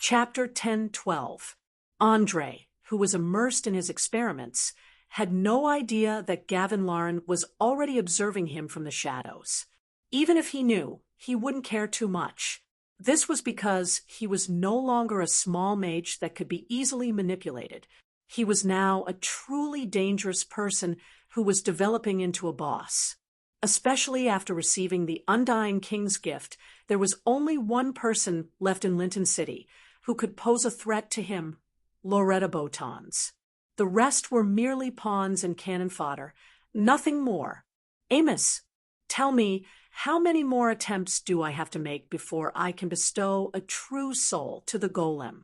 Chapter 10:12. Andre, who was immersed in his experiments, had no idea that Gavin Lauren was already observing him from the shadows. Even if he knew, he wouldn't care too much. This was because he was no longer a small mage that could be easily manipulated. He was now a truly dangerous person who was developing into a boss. Especially after receiving the Undying King's gift, there was only one person left in Linton City who could pose a threat to him: Loretta Botons. The rest were merely pawns and cannon fodder, nothing more. Amos, tell me, how many more attempts do I have to make before I can bestow a true soul to the golem?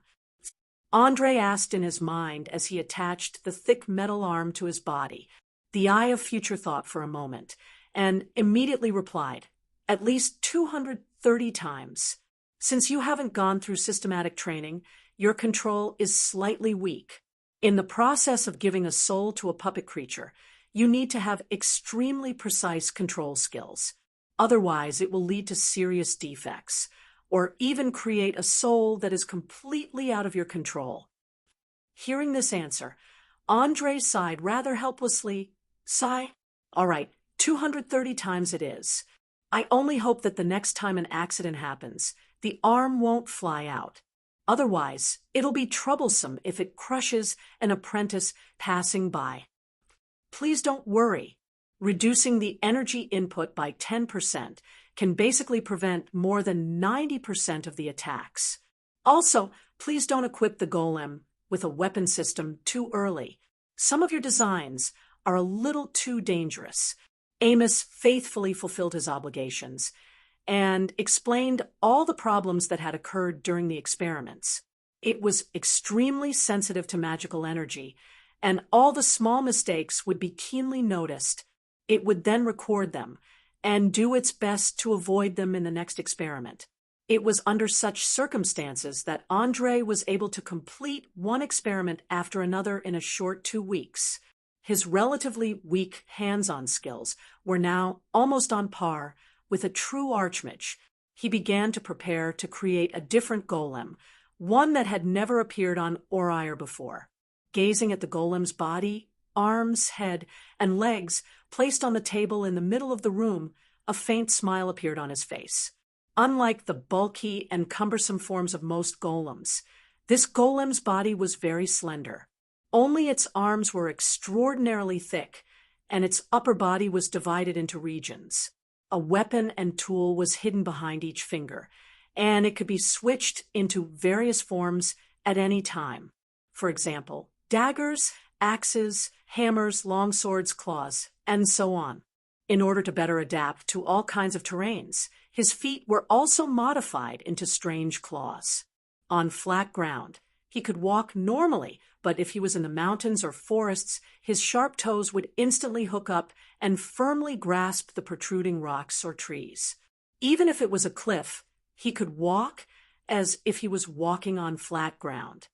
Andre asked in his mind as he attached the thick metal arm to his body, the eye of future thought for a moment, and immediately replied, at least 230 times. Since you haven't gone through systematic training, your control is slightly weak. In the process of giving a soul to a puppet creature, you need to have extremely precise control skills. Otherwise, it will lead to serious defects, or even create a soul that is completely out of your control. Hearing this answer, Andre sighed rather helplessly. Sigh? All right, 230 times it is. I only hope that the next time an accident happens, the arm won't fly out. Otherwise, it'll be troublesome if it crushes an apprentice passing by. Please don't worry. Reducing the energy input by 10% can basically prevent more than 90% of the attacks. Also, please don't equip the golem with a weapon system too early. Some of your designs are a little too dangerous. Amos faithfully fulfilled his obligations and explained all the problems that had occurred during the experiments. It was extremely sensitive to magical energy, and all the small mistakes would be keenly noticed. It would then record them and do its best to avoid them in the next experiment. It was under such circumstances that Andre was able to complete one experiment after another in a short 2 weeks. His relatively weak hands-on skills were now almost on par with a true archmage. He began to prepare to create a different golem, one that had never appeared on Oriar before. Gazing at the golem's body, arms, head, and legs placed on the table in the middle of the room, a faint smile appeared on his face. Unlike the bulky and cumbersome forms of most golems, this golem's body was very slender. Only its arms were extraordinarily thick, and its upper body was divided into regions. A weapon and tool was hidden behind each finger, and it could be switched into various forms at any time. For example, daggers, axes, hammers, long swords, claws, and so on. In order to better adapt to all kinds of terrains, his feet were also modified into strange claws. On flat ground, he could walk normally, but if he was in the mountains or forests, his sharp toes would instantly hook up and firmly grasp the protruding rocks or trees. Even if it was a cliff, he could walk as if he was walking on flat ground.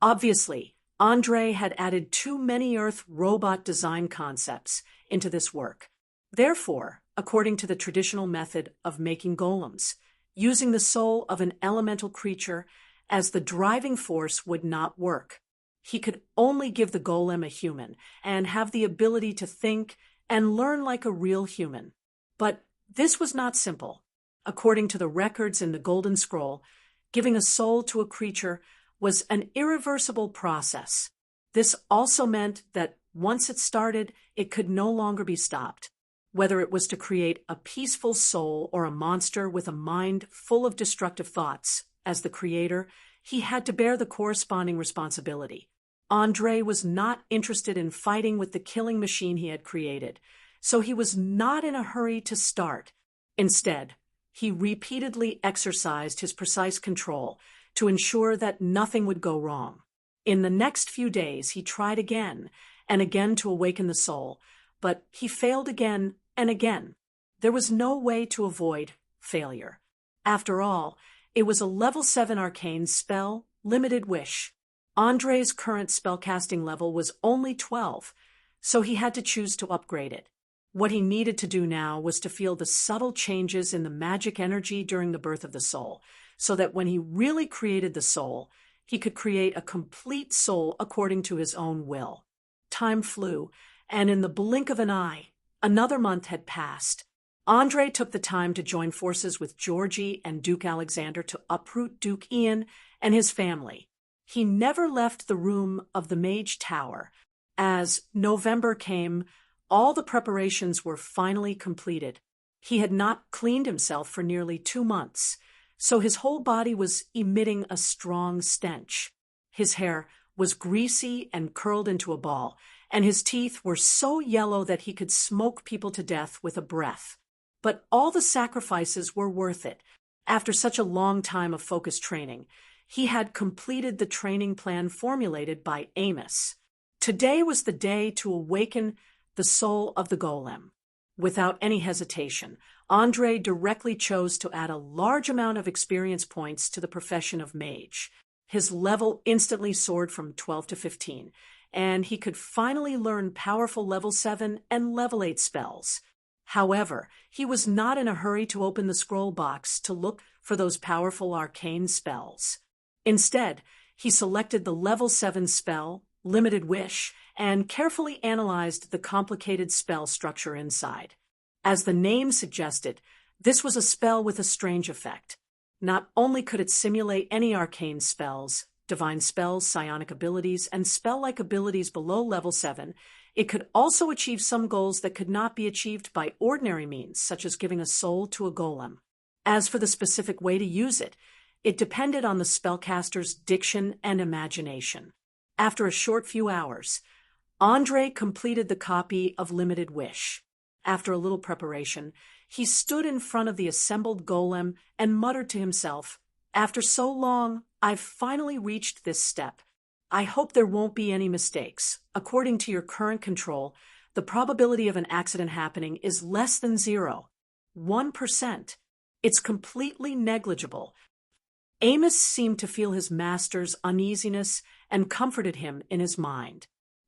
Obviously, Andre had added too many Earth robot design concepts into this work. Therefore, according to the traditional method of making golems, using the soul of an elemental creature as the driving force would not work. He could only give the golem a human and have the ability to think and learn like a real human. But this was not simple. According to the records in the Golden Scroll, giving a soul to a creature was an irreversible process. This also meant that once it started, it could no longer be stopped. Whether it was to create a peaceful soul or a monster with a mind full of destructive thoughts, as the creator, he had to bear the corresponding responsibility. Andre was not interested in fighting with the killing machine he had created, so he was not in a hurry to start. Instead, he repeatedly exercised his precise control to ensure that nothing would go wrong. In the next few days, he tried again and again to awaken the soul, but he failed again and again. There was no way to avoid failure. After all, it was a level 7 arcane spell, limited wish. Andre's current spellcasting level was only 12, so he had to choose to upgrade it. What he needed to do now was to feel the subtle changes in the magic energy during the birth of the soul, so that when he really created the soul, he could create a complete soul according to his own will. Time flew, and in the blink of an eye, another month had passed. Andre took the time to join forces with Georgie and Duke Alexander to uproot Duke Ian and his family. He never left the room of the Mage Tower. As November came, all the preparations were finally completed. He had not cleaned himself for nearly 2 months, so his whole body was emitting a strong stench. His hair was greasy and curled into a ball, and his teeth were so yellow that he could smoke people to death with a breath. But all the sacrifices were worth it. After such a long time of focused training, he had completed the training plan formulated by Amos. Today was the day to awaken the soul of the golem. Without any hesitation, Andre directly chose to add a large amount of experience points to the profession of mage. His level instantly soared from 12 to 15, and he could finally learn powerful level 7 and level 8 spells. However, he was not in a hurry to open the scroll box to look for those powerful arcane spells. Instead, he selected the level 7 spell, Limited Wish, and carefully analyzed the complicated spell structure inside. As the name suggested, this was a spell with a strange effect. Not only could it simulate any arcane spells, divine spells, psionic abilities, and spell-like abilities below level 7, it could also achieve some goals that could not be achieved by ordinary means, such as giving a soul to a golem. As for the specific way to use it, it depended on the spellcaster's diction and imagination. After a short few hours, Andre completed the copy of Limited Wish. After a little preparation, he stood in front of the assembled golem and muttered to himself, "After so long, I've finally reached this step. I hope there won't be any mistakes. According to your current control, the probability of an accident happening is less than 0. 1%. It's completely negligible." Amos seemed to feel his master's uneasiness and comforted him in his mind.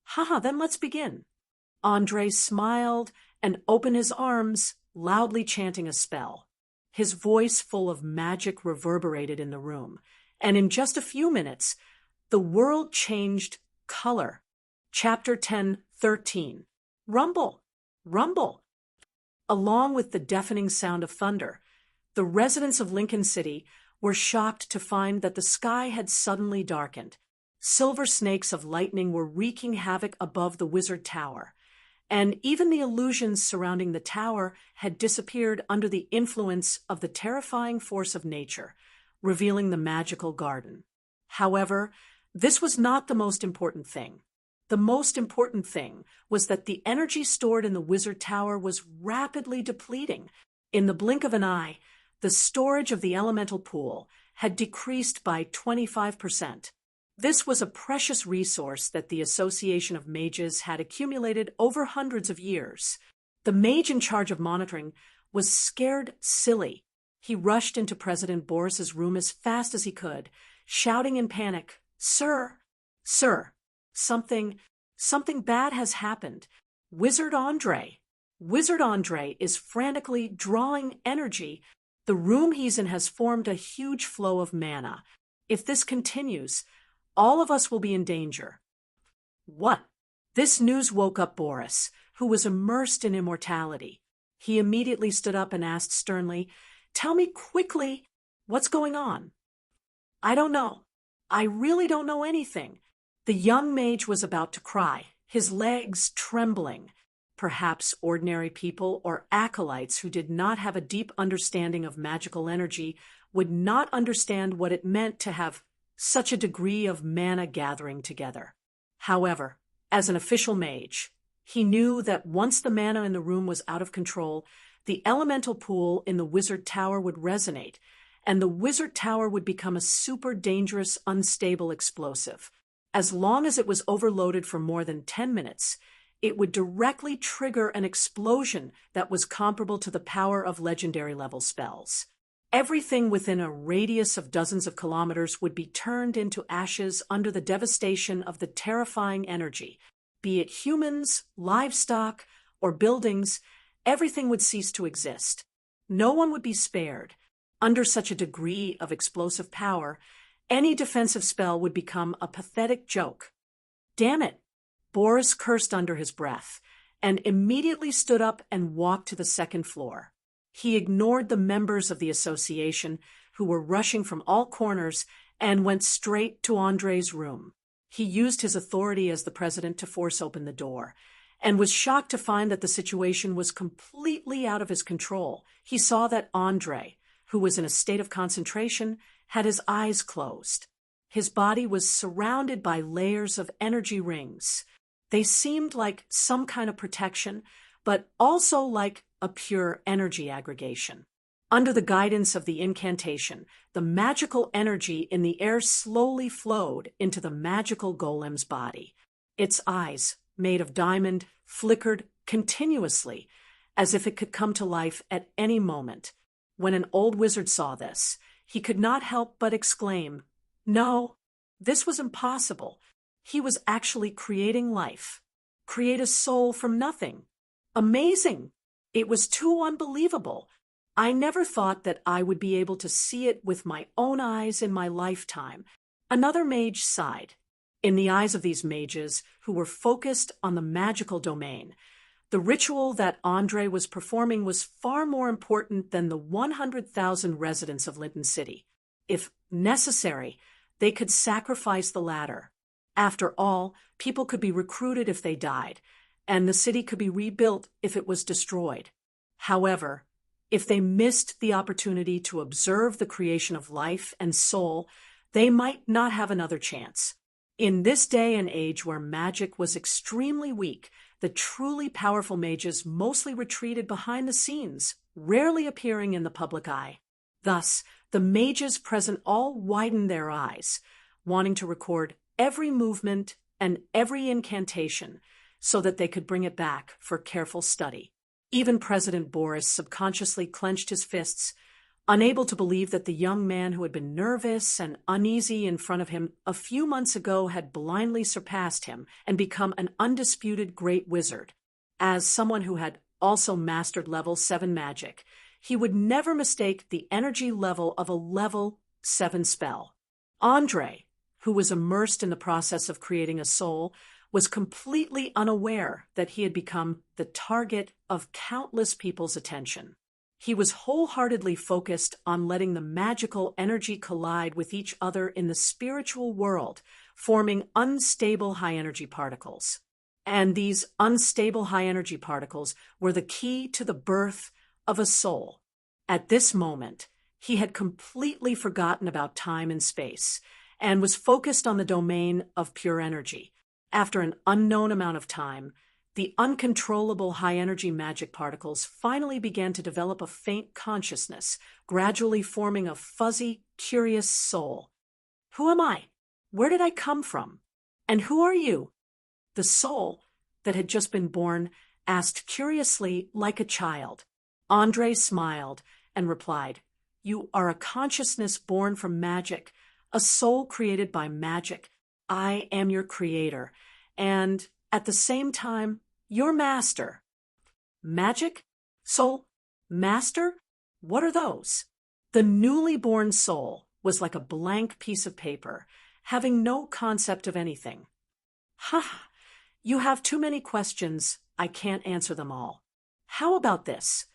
"Haha, then let's begin." Andre smiled and opened his arms, loudly chanting a spell. His voice full of magic reverberated in the room, and in just a few minutes, the world changed color. Chapter 10:13. Rumble! Rumble! Along with the deafening sound of thunder, the residents of Lincoln City were shocked to find that the sky had suddenly darkened. Silver snakes of lightning were wreaking havoc above the wizard tower, and even the illusions surrounding the tower had disappeared under the influence of the terrifying force of nature, revealing the magical garden. However, this was not the most important thing. The most important thing was that the energy stored in the wizard tower was rapidly depleting. In the blink of an eye, the storage of the elemental pool had decreased by 25%. This was a precious resource that the Association of Mages had accumulated over hundreds of years. The mage in charge of monitoring was scared silly. He rushed into President Boris's room as fast as he could, shouting in panic, Sir, something bad has happened. Wizard Andre is frantically drawing energy. The room he's in has formed a huge flow of mana. If this continues, all of us will be in danger." What? This news woke up Boris, who was immersed in immortality. He immediately stood up and asked sternly, "Tell me quickly, what's going on?" "I don't know. I really don't know anything." The young mage was about to cry, his legs trembling. Perhaps ordinary people or acolytes who did not have a deep understanding of magical energy would not understand what it meant to have such a degree of mana gathering together. However, as an official mage, he knew that once the mana in the room was out of control, the elemental pool in the wizard tower would resonate, and the wizard tower would become a super dangerous, unstable explosive. As long as it was overloaded for more than 10 minutes, it would directly trigger an explosion that was comparable to the power of legendary level spells. Everything within a radius of dozens of kilometers would be turned into ashes under the devastation of the terrifying energy. Be it humans, livestock, or buildings, everything would cease to exist. No one would be spared. Under such a degree of explosive power, any defensive spell would become a pathetic joke. Damn it! Boris cursed under his breath, and immediately stood up and walked to the second floor. He ignored the members of the association, who were rushing from all corners, and went straight to Andrei's room. He used his authority as the president to force open the door, and was shocked to find that the situation was completely out of his control. He saw that Andrei, who was in a state of concentration, had his eyes closed. His body was surrounded by layers of energy rings. They seemed like some kind of protection, but also like a pure energy aggregation. Under the guidance of the incantation, the magical energy in the air slowly flowed into the magical golem's body. Its eyes, made of diamond, flickered continuously, as if it could come to life at any moment. When an old wizard saw this, he could not help but exclaim, "No, this was impossible. He was actually creating life. Create a soul from nothing. Amazing! It was too unbelievable. I never thought that I would be able to see it with my own eyes in my lifetime." Another mage sighed. In the eyes of these mages, who were focused on the magical domain, the ritual that Andrei was performing was far more important than the 100,000 residents of Linton City. If necessary, they could sacrifice the latter. After all, people could be recruited if they died, and the city could be rebuilt if it was destroyed. However, if they missed the opportunity to observe the creation of life and soul, they might not have another chance. In this day and age where magic was extremely weak, the truly powerful mages mostly retreated behind the scenes, rarely appearing in the public eye. Thus, the mages present all widened their eyes, wanting to record every movement and every incantation so that they could bring it back for careful study. Even President Boris subconsciously clenched his fists, unable to believe that the young man who had been nervous and uneasy in front of him a few months ago had blindly surpassed him and become an undisputed great wizard. As someone who had also mastered level 7 magic, he would never mistake the energy level of a level 7 spell. Andrei, who was immersed in the process of creating a soul, was completely unaware that he had become the target of countless people's attention. He was wholeheartedly focused on letting the magical energy collide with each other in the spiritual world, forming unstable high-energy particles. And these unstable high-energy particles were the key to the birth of a soul. At this moment, he had completely forgotten about time and space, and was focused on the domain of pure energy. After an unknown amount of time, the uncontrollable high-energy magic particles finally began to develop a faint consciousness, gradually forming a fuzzy, curious soul. Who am I? Where did I come from? And who are you? The soul, that had just been born, asked curiously like a child. Andrei smiled and replied, "You are a consciousness born from magic, a soul created by magic. I am your creator, and at the same time, your master." Magic? Soul? Master? What are those? The newly born soul was like a blank piece of paper, having no concept of anything. "Ha! You have too many questions. I can't answer them all. How about this?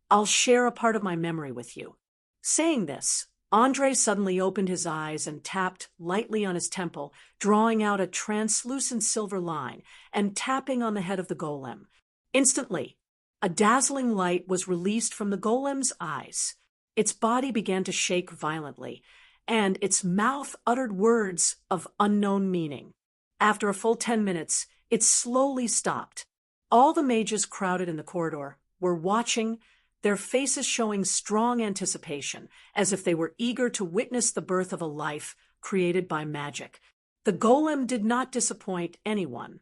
I'll share a part of my memory with you." Saying this, Andrei suddenly opened his eyes and tapped lightly on his temple, drawing out a translucent silver line and tapping on the head of the golem. Instantly, a dazzling light was released from the golem's eyes. Its body began to shake violently, and its mouth uttered words of unknown meaning. After a full 10 minutes, it slowly stopped. All the mages crowded in the corridor were watching, their faces showing strong anticipation, as if they were eager to witness the birth of a life created by magic. The golem did not disappoint anyone.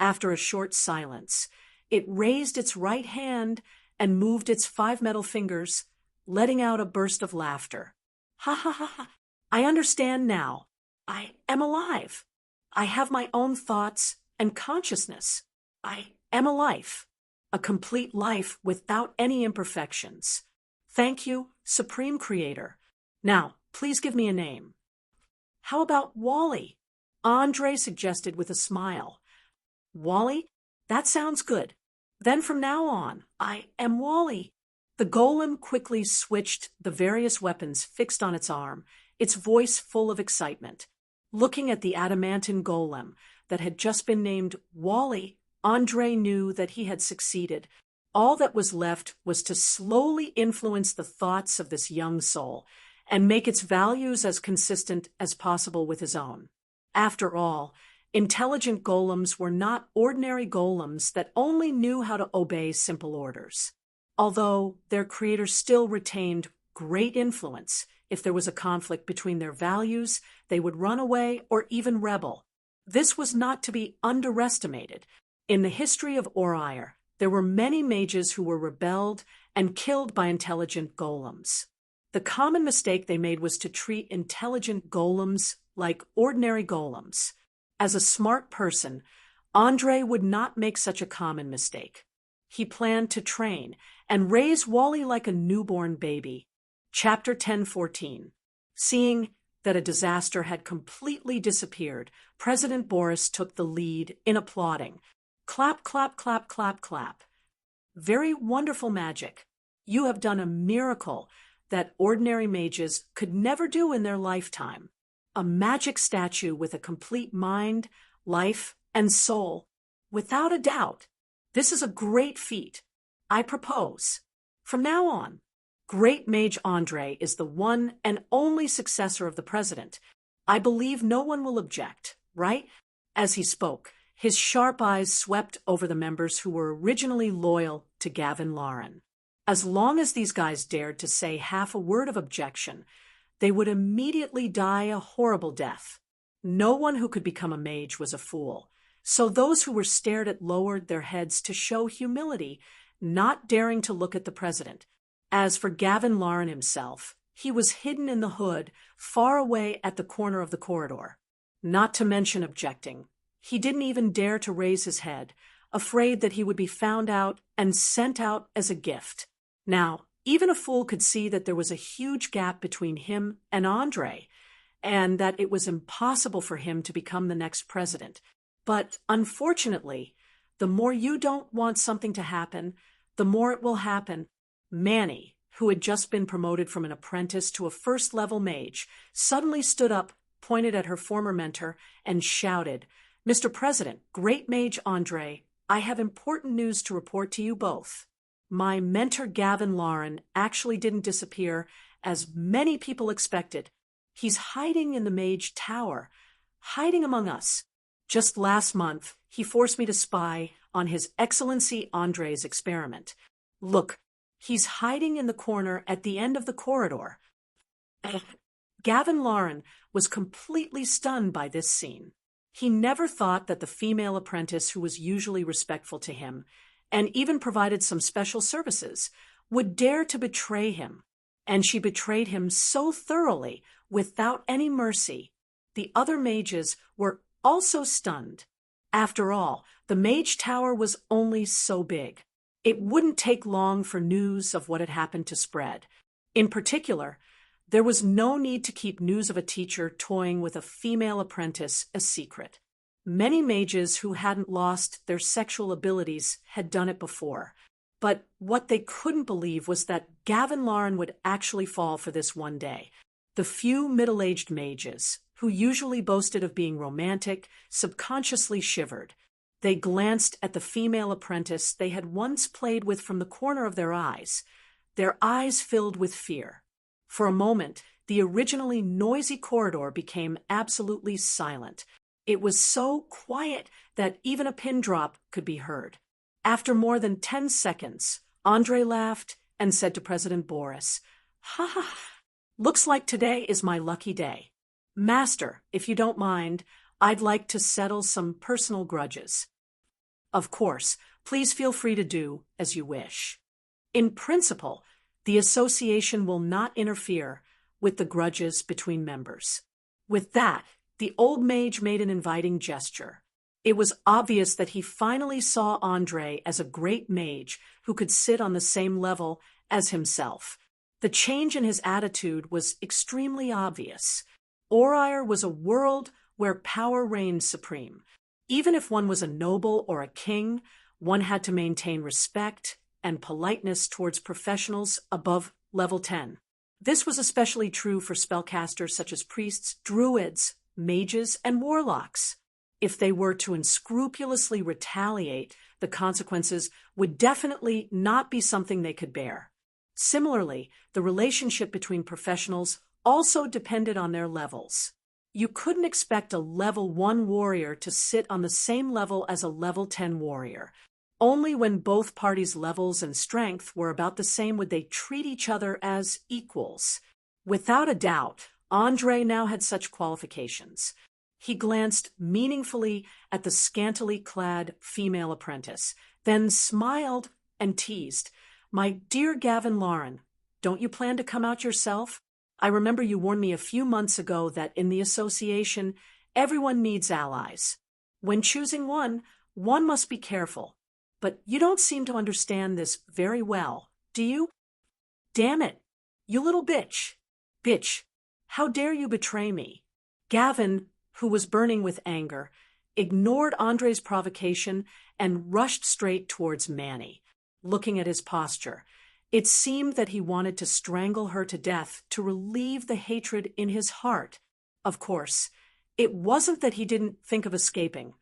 After a short silence, it raised its right hand and moved its 5 metal fingers, letting out a burst of laughter. "Ha ha ha ha! I understand now. I am alive. I have my own thoughts and consciousness. I am a life. A complete life without any imperfections. Thank you, Supreme Creator. Now, please give me a name. How about Wally? Andre suggested with a smile. Wally? That sounds good. Then from now on, I am Wally. The golem quickly switched the various weapons fixed on its arm, its voice full of excitement. Looking at the adamantine golem that had just been named Wally, Andre knew that he had succeeded. All that was left was to slowly influence the thoughts of this young soul and make its values as consistent as possible with his own. After all, intelligent golems were not ordinary golems that only knew how to obey simple orders. Although their creator still retained great influence, if there was a conflict between their values, they would run away or even rebel. This was not to be underestimated. In the history of Orire, there were many mages who were rebelled and killed by intelligent golems. The common mistake they made was to treat intelligent golems like ordinary golems. As a smart person, Andre would not make such a common mistake. He planned to train and raise Wally like a newborn baby. Chapter 10:14. Seeing that a disaster had completely disappeared, President Boris took the lead in applauding. Clap, clap, clap, clap, clap. Very wonderful magic. You have done a miracle that ordinary mages could never do in their lifetime. A magic statue with a complete mind, life, and soul. Without a doubt, this is a great feat. I propose, from now on, Great Mage Andre is the one and only successor of the president. I believe no one will object, right? As he spoke, his sharp eyes swept over the members who were originally loyal to Gavin Lauren. As long as these guys dared to say half a word of objection, they would immediately die a horrible death. No one who could become a mage was a fool, so those who were stared at lowered their heads to show humility, not daring to look at the president. As for Gavin Lauren himself, he was hidden in the hood, far away at the corner of the corridor. Not to mention objecting. He didn't even dare to raise his head, afraid that he would be found out and sent out as a gift. Now, even a fool could see that there was a huge gap between him and Andre, and that it was impossible for him to become the next president. But unfortunately, the more you don't want something to happen, the more it will happen. Manny, who had just been promoted from an apprentice to a first-level mage, suddenly stood up, pointed at her former mentor, and shouted, "Mr. President, Great Mage Andre, I have important news to report to you both. My mentor Gavin Lauren actually didn't disappear, as many people expected. He's hiding in the Mage Tower, hiding among us. Just last month, he forced me to spy on His Excellency Andre's experiment. Look, he's hiding in the corner at the end of the corridor." Gavin Lauren was completely stunned by this scene. He never thought that the female apprentice who was usually respectful to him, and even provided some special services, would dare to betray him. And she betrayed him so thoroughly, without any mercy. The other mages were also stunned. After all, the Mage Tower was only so big. It wouldn't take long for news of what had happened to spread. In particular, there was no need to keep news of a teacher toying with a female apprentice a secret. Many mages who hadn't lost their sexual abilities had done it before. But what they couldn't believe was that Gavin Lauren would actually fall for this one day. The few middle-aged mages, who usually boasted of being romantic, subconsciously shivered. They glanced at the female apprentice they had once played with from the corner of their eyes filled with fear. For a moment, the originally noisy corridor became absolutely silent. It was so quiet that even a pin drop could be heard. After more than 10 seconds, Andre laughed and said to President Boris, "Ha ha, looks like today is my lucky day. Master, if you don't mind, I'd like to settle some personal grudges." "Of course, please feel free to do as you wish. In principle, the association will not interfere with the grudges between members." With that, the old mage made an inviting gesture. It was obvious that he finally saw Andre as a great mage who could sit on the same level as himself. The change in his attitude was extremely obvious. Orire was a world where power reigned supreme. Even if one was a noble or a king, one had to maintain respect and politeness towards professionals above level 10. This was especially true for spellcasters such as priests, druids, mages, and warlocks. If they were to unscrupulously retaliate, the consequences would definitely not be something they could bear. Similarly, the relationship between professionals also depended on their levels. You couldn't expect a level 1 warrior to sit on the same level as a level 10 warrior. Only when both parties' levels and strength were about the same would they treat each other as equals. Without a doubt, Andre now had such qualifications. He glanced meaningfully at the scantily clad female apprentice, then smiled and teased. "My dear Gavin Lauren, don't you plan to come out yourself? I remember you warned me a few months ago that in the association, everyone needs allies. When choosing one must be careful. But you don't seem to understand this very well, do you? Damn it, you little bitch. Bitch, how dare you betray me?" Gavin, who was burning with anger, ignored Andre's provocation and rushed straight towards Manny. Looking at his posture, it seemed that he wanted to strangle her to death to relieve the hatred in his heart. Of course, it wasn't that he didn't think of escaping,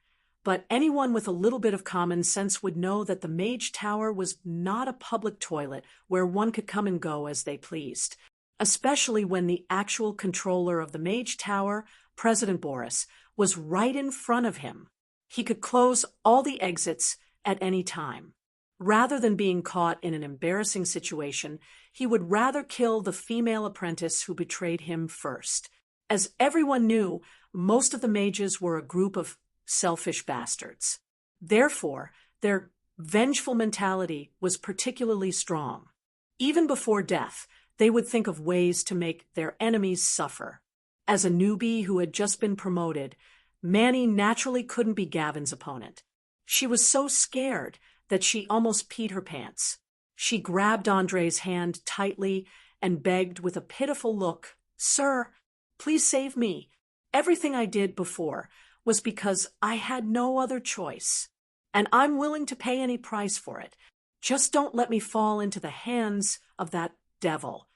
but anyone with a little bit of common sense would know that the Mage Tower was not a public toilet where one could come and go as they pleased, especially when the actual controller of the Mage Tower, President Boris, was right in front of him. He could close all the exits at any time. Rather than being caught in an embarrassing situation, he would rather kill the female apprentice who betrayed him first. As everyone knew, most of the mages were a group of selfish bastards. Therefore, their vengeful mentality was particularly strong. Even before death, they would think of ways to make their enemies suffer. As a newbie who had just been promoted, Manny naturally couldn't be Gavin's opponent. She was so scared that she almost peed her pants. She grabbed Andre's hand tightly and begged with a pitiful look, "Sir, please save me. Everything I did before was because I had no other choice, and I'm willing to pay any price for it. Just don't let me fall into the hands of that devil."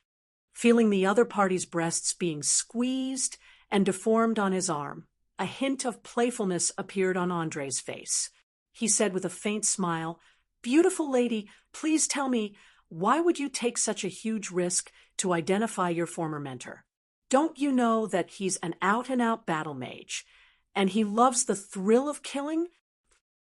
Feeling the other party's breasts being squeezed and deformed on his arm, a hint of playfulness appeared on Andre's face. He said with a faint smile, "Beautiful lady, please tell me, why would you take such a huge risk to identify your former mentor? Don't you know that he's an out-and-out battle mage, and he loves the thrill of killing?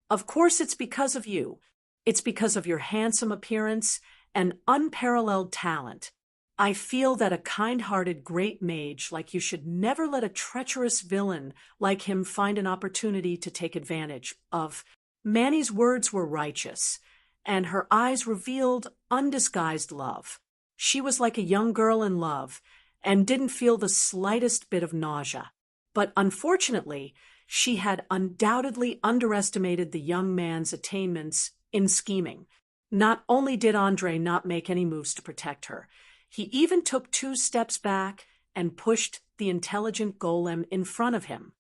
Of course it's because of you. It's because of your handsome appearance and unparalleled talent. I feel that a kind-hearted great mage like you should never let a treacherous villain like him find an opportunity to take advantage of." Manny's words were righteous, and her eyes revealed undisguised love. She was like a young girl in love, and didn't feel the slightest bit of nausea. But unfortunately, she had undoubtedly underestimated the young man's attainments in scheming. Not only did Andre not make any moves to protect her, he even took 2 steps back and pushed the intelligent golem in front of him.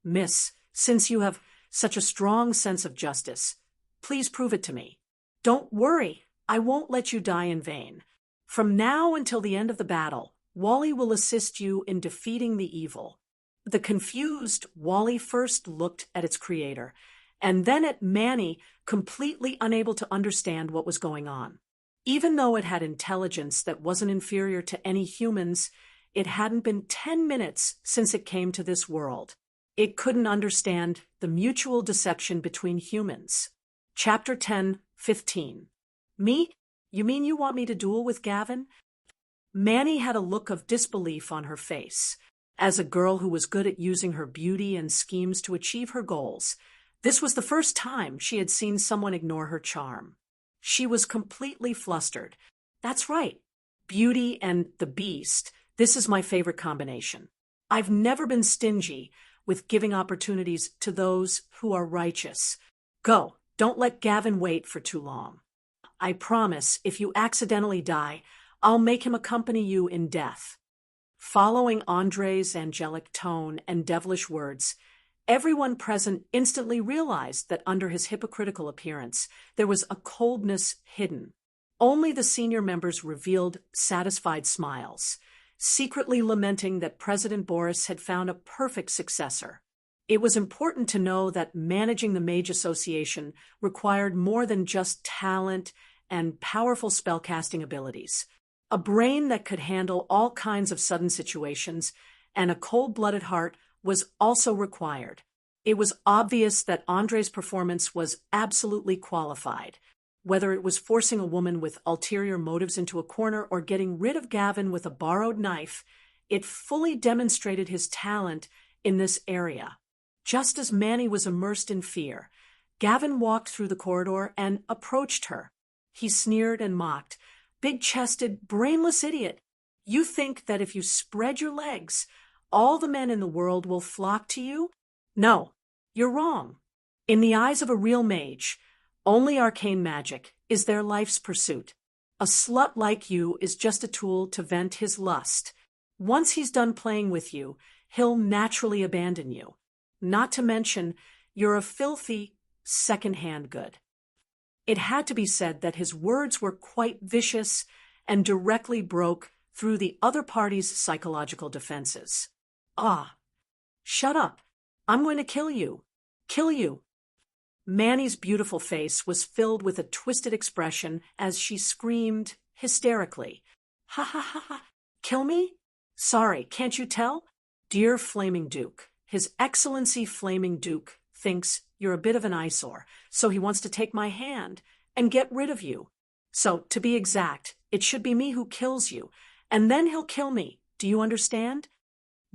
"Miss, since you have such a strong sense of justice, please prove it to me. Don't worry, I won't let you die in vain. From now until the end of the battle, Wally will assist you in defeating the evil." The confused Wally first looked at its creator, and then at Manny, completely unable to understand what was going on. Even though it had intelligence that wasn't inferior to any humans, it hadn't been 10 minutes since it came to this world. It couldn't understand the mutual deception between humans. Chapter 10:15. "Me? You mean you want me to duel with Gavin?" Manny had a look of disbelief on her face. As a girl who was good at using her beauty and schemes to achieve her goals, this was the first time she had seen someone ignore her charm. She was completely flustered. That's right. Beauty and the beast. This is my favorite combination. I've never been stingy with giving opportunities to those who are righteous. Go, don't let Gavin wait for too long. I promise if you accidentally die, I'll make him accompany you in death." Following Andre's angelic tone and devilish words, everyone present instantly realized that under his hypocritical appearance, there was a coldness hidden. Only the senior members revealed satisfied smiles, secretly lamenting that President Boris had found a perfect successor. It was important to know that managing the Mage Association required more than just talent and powerful spellcasting abilities. A brain that could handle all kinds of sudden situations and a cold-blooded heart was also required. It was obvious that Andre's performance was absolutely qualified. Whether it was forcing a woman with ulterior motives into a corner or getting rid of Gavin with a borrowed knife, it fully demonstrated his talent in this area. Just as Manny was immersed in fear, Gavin walked through the corridor and approached her. He sneered and mocked. "Big-chested, brainless idiot. You think that if you spread your legs, all the men in the world will flock to you? No, you're wrong. In the eyes of a real mage, only arcane magic is their life's pursuit. A slut like you is just a tool to vent his lust. Once he's done playing with you, he'll naturally abandon you. Not to mention, you're a filthy second-hand good." It had to be said that his words were quite vicious and directly broke through the other party's psychological defenses. "Ah, shut up. I'm going to kill you. Kill you." Manny's beautiful face was filled with a twisted expression as she screamed hysterically. "Ha ha ha ha! Kill me? Sorry, can't you tell? Dear Flaming Duke, His Excellency Flaming Duke thinks you're a bit of an eyesore, so he wants to take my hand and get rid of you. So, to be exact, it should be me who kills you, and then he'll kill me. Do you understand?"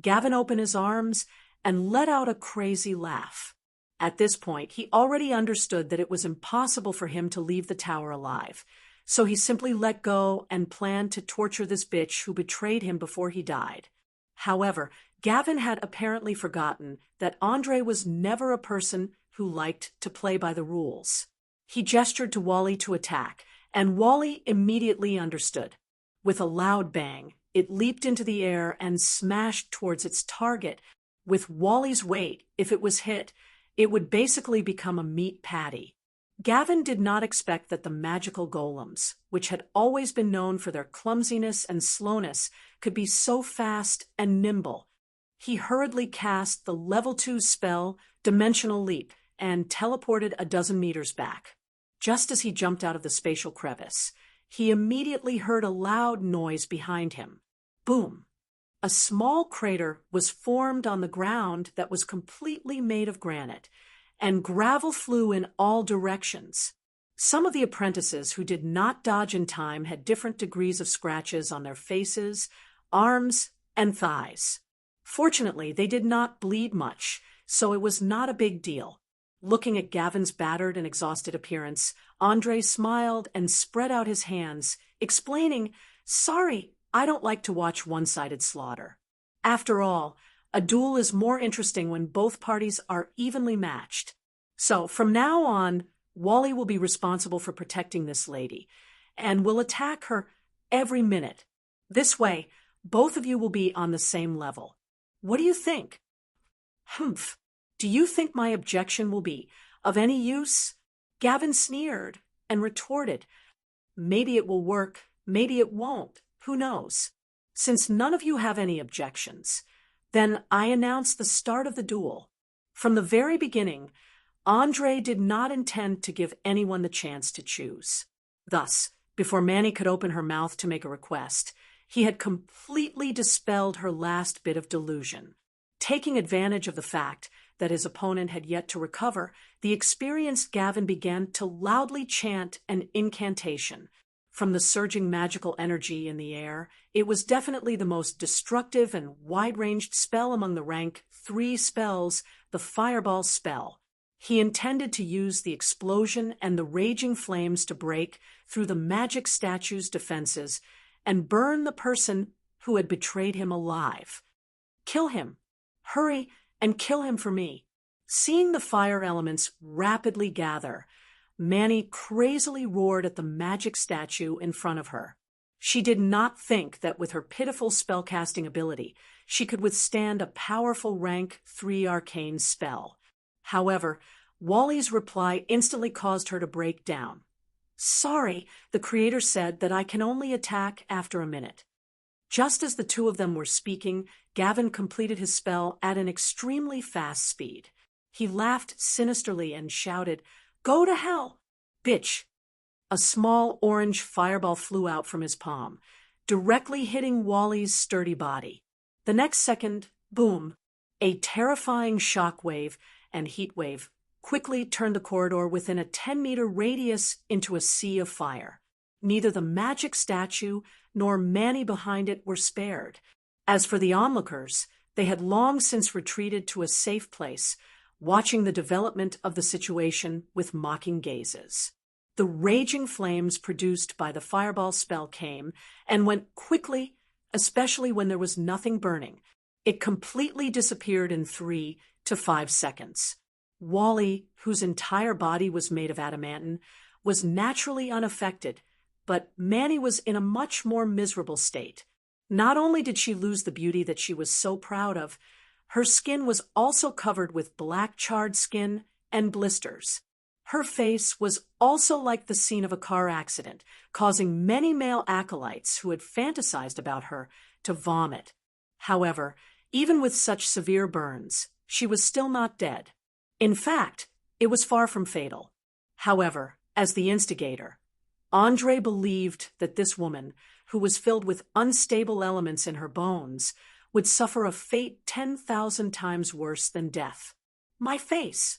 Gavin opened his arms and let out a crazy laugh. At this point, he already understood that it was impossible for him to leave the tower alive, so he simply let go and planned to torture this bitch who betrayed him before he died. However, Gavin had apparently forgotten that Andre was never a person who liked to play by the rules. He gestured to Wally to attack, and Wally immediately understood. With a loud bang, it leaped into the air and smashed towards its target. With Wally's weight, if it was hit, it would basically become a meat patty. Gavin did not expect that the magical golems, which had always been known for their clumsiness and slowness, could be so fast and nimble. He hurriedly cast the level 2 spell, Dimensional Leap, and teleported a dozen meters back. Just as he jumped out of the spatial crevice, he immediately heard a loud noise behind him. Boom! A small crater was formed on the ground that was completely made of granite, and gravel flew in all directions. Some of the apprentices who did not dodge in time had different degrees of scratches on their faces, arms, and thighs. Fortunately, they did not bleed much, so it was not a big deal. Looking at Gavin's battered and exhausted appearance, Andre smiled and spread out his hands, explaining, "Sorry, I don't like to watch one-sided slaughter. After all, a duel is more interesting when both parties are evenly matched. So, from now on, Wally will be responsible for protecting this lady, and will attack her every minute. This way, both of you will be on the same level. What do you think?" "Humph. Do you think my objection will be of any use?" Gavin sneered and retorted, "Maybe it will work, maybe it won't. Who knows? Since none of you have any objections, then I announce the start of the duel. From the very beginning, Andre did not intend to give anyone the chance to choose. Thus, before Manny could open her mouth to make a request, he had completely dispelled her last bit of delusion. Taking advantage of the fact that his opponent had yet to recover, the experienced Gavin began to loudly chant an incantation. From the surging magical energy in the air, it was definitely the most destructive and wide-ranged spell among the rank 3 spells, the Fireball spell. He intended to use the explosion and the raging flames to break through the magic statue's defenses and burn the person who had betrayed him alive. "Kill him. Hurry and kill him for me." Seeing the fire elements rapidly gather, Manny crazily roared at the magic statue in front of her. She did not think that with her pitiful spellcasting ability, she could withstand a powerful rank 3 arcane spell. However, Wally's reply instantly caused her to break down. "Sorry," the creator said, "that I can only attack after a minute." Just as the two of them were speaking, Gavin completed his spell at an extremely fast speed. He laughed sinisterly and shouted, "Go to hell, bitch!" A small orange fireball flew out from his palm, directly hitting Wally's sturdy body. The next second, boom, a terrifying shockwave and heatwave quickly turned the corridor within a 10-meter radius into a sea of fire. Neither the magic statue nor Manny behind it were spared. As for the onlookers, they had long since retreated to a safe place, watching the development of the situation with mocking gazes. The raging flames produced by the fireball spell came and went quickly, especially when there was nothing burning. It completely disappeared in 3 to 5 seconds. Wally, whose entire body was made of adamantine, was naturally unaffected, but Manny was in a much more miserable state. Not only did she lose the beauty that she was so proud of, her skin was also covered with black charred skin and blisters. Her face was also like the scene of a car accident, causing many male acolytes who had fantasized about her to vomit. However, even with such severe burns, she was still not dead. In fact, it was far from fatal. However, as the instigator, Andre believed that this woman, who was filled with unstable elements in her bones, would suffer a fate 10,000 times worse than death. My face,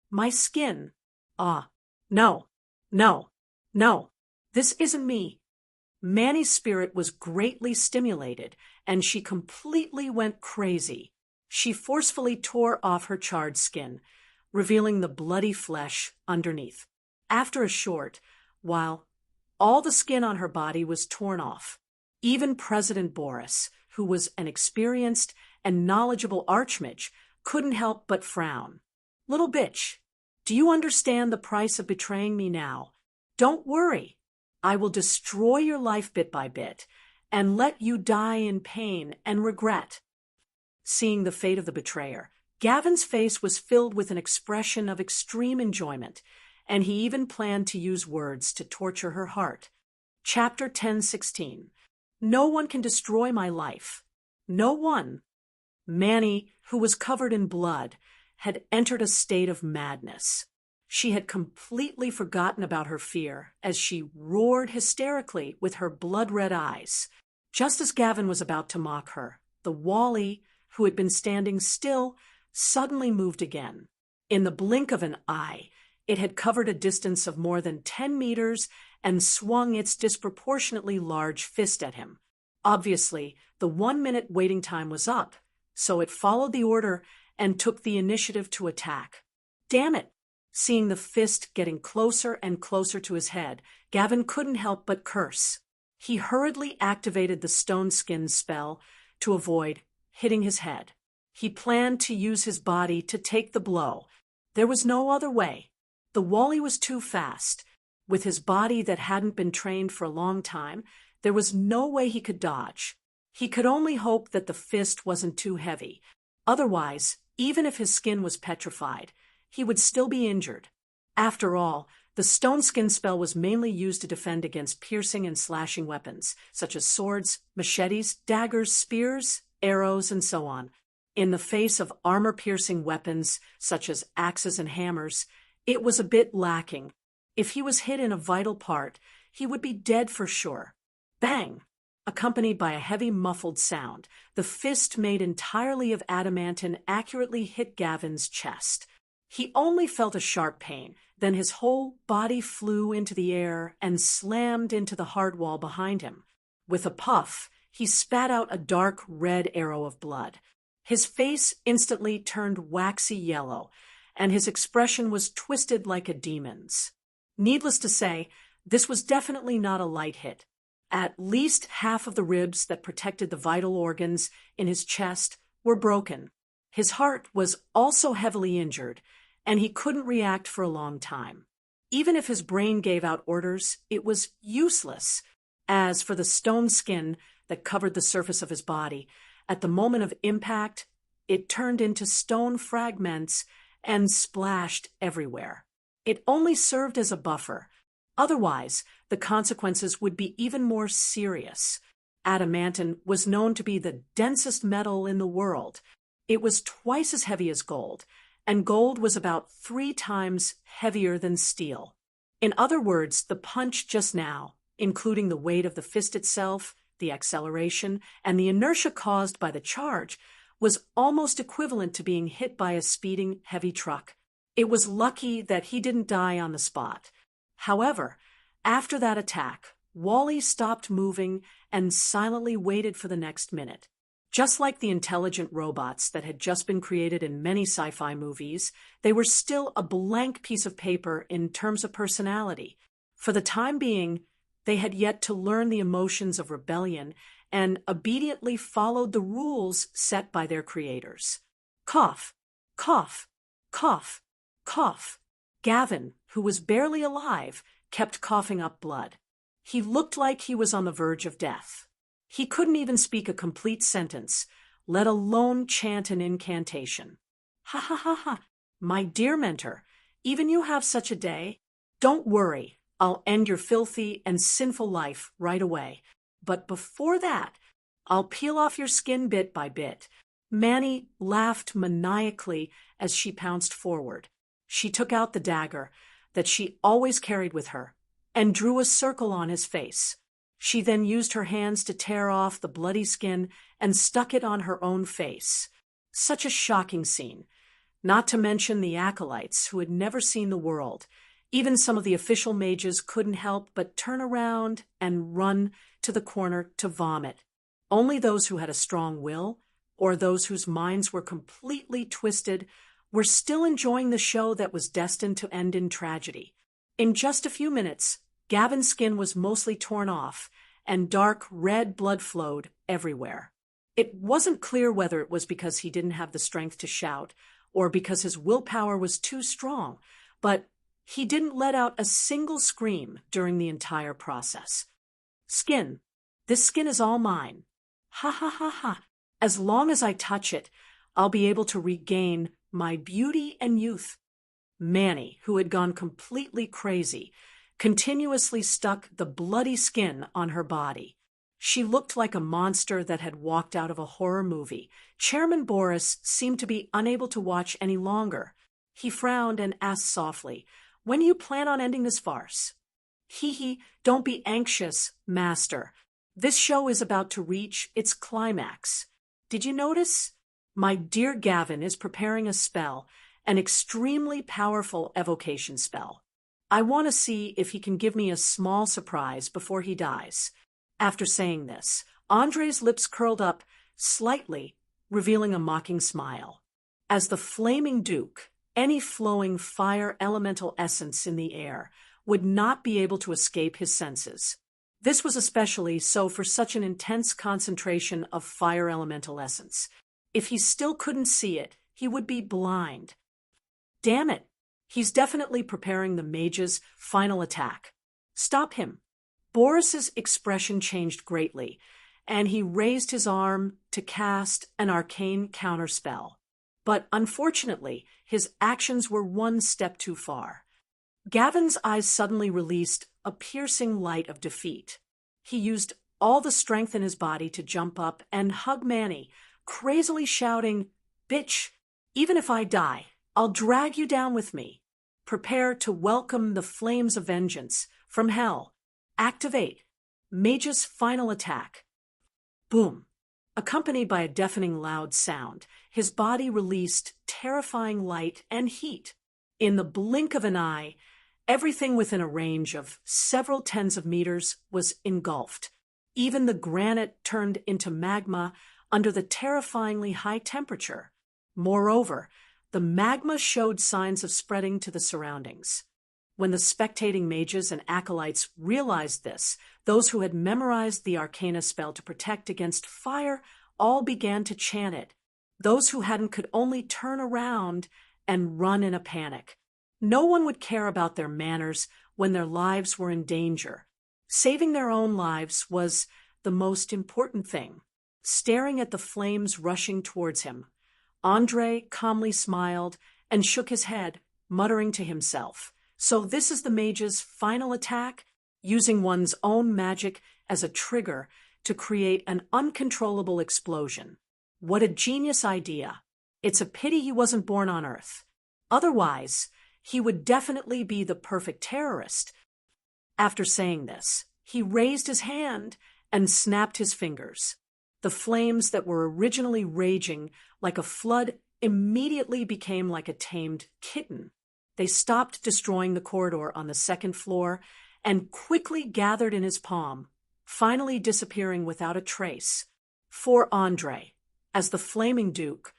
my skin. Ah, no, no, no, this isn't me. Manny's spirit was greatly stimulated, and she completely went crazy. She forcefully tore off her charred skin, revealing the bloody flesh underneath. After a short while, all the skin on her body was torn off. Even President Boris, who was an experienced and knowledgeable archmage, couldn't help but frown. "Little bitch, do you understand the price of betraying me now? Don't worry. I will destroy your life bit by bit and let you die in pain and regret." Seeing the fate of the betrayer, Gavin's face was filled with an expression of extreme enjoyment, and he even planned to use words to torture her heart. Chapter 10:16. No one can destroy my life. No one. Manny, who was covered in blood, had entered a state of madness. She had completely forgotten about her fear as she roared hysterically with her blood-red eyes. Just as Gavin was about to mock her, the Wally, who had been standing still, suddenly moved again. In the blink of an eye, it had covered a distance of more than 10 meters and swung its disproportionately large fist at him. Obviously, the 1-minute waiting time was up, so it followed the order and took the initiative to attack. Damn it! Seeing the fist getting closer and closer to his head, Gavin couldn't help but curse. He hurriedly activated the stone skin spell to avoid hitting his head. He planned to use his body to take the blow. There was no other way. The Wally was too fast. With his body that hadn't been trained for a long time, there was no way he could dodge. He could only hope that the fist wasn't too heavy. Otherwise, even if his skin was petrified, he would still be injured. After all, the stone skin spell was mainly used to defend against piercing and slashing weapons, such as swords, machetes, daggers, spears, arrows, and so on. In the face of armor-piercing weapons, such as axes and hammers, it was a bit lacking. If he was hit in a vital part, he would be dead for sure. Bang! Accompanied by a heavy muffled sound, the fist made entirely of adamantine accurately hit Gavin's chest. He only felt a sharp pain, then his whole body flew into the air and slammed into the hard wall behind him. With a puff, he spat out a dark red arrow of blood. His face instantly turned waxy yellow, and his expression was twisted like a demon's. Needless to say, this was definitely not a light hit. At least half of the ribs that protected the vital organs in his chest were broken. His heart was also heavily injured, and he couldn't react for a long time. Even if his brain gave out orders, it was useless. As for the stone skin that covered the surface of his body, at the moment of impact, it turned into stone fragments and splashed everywhere. It only served as a buffer. Otherwise, the consequences would be even more serious. Adamantine was known to be the densest metal in the world. It was twice as heavy as gold, and gold was about 3 times heavier than steel. In other words, the punch just now, including the weight of the fist itself, the acceleration, and the inertia caused by the charge, was almost equivalent to being hit by a speeding heavy truck. It was lucky that he didn't die on the spot. However, after that attack, Wally stopped moving and silently waited for the next minute. Just like the intelligent robots that had just been created in many sci-fi movies, they were still a blank piece of paper in terms of personality. For the time being, they had yet to learn the emotions of rebellion and obediently followed the rules set by their creators. Cough, cough, cough, cough. Gavin, who was barely alive, kept coughing up blood. He looked like he was on the verge of death. He couldn't even speak a complete sentence, let alone chant an incantation. Ha ha ha ha. My dear mentor, even you have such a day? Don't worry, I'll end your filthy and sinful life right away. But before that, I'll peel off your skin bit by bit. Manny laughed maniacally as she pounced forward. She took out the dagger that she always carried with her and drew a circle on his face. She then used her hands to tear off the bloody skin and stuck it on her own face. Such a shocking scene. Not to mention the acolytes who had never seen the world. Even some of the official mages couldn't help but turn around and run to the corner to vomit. Only those who had a strong will, or those whose minds were completely twisted, were still enjoying the show that was destined to end in tragedy. In just a few minutes, Gavin's skin was mostly torn off, and dark red blood flowed everywhere. It wasn't clear whether it was because he didn't have the strength to shout, or because his willpower was too strong, but he didn't let out a single scream during the entire process. Skin. This skin is all mine. Ha ha ha ha. As long as I touch it, I'll be able to regain my beauty and youth. Manny, who had gone completely crazy, continuously stuck the bloody skin on her body. She looked like a monster that had walked out of a horror movie. Chairman Boris seemed to be unable to watch any longer. He frowned and asked softly, "When do you plan on ending this farce?" Hee, don't be anxious, Master. This show is about to reach its climax. Did you notice? My dear Gavin is preparing a spell, an extremely powerful evocation spell. I want to see if he can give me a small surprise before he dies. After saying this, Andre's lips curled up slightly, revealing a mocking smile. As the Flaming Duke, any flowing fire elemental essence in the air would not be able to escape his senses. This was especially so for such an intense concentration of fire elemental essence. If he still couldn't see it, he would be blind. Damn it! He's definitely preparing the mage's final attack. Stop him. Boris's expression changed greatly, and he raised his arm to cast an arcane counterspell. But unfortunately, his actions were one step too far. Gavin's eyes suddenly released a piercing light of defeat. He used all the strength in his body to jump up and hug Manny, crazily shouting, "Bitch, even if I die, I'll drag you down with me. Prepare to welcome the flames of vengeance from hell. Activate. Mage's final attack." Boom. Accompanied by a deafening loud sound, his body released terrifying light and heat. In the blink of an eye, everything within a range of several tens of meters was engulfed. Even the granite turned into magma under the terrifyingly high temperature. Moreover, the magma showed signs of spreading to the surroundings. When the spectating mages and acolytes realized this, those who had memorized the Arcana spell to protect against fire all began to chant it. Those who hadn't could only turn around and run in a panic. No one would care about their manners when their lives were in danger. Saving their own lives was the most important thing. Staring at the flames rushing towards him, Andre calmly smiled and shook his head, muttering to himself, "So this is the mage's final attack? Using one's own magic as a trigger to create an uncontrollable explosion. What a genius idea. It's a pity he wasn't born on Earth. Otherwise, he would definitely be the perfect terrorist." After saying this, he raised his hand and snapped his fingers. The flames that were originally raging like a flood immediately became like a tamed kitten. They stopped destroying the corridor on the second floor and quickly gathered in his palm, finally disappearing without a trace. For Andre, as the Flaming Duke,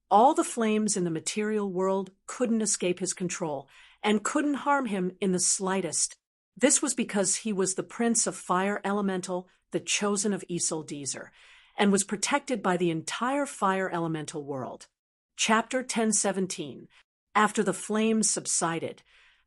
all the flames in the material world couldn't escape his control and couldn't harm him in the slightest. This was because he was the Prince of Fire Elemental, the chosen of Isoldezer, and was protected by the entire Fire Elemental world. Chapter 1017. After the flames subsided,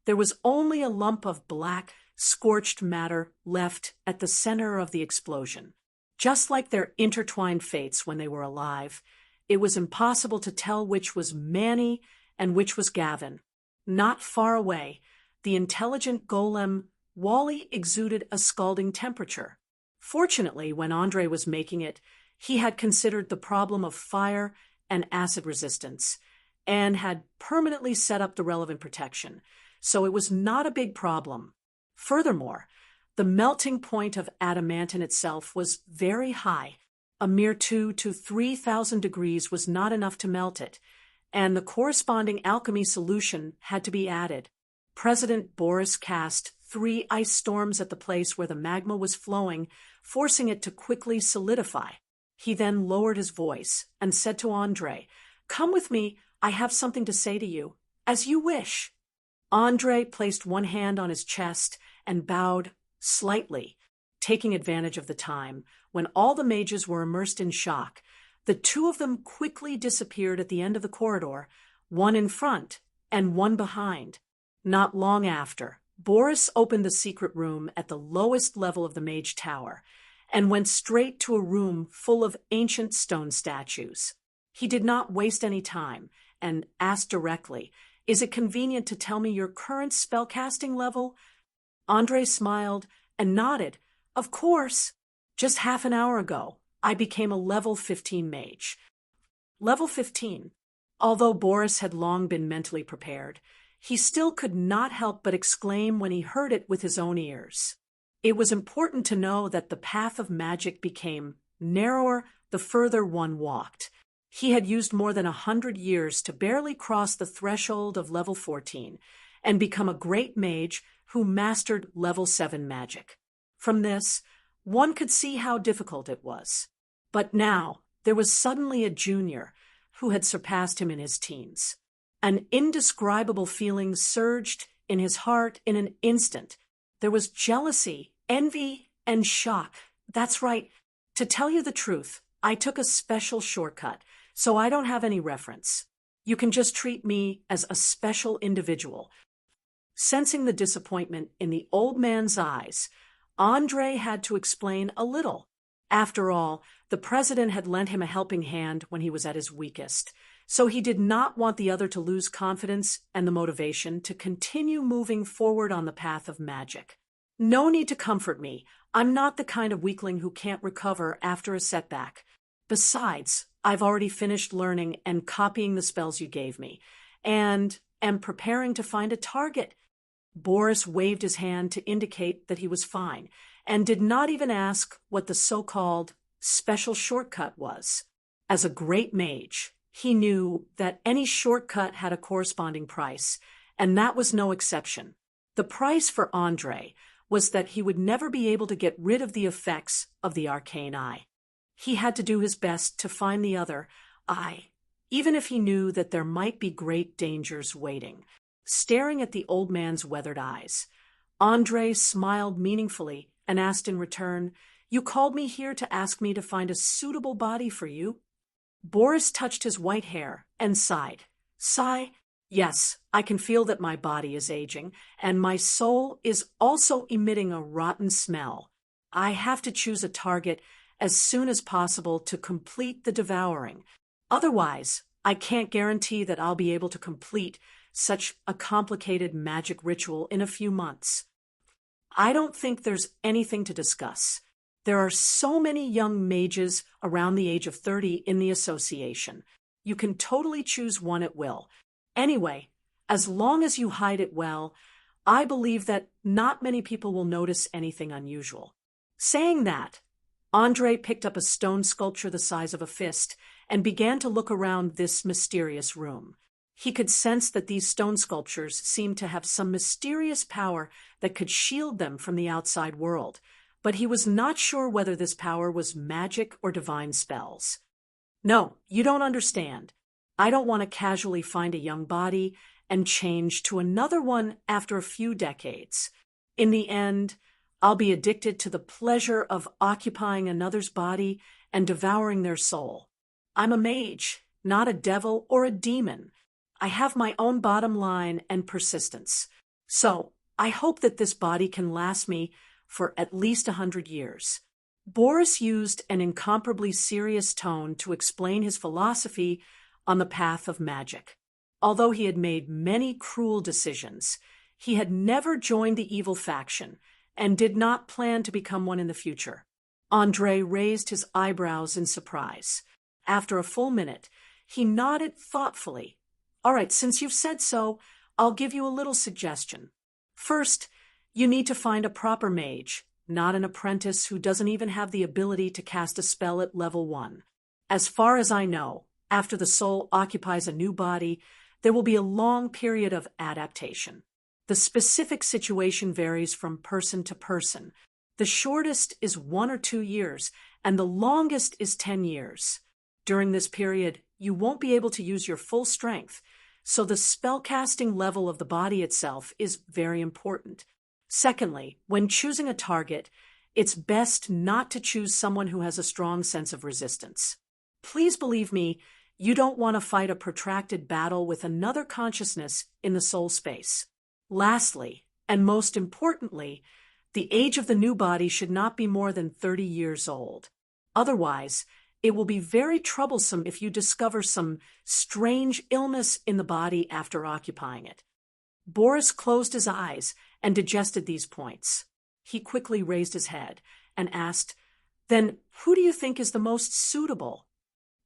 there was only a lump of black, scorched matter left at the center of the explosion. Just like their intertwined fates when they were alive, it was impossible to tell which was Manny and which was Gavin. Not far away, the intelligent golem Wally exuded a scalding temperature. Fortunately, when Andre was making it, he had considered the problem of fire and acid resistance, and had permanently set up the relevant protection, so it was not a big problem. Furthermore, the melting point of adamantine itself was very high. A mere 2,000 to 3,000 degrees was not enough to melt it, and the corresponding alchemy solution had to be added. President Boris cast 3 ice storms at the place where the magma was flowing, forcing it to quickly solidify. He then lowered his voice and said to Andre, "Come with me, I have something to say to you. As you wish." Andre placed one hand on his chest and bowed slightly, taking advantage of the time when all the mages were immersed in shock. The two of them quickly disappeared at the end of the corridor, one in front and one behind. Not long after, Boris opened the secret room at the lowest level of the mage tower and went straight to a room full of ancient stone statues. He did not waste any time and asked directly, "Is it convenient to tell me your current spellcasting level?" Andre smiled and nodded. "Of course. Just half an hour ago, I became a level 15 mage." Level 15. Although Boris had long been mentally prepared, he still could not help but exclaim when he heard it with his own ears. It was important to know that the path of magic became narrower the further one walked. He had used more than 100 years to barely cross the threshold of level 14 and become a great mage who mastered level 7 magic. From this, one could see how difficult it was. But now, there was suddenly a junior who had surpassed him in his teens. An indescribable feeling surged in his heart in an instant. There was jealousy, envy, and shock. That's right. To tell you the truth, I took a special shortcut, so I don't have any reference. You can just treat me as a special individual. Sensing the disappointment in the old man's eyes, Andre had to explain a little. After all, the president had lent him a helping hand when he was at his weakest, so he did not want the other to lose confidence and the motivation to continue moving forward on the path of magic. "No need to comfort me. I'm not the kind of weakling who can't recover after a setback. Besides, I've already finished learning and copying the spells you gave me, and am preparing to find a target." Boris waved his hand to indicate that he was fine, and did not even ask what the so-called special shortcut was. As a great mage, he knew that any shortcut had a corresponding price, and that was no exception. The price for Andre was that he would never be able to get rid of the effects of the arcane eye. He had to do his best to find the other eye, even if he knew that there might be great dangers waiting. Staring at the old man's weathered eyes, Andre smiled meaningfully and asked in return, "You called me here to ask me to find a suitable body for you?" Boris touched his white hair and sighed. "Sigh, Yes, I can feel that my body is aging, and my soul is also emitting a rotten smell. I have to choose a target as soon as possible to complete the devouring. Otherwise, I can't guarantee that I'll be able to complete such a complicated magic ritual in a few months. I don't think there's anything to discuss. There are so many young mages around the age of 30 in the association. You can totally choose one at will. Anyway, as long as you hide it well, I believe that not many people will notice anything unusual. Saying that, Andre picked up a stone sculpture the size of a fist and began to look around this mysterious room. He could sense that these stone sculptures seemed to have some mysterious power that could shield them from the outside world, but he was not sure whether this power was magic or divine spells. No, you don't understand. I don't want to casually find a young body and change to another one after a few decades. In the end, I'll be addicted to the pleasure of occupying another's body and devouring their soul. I'm a mage, not a devil or a demon. I have my own bottom line and persistence. So, I hope that this body can last me for at least 100 years. Boris used an incomparably serious tone to explain his philosophy on the path of magic. Although he had made many cruel decisions, he had never joined the evil faction and did not plan to become one in the future. Andre raised his eyebrows in surprise. After a full minute, he nodded thoughtfully. All right, since you've said so, I'll give you a little suggestion. First, you need to find a proper mage, not an apprentice who doesn't even have the ability to cast a spell at level 1. As far as I know, after the soul occupies a new body, there will be a long period of adaptation. The specific situation varies from person to person. The shortest is 1 or 2 years, and the longest is 10 years. During this period, you won't be able to use your full strength, so the spellcasting level of the body itself is very important. Secondly, when choosing a target, it's best not to choose someone who has a strong sense of resistance. Please believe me, you don't want to fight a protracted battle with another consciousness in the soul space. Lastly, and most importantly, the age of the new body should not be more than 30 years old. Otherwise, it will be very troublesome if you discover some strange illness in the body after occupying it. Boris closed his eyes and digested these points. He quickly raised his head and asked, "Then who do you think is the most suitable?"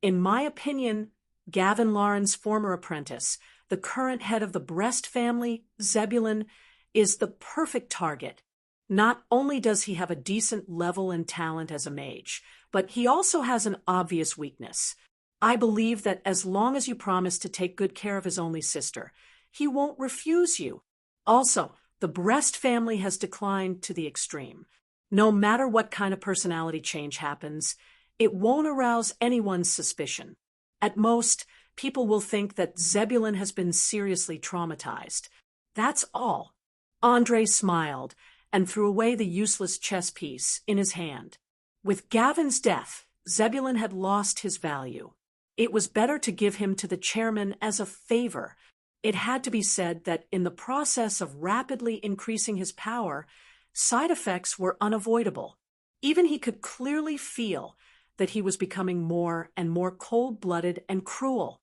In my opinion, Gavin Lauren's former apprentice, the current head of the Brest family, Zebulon, is the perfect target. Not only does he have a decent level and talent as a mage, but he also has an obvious weakness. I believe that as long as you promise to take good care of his only sister, he won't refuse you. Also, the Brest family has declined to the extreme. No matter what kind of personality change happens, it won't arouse anyone's suspicion. At most, people will think that Zebulon has been seriously traumatized. That's all. Andre smiled and threw away the useless chess piece in his hand. With Gavin's death, Zebulon had lost his value. It was better to give him to the chairman as a favor. It had to be said that in the process of rapidly increasing his power, side effects were unavoidable. Even he could clearly feel that he was becoming more and more cold-blooded and cruel.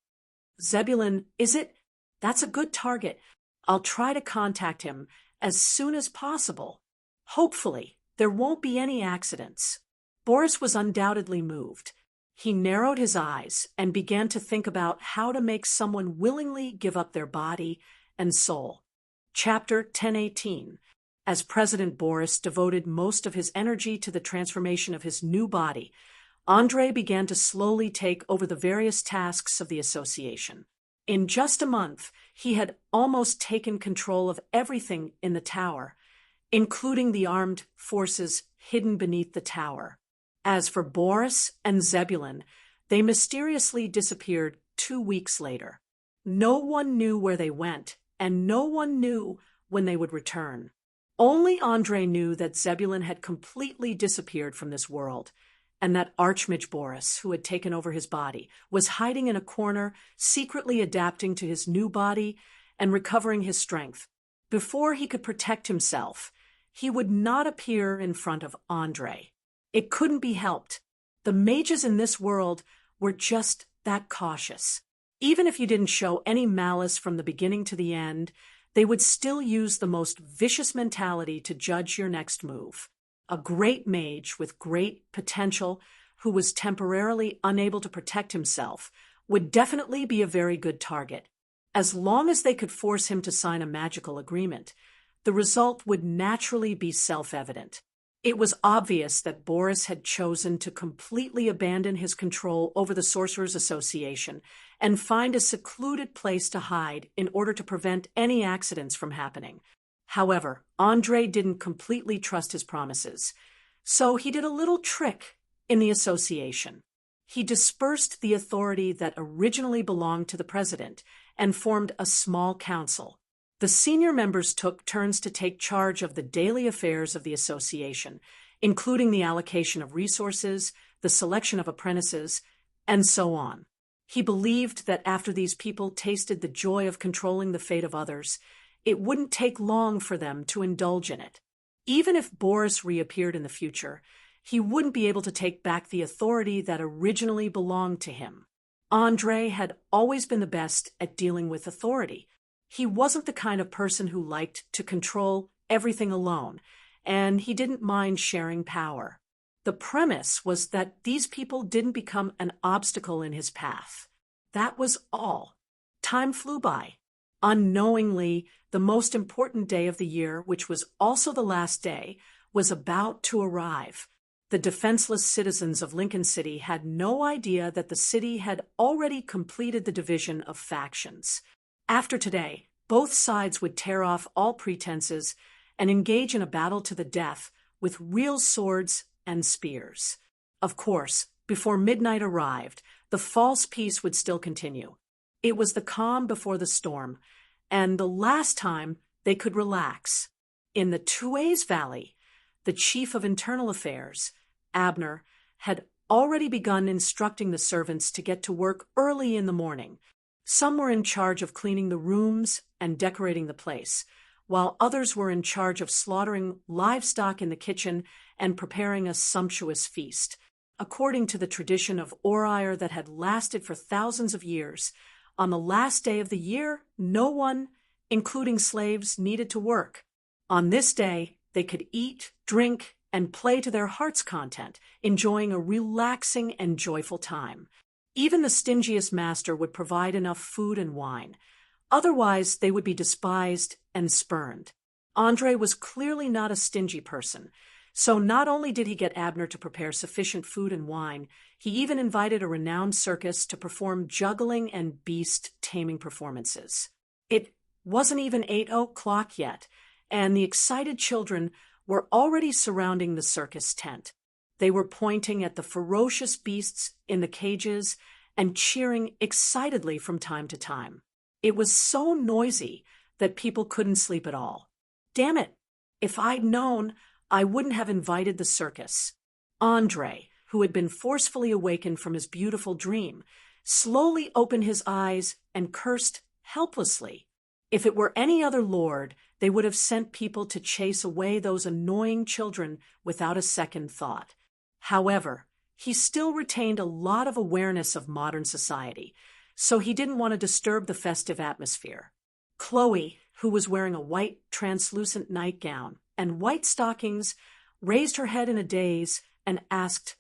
Zebulon, is it? That's a good target. I'll try to contact him as soon as possible. Hopefully, there won't be any accidents. Boris was undoubtedly moved. He narrowed his eyes and began to think about how to make someone willingly give up their body and soul. Chapter 1018. As President Boris devoted most of his energy to the transformation of his new body, Andre began to slowly take over the various tasks of the association. In just a month, he had almost taken control of everything in the tower, including the armed forces hidden beneath the tower. As for Boris and Zebulon, they mysteriously disappeared 2 weeks later. No one knew where they went, and no one knew when they would return. Only Andre knew that Zebulon had completely disappeared from this world, and that Archmage Boris, who had taken over his body, was hiding in a corner, secretly adapting to his new body and recovering his strength. Before he could protect himself, he would not appear in front of Andre. It couldn't be helped. The mages in this world were just that cautious. Even if you didn't show any malice from the beginning to the end, they would still use the most vicious mentality to judge your next move. A great mage with great potential who was temporarily unable to protect himself would definitely be a very good target. As long as they could force him to sign a magical agreement, the result would naturally be self-evident. It was obvious that Boris had chosen to completely abandon his control over the Sorcerers' Association and find a secluded place to hide in order to prevent any accidents from happening. However, Andre didn't completely trust his promises, so he did a little trick in the association. He dispersed the authority that originally belonged to the president and formed a small council. The senior members took turns to take charge of the daily affairs of the association, including the allocation of resources, the selection of apprentices, and so on. He believed that after these people tasted the joy of controlling the fate of others, it wouldn't take long for them to indulge in it. Even if Boris reappeared in the future, he wouldn't be able to take back the authority that originally belonged to him. Andre had always been the best at dealing with authority. He wasn't the kind of person who liked to control everything alone, and he didn't mind sharing power. The premise was that these people didn't become an obstacle in his path. That was all. Time flew by. Unknowingly, the most important day of the year, which was also the last day, was about to arrive. The defenseless citizens of Lincoln City had no idea that the city had already completed the division of factions. After today, both sides would tear off all pretenses and engage in a battle to the death with real swords and spears. Of course, before midnight arrived, the false peace would still continue. It was the calm before the storm, and the last time they could relax. In the Tuays Valley, the chief of internal affairs, Abner, had already begun instructing the servants to get to work early in the morning. Some were in charge of cleaning the rooms and decorating the place, while others were in charge of slaughtering livestock in the kitchen and preparing a sumptuous feast. According to the tradition of Orire that had lasted for thousands of years, on the last day of the year, no one, including slaves, needed to work. On this day, they could eat, drink, and play to their heart's content, enjoying a relaxing and joyful time. Even the stingiest master would provide enough food and wine. Otherwise, they would be despised and spurned. Andre was clearly not a stingy person, so not only did he get Abner to prepare sufficient food and wine, he even invited a renowned circus to perform juggling and beast-taming performances. It wasn't even 8 o'clock yet, and the excited children were already surrounding the circus tent. They were pointing at the ferocious beasts in the cages and cheering excitedly from time to time. It was so noisy that people couldn't sleep at all. Damn it! If I'd known, I wouldn't have invited the circus. Andre, who had been forcefully awakened from his beautiful dream, slowly opened his eyes and cursed helplessly. If it were any other lord, they would have sent people to chase away those annoying children without a second thought. However, he still retained a lot of awareness of modern society, so he didn't want to disturb the festive atmosphere. Chloe, who was wearing a white, translucent nightgown and white stockings, raised her head in a daze and asked,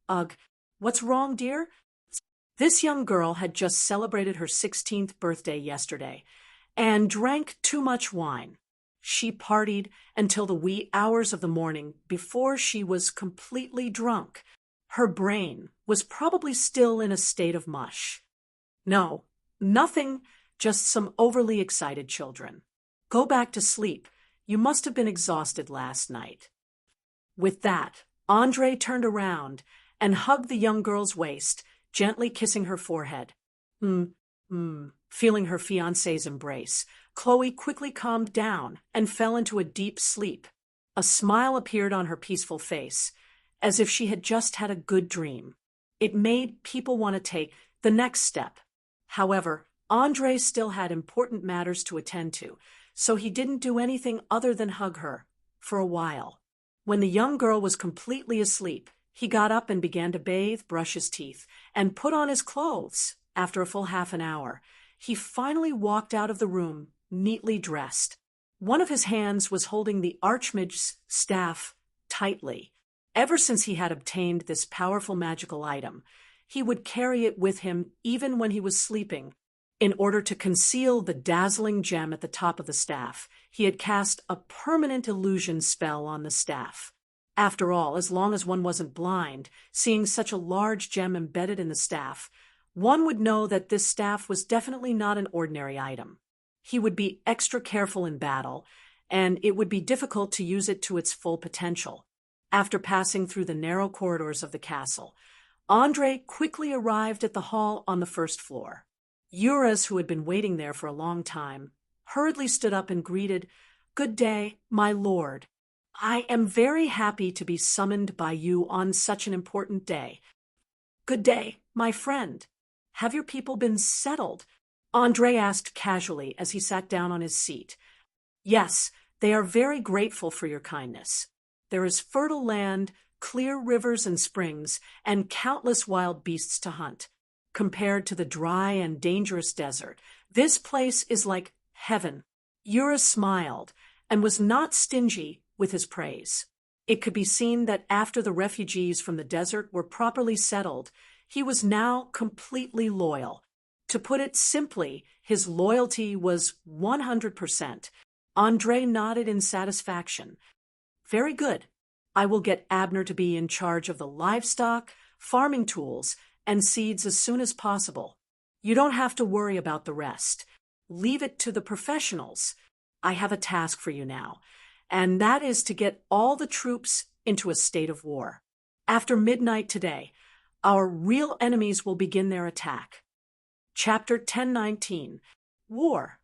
"Ugh, what's wrong, dear?" This young girl had just celebrated her 16th birthday yesterday and drank too much wine. She partied until the wee hours of the morning before she was completely drunk. Her brain was probably still in a state of mush. No, nothing, just some overly excited children. Go back to sleep. You must have been exhausted last night. With that, Andre turned around and hugged the young girl's waist, gently kissing her forehead. Feeling her fiancé's embrace, Chloe quickly calmed down and fell into a deep sleep. A smile appeared on her peaceful face, as if she had just had a good dream. It made people want to take the next step. However, Andre still had important matters to attend to, so he didn't do anything other than hug her for a while. When the young girl was completely asleep, he got up and began to bathe, brush his teeth, and put on his clothes. After a full half an hour, he finally walked out of the room, neatly dressed. One of his hands was holding the Archmage's staff tightly. Ever since he had obtained this powerful magical item, he would carry it with him even when he was sleeping. In order to conceal the dazzling gem at the top of the staff, he had cast a permanent illusion spell on the staff. After all, as long as one wasn't blind, seeing such a large gem embedded in the staff, one would know that this staff was definitely not an ordinary item. He would be extra careful in battle, and it would be difficult to use it to its full potential. After passing through the narrow corridors of the castle, Andre quickly arrived at the hall on the first floor. Euros, who had been waiting there for a long time, hurriedly stood up and greeted, "Good day, my lord. I am very happy to be summoned by you on such an important day." "Good day, my friend. Have your people been settled?" Andre asked casually as he sat down on his seat. "Yes, they are very grateful for your kindness. There is fertile land, clear rivers and springs, and countless wild beasts to hunt. Compared to the dry and dangerous desert, this place is like heaven." Euros smiled and was not stingy with his praise. It could be seen that after the refugees from the desert were properly settled, he was now completely loyal. To put it simply, his loyalty was 100%. Andre nodded in satisfaction. "Very good. I will get Abner to be in charge of the livestock, farming tools, and seeds as soon as possible. You don't have to worry about the rest. Leave it to the professionals. I have a task for you now, and that is to get all the troops into a state of war. After midnight today, our real enemies will begin their attack." Chapter 1019. War.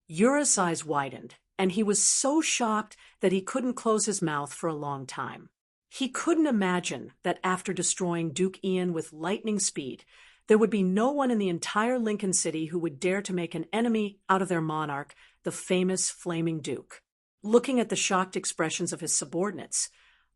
Euros' eyes widened, and he was so shocked that he couldn't close his mouth for a long time. He couldn't imagine that after destroying Duke Ian with lightning speed, there would be no one in the entire Lincoln City who would dare to make an enemy out of their monarch, the famous Flaming Duke. Looking at the shocked expressions of his subordinates,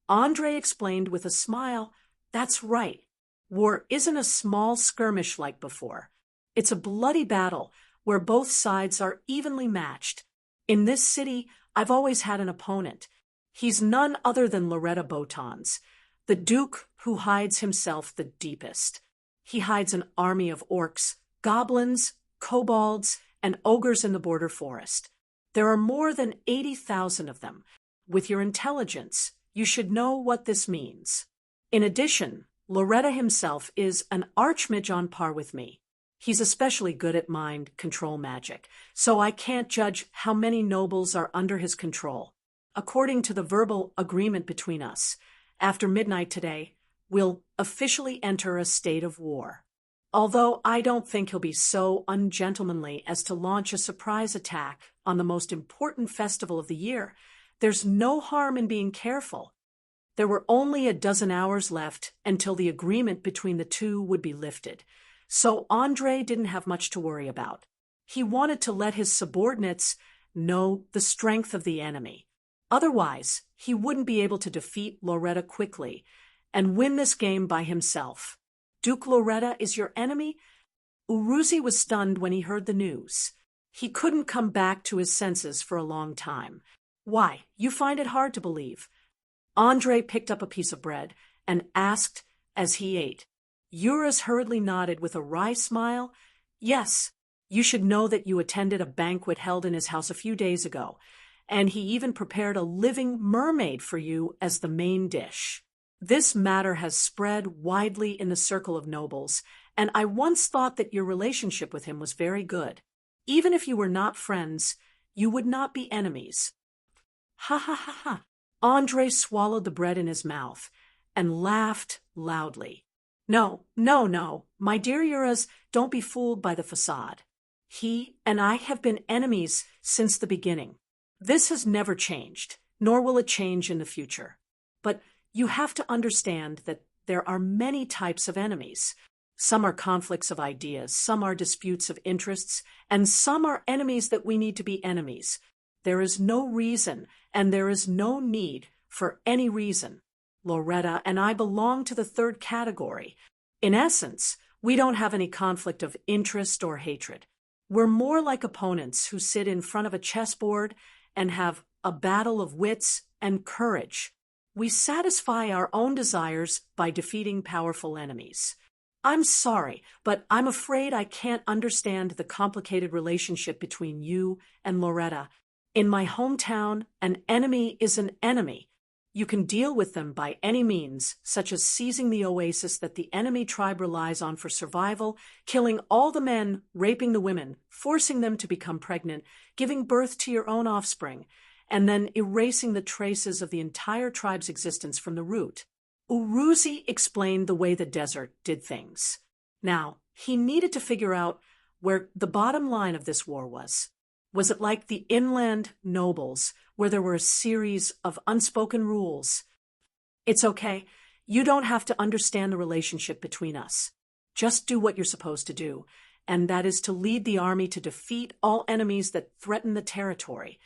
Andre explained with a smile, "That's right. War isn't a small skirmish like before. It's a bloody battle where both sides are evenly matched. In this city, I've always had an opponent. He's none other than Loretta Botons, the Duke who hides himself the deepest. He hides an army of orcs, goblins, kobolds, and ogres in the border forest. There are more than 80,000 of them. With your intelligence, you should know what this means. In addition, Loretta himself is an archmage on par with me. He's especially good at mind control magic, so I can't judge how many nobles are under his control. According to the verbal agreement between us, after midnight today, we'll officially enter a state of war. Although I don't think he'll be so ungentlemanly as to launch a surprise attack on the most important festival of the year, there's no harm in being careful." There were only a dozen hours left until the agreement between the two would be lifted, so Andre didn't have much to worry about. He wanted to let his subordinates know the strength of the enemy. Otherwise, he wouldn't be able to defeat Loretta quickly and win this game by himself. "Duke Loretta is your enemy?" Uruzi was stunned when he heard the news. He couldn't come back to his senses for a long time. "Why, you find it hard to believe?" Andre picked up a piece of bread and asked as he ate. Euros hurriedly nodded with a wry smile. "Yes, you should know that you attended a banquet held in his house a few days ago, and he even prepared a living mermaid for you as the main dish. This matter has spread widely in the circle of nobles, and I once thought that your relationship with him was very good. Even if you were not friends, you would not be enemies." "Ha ha ha ha." Andre swallowed the bread in his mouth and laughed loudly. No, my dear Euros, don't be fooled by the facade. He and I have been enemies since the beginning. This has never changed, nor will it change in the future. But You have to understand that there are many types of enemies. Some are conflicts of ideas, some are disputes of interests, and some are enemies that we need to be enemies. There is no reason, and there is no need for any reason. Loretta and I belong to the third category. In essence, we don't have any conflict of interest or hatred. We're more like opponents who sit in front of a chessboard and have a battle of wits and courage. We satisfy our own desires by defeating powerful enemies. I'm sorry, but I'm afraid I can't understand the complicated relationship between you and Loretta. In my hometown, an enemy is an enemy. You can deal with them by any means, such as seizing the oasis that the enemy tribe relies on for survival, killing all the men, raping the women, forcing them to become pregnant, giving birth to your own offspring, and then erasing the traces of the entire tribe's existence from the root. Uruzi explained the way the desert did things. Now, he needed to figure out where the bottom line of this war was. Was it like the inland nobles, where there were a series of unspoken rules? It's okay. You don't have to understand the relationship between us. Just do what you're supposed to do, and that is to lead the army to defeat all enemies that threaten the territory,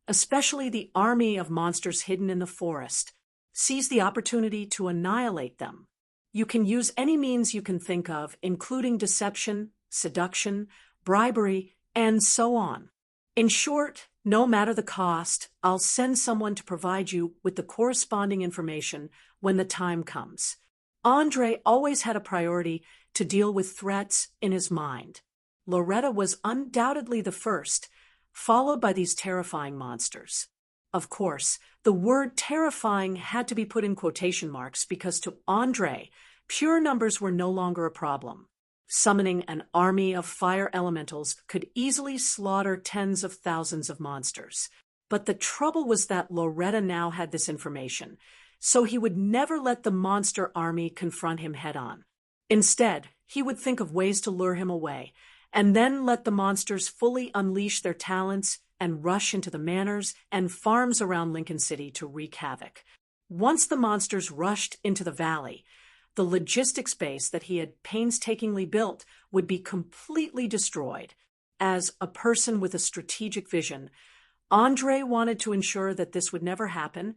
especially the army of monsters hidden in the forest. Seize the opportunity to annihilate them. You can use any means you can think of, including deception, seduction, bribery, and so on. In short, no matter the cost, I'll send someone to provide you with the corresponding information when the time comes. Andre always had a priority to deal with threats in his mind. Loretta was undoubtedly the first, followed by these terrifying monsters. Of course, the word terrifying had to be put in quotation marks because to Andre, pure numbers were no longer a problem. Summoning an army of fire elementals could easily slaughter tens of thousands of monsters. But the trouble was that Loretta now had this information, so he would never let the monster army confront him head-on. Instead, he would think of ways to lure him away, and then let the monsters fully unleash their talents and rush into the manors and farms around Lincoln City to wreak havoc. Once the monsters rushed into the valley, the logistics base that he had painstakingly built would be completely destroyed. As a person with a strategic vision, Andre wanted to ensure that this would never happen,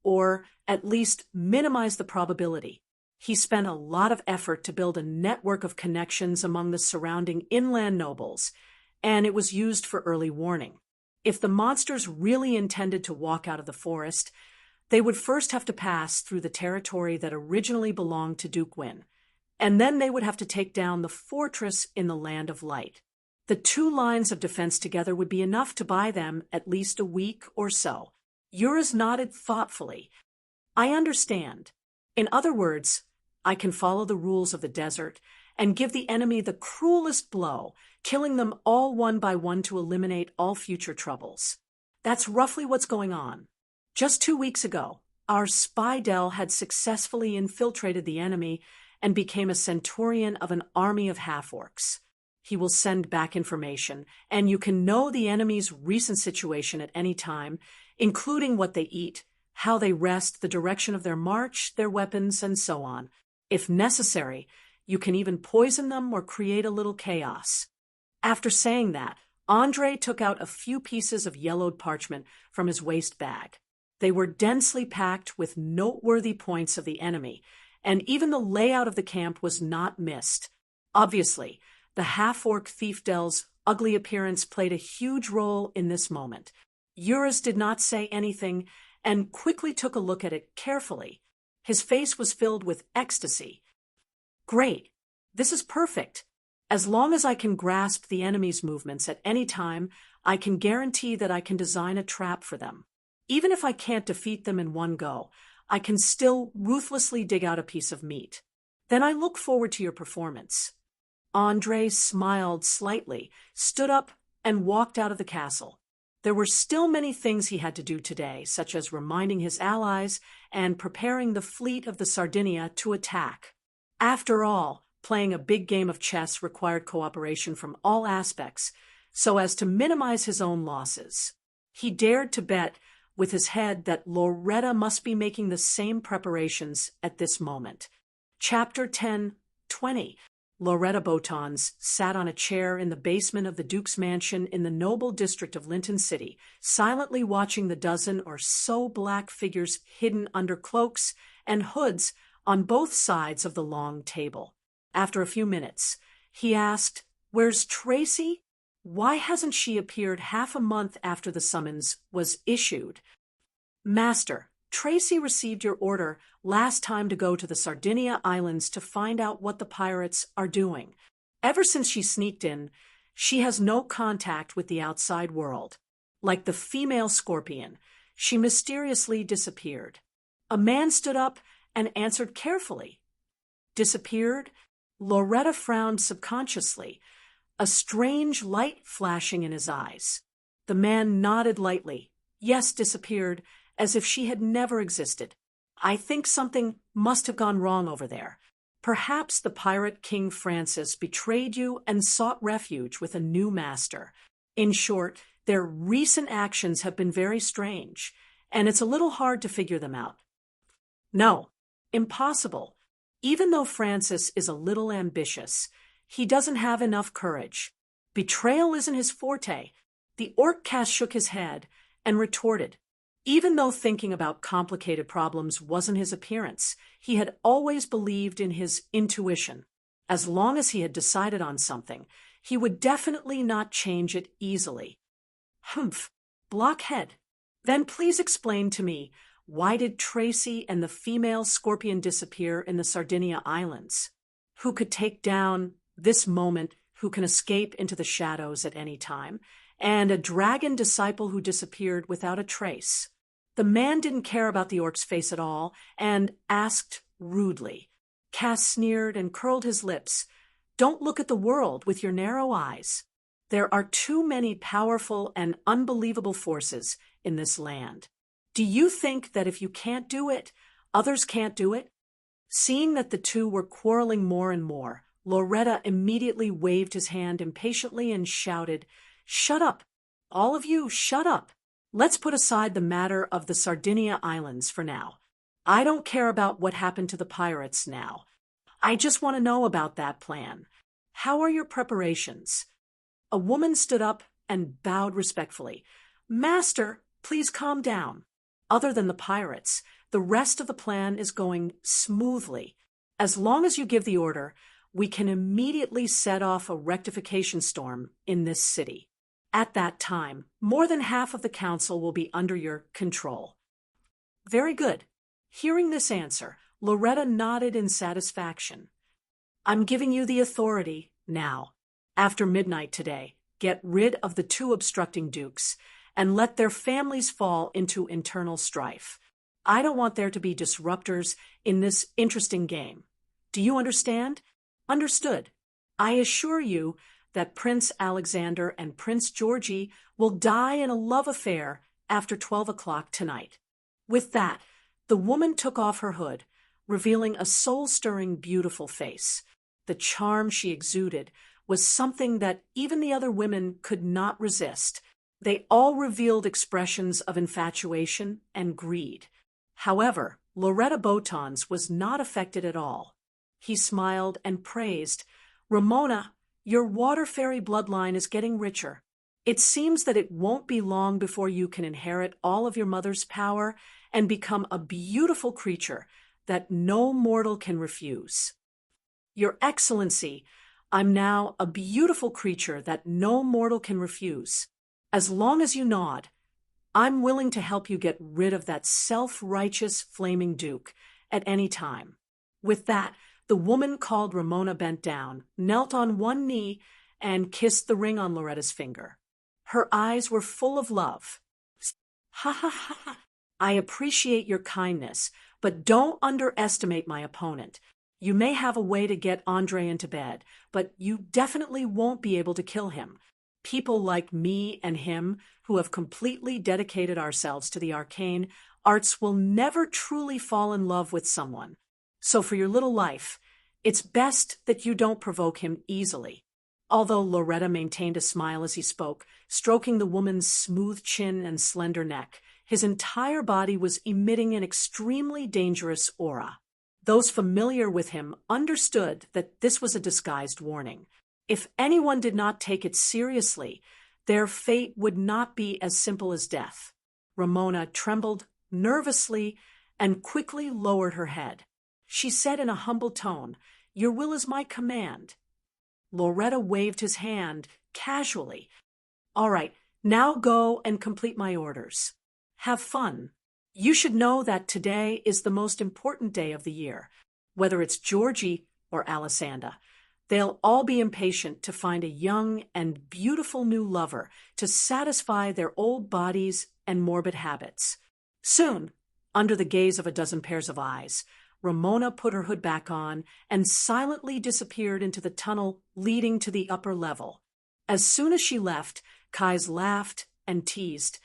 or at least minimize the probability. He spent a lot of effort to build a network of connections among the surrounding inland nobles, and it was used for early warning. If the monsters really intended to walk out of the forest, they would first have to pass through the territory that originally belonged to Duke Wynn, and then they would have to take down the fortress in the Land of Light. The two lines of defense together would be enough to buy them at least a week or so. Yuras nodded thoughtfully. I understand. In other words, I can follow the rules of the desert and give the enemy the cruelest blow, killing them all one by one to eliminate all future troubles. That's roughly what's going on. Just 2 weeks ago, our spy Del had successfully infiltrated the enemy and became a centurion of an army of half-orcs. He will send back information, and you can know the enemy's recent situation at any time, including what they eat, how they rest, the direction of their march, their weapons, and so on. If necessary, you can even poison them or create a little chaos. After saying that, Andre took out a few pieces of yellowed parchment from his waist bag. They were densely packed with noteworthy points of the enemy, and even the layout of the camp was not missed. Obviously, the half-orc thief Del's ugly appearance played a huge role in this moment. Yuras did not say anything and quickly took a look at it carefully. His face was filled with ecstasy. Great. This is perfect. As long as I can grasp the enemy's movements at any time, I can guarantee that I can design a trap for them. Even if I can't defeat them in one go, I can still ruthlessly dig out a piece of meat. Then I look forward to your performance. Andre smiled slightly, stood up, and walked out of the castle. There were still many things he had to do today, such as reminding his allies and preparing the fleet of the Sardinia to attack. After all, playing a big game of chess required cooperation from all aspects, so as to minimize his own losses. He dared to bet with his head that Loretta must be making the same preparations at this moment. Chapter 10:20. Loretta Botons sat on a chair in the basement of the Duke's mansion in the noble district of Linton City, silently watching the dozen or so black figures hidden under cloaks and hoods on both sides of the long table. After a few minutes, he asked, "Where's Tracy? Why hasn't she appeared half a month after the summons was issued?" "Master, Tracy received your order last time to go to the Sardinia Islands to find out what the pirates are doing. Ever since she sneaked in, she has no contact with the outside world. Like the female scorpion, she mysteriously disappeared." A man stood up and answered carefully. "Disappeared?" Loretta frowned subconsciously, a strange light flashing in his eyes. The man nodded lightly. "Yes, disappeared, as if she had never existed. I think something must have gone wrong over there. Perhaps the pirate King Francis betrayed you and sought refuge with a new master. In short, their recent actions have been very strange, and it's a little hard to figure them out." "No, impossible. Even though Francis is a little ambitious, he doesn't have enough courage. Betrayal isn't his forte." The Orcast shook his head and retorted. Even though thinking about complicated problems wasn't his appearance, he had always believed in his intuition. As long as he had decided on something, he would definitely not change it easily. "Humph, blockhead. Then please explain to me, why did Tracy and the female scorpion disappear in the Sardinia Islands? Who could take down this moment, who can escape into the shadows at any time, and a dragon disciple who disappeared without a trace?" The man didn't care about the orc's face at all and asked rudely. Cass sneered and curled his lips. "Don't look at the world with your narrow eyes. There are too many powerful and unbelievable forces in this land. Do you think that if you can't do it, others can't do it?" Seeing that the two were quarreling more and more, Loretta immediately waved his hand impatiently and shouted, "Shut up! All of you, shut up! Let's put aside the matter of the Sardinia Islands for now. I don't care about what happened to the pirates now. I just want to know about that plan. How are your preparations?" A woman stood up and bowed respectfully. "Master, please calm down. Other than the pirates, the rest of the plan is going smoothly. As long as you give the order, we can immediately set off a rectification storm in this city. At that time, more than half of the council will be under your control." "Very good." Hearing this answer, Loretta nodded in satisfaction. "I'm giving you the authority now. After midnight today, get rid of the two obstructing dukes and let their families fall into internal strife. I don't want there to be disruptors in this interesting game. Do you understand?" "Understood. I assure you that Prince Alexander and Prince Georgie will die in a love affair after 12 o'clock tonight." With that, the woman took off her hood, revealing a soul-stirring, beautiful face. The charm she exuded was something that even the other women could not resist. They all revealed expressions of infatuation and greed. However, Loretta Botons was not affected at all. He smiled and praised, "Ramona, your water fairy bloodline is getting richer. It seems that it won't be long before you can inherit all of your mother's power and become a beautiful creature that no mortal can refuse." "Your Excellency, I'm now a beautiful creature that no mortal can refuse. As long as you nod, I'm willing to help you get rid of that self-righteous flaming duke at any time." With that, the woman called Ramona bent down, knelt on one knee, and kissed the ring on Loretta's finger. Her eyes were full of love. "Ha ha ha ha! I appreciate your kindness, but don't underestimate my opponent. You may have a way to get Andre into bed, but you definitely won't be able to kill him. People like me and him, who have completely dedicated ourselves to the arcane arts, will never truly fall in love with someone. So for your little life, it's best that you don't provoke him easily." Although Loretta maintained a smile as he spoke, stroking the woman's smooth chin and slender neck, His entire body was emitting an extremely dangerous aura. Those familiar with him understood that this was a disguised warning. If anyone did not take it seriously, their fate would not be as simple as death. Ramona trembled nervously and quickly lowered her head. She said in a humble tone, "Your will is my command." Loretta waved his hand casually. "All right, now go and complete my orders. Have fun. You should know that today is the most important day of the year. Whether it's Georgie or Alessandra, they'll all be impatient to find a young and beautiful new lover to satisfy their old bodies and morbid habits." Soon, under the gaze of a dozen pairs of eyes, Ramona put her hood back on and silently disappeared into the tunnel leading to the upper level. As soon as she left, Kais laughed and teased,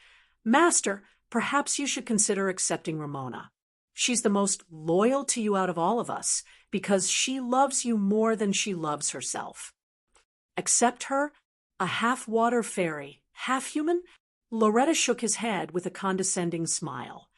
"Master, perhaps you should consider accepting Ramona. She's the most loyal to you out of all of us because she loves you more than she loves herself." Accept her? A half-water fairy, half-human? Loretta shook his head with a condescending smile.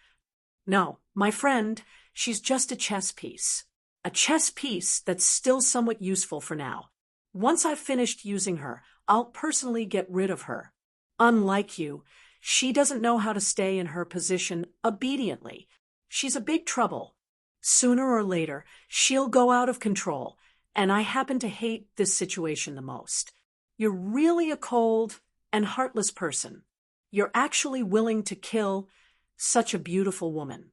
"No, my friend, she's just a chess piece. A chess piece that's still somewhat useful for now. Once I've finished using her, I'll personally get rid of her. Unlike you, she doesn't know how to stay in her position obediently. She's a big trouble. Sooner or later, she'll go out of control, and I happen to hate this situation the most. You're really a cold and heartless person. You're actually willing to kill such a beautiful woman."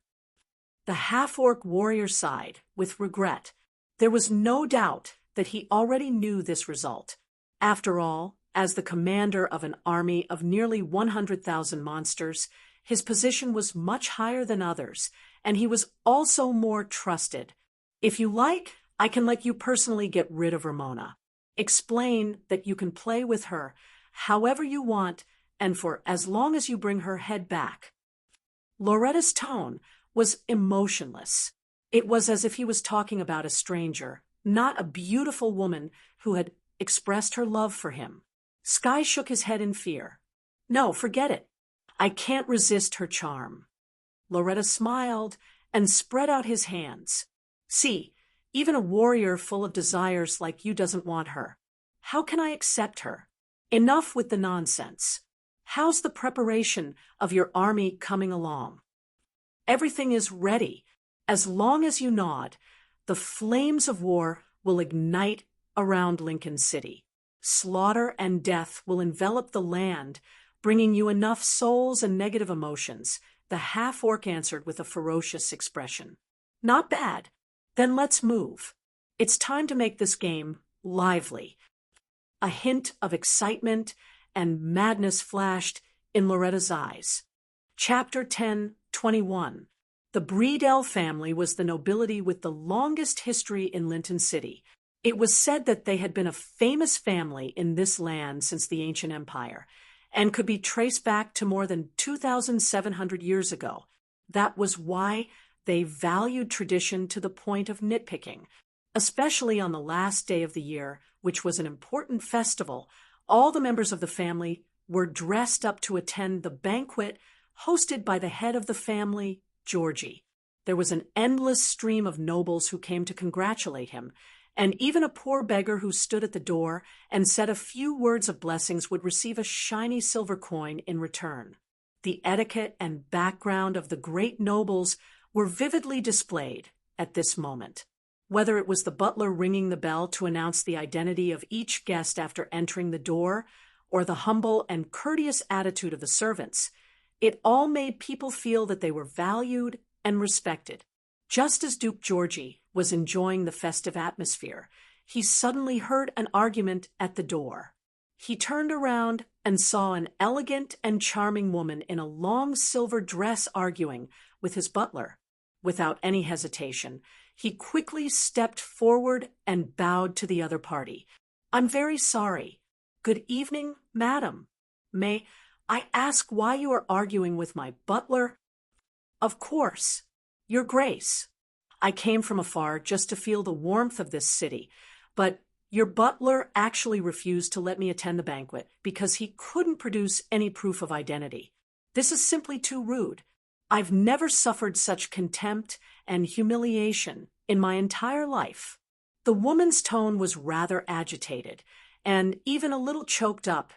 The half-orc warrior sighed with regret. There was no doubt that he already knew this result. After all, as the commander of an army of nearly 100,000 monsters, his position was much higher than others, and he was also more trusted. "If you like, I can let you personally get rid of Ramona. Explain that you can play with her however you want and for as long as you bring her head back." Loretta's tone was emotionless. It was as if he was talking about a stranger, not a beautiful woman who had expressed her love for him. Sky shook his head in fear. "No, forget it. I can't resist her charm." Loretta smiled and spread out his hands. "See, even a warrior full of desires like you doesn't want her. How can I accept her? Enough with the nonsense. How's the preparation of your army coming along?" "Everything is ready. As long as you nod, the flames of war will ignite around Lincoln City. Slaughter and death will envelop the land, bringing you enough souls and negative emotions," the half-orc answered with a ferocious expression. "Not bad. Then let's move. It's time to make this game lively." A hint of excitement and madness flashed in Loretta's eyes. Chapter 10:21. The Breedell family was the nobility with the longest history in Linton City. It was said that they had been a famous family in this land since the ancient empire, and could be traced back to more than 2,700 years ago. That was why they valued tradition to the point of nitpicking. Especially on the last day of the year, which was an important festival, all the members of the family were dressed up to attend the banquet hosted by the head of the family, Georgie. There was an endless stream of nobles who came to congratulate him, and even a poor beggar who stood at the door and said a few words of blessings would receive a shiny silver coin in return. The etiquette and background of the great nobles were vividly displayed at this moment. Whether it was the butler ringing the bell to announce the identity of each guest after entering the door, or the humble and courteous attitude of the servants, it all made people feel that they were valued and respected. Just as Duke Georgie was enjoying the festive atmosphere, he suddenly heard an argument at the door. He turned around and saw an elegant and charming woman in a long silver dress arguing with his butler. Without any hesitation, he quickly stepped forward and bowed to the other party. "I'm very sorry. Good evening, madam. May I ask why you are arguing with my butler?" "Of course, your grace. I came from afar just to feel the warmth of this city, but your butler actually refused to let me attend the banquet because he couldn't produce any proof of identity. This is simply too rude. I've never suffered such contempt and humiliation in my entire life." The woman's tone was rather agitated, and even a little choked up,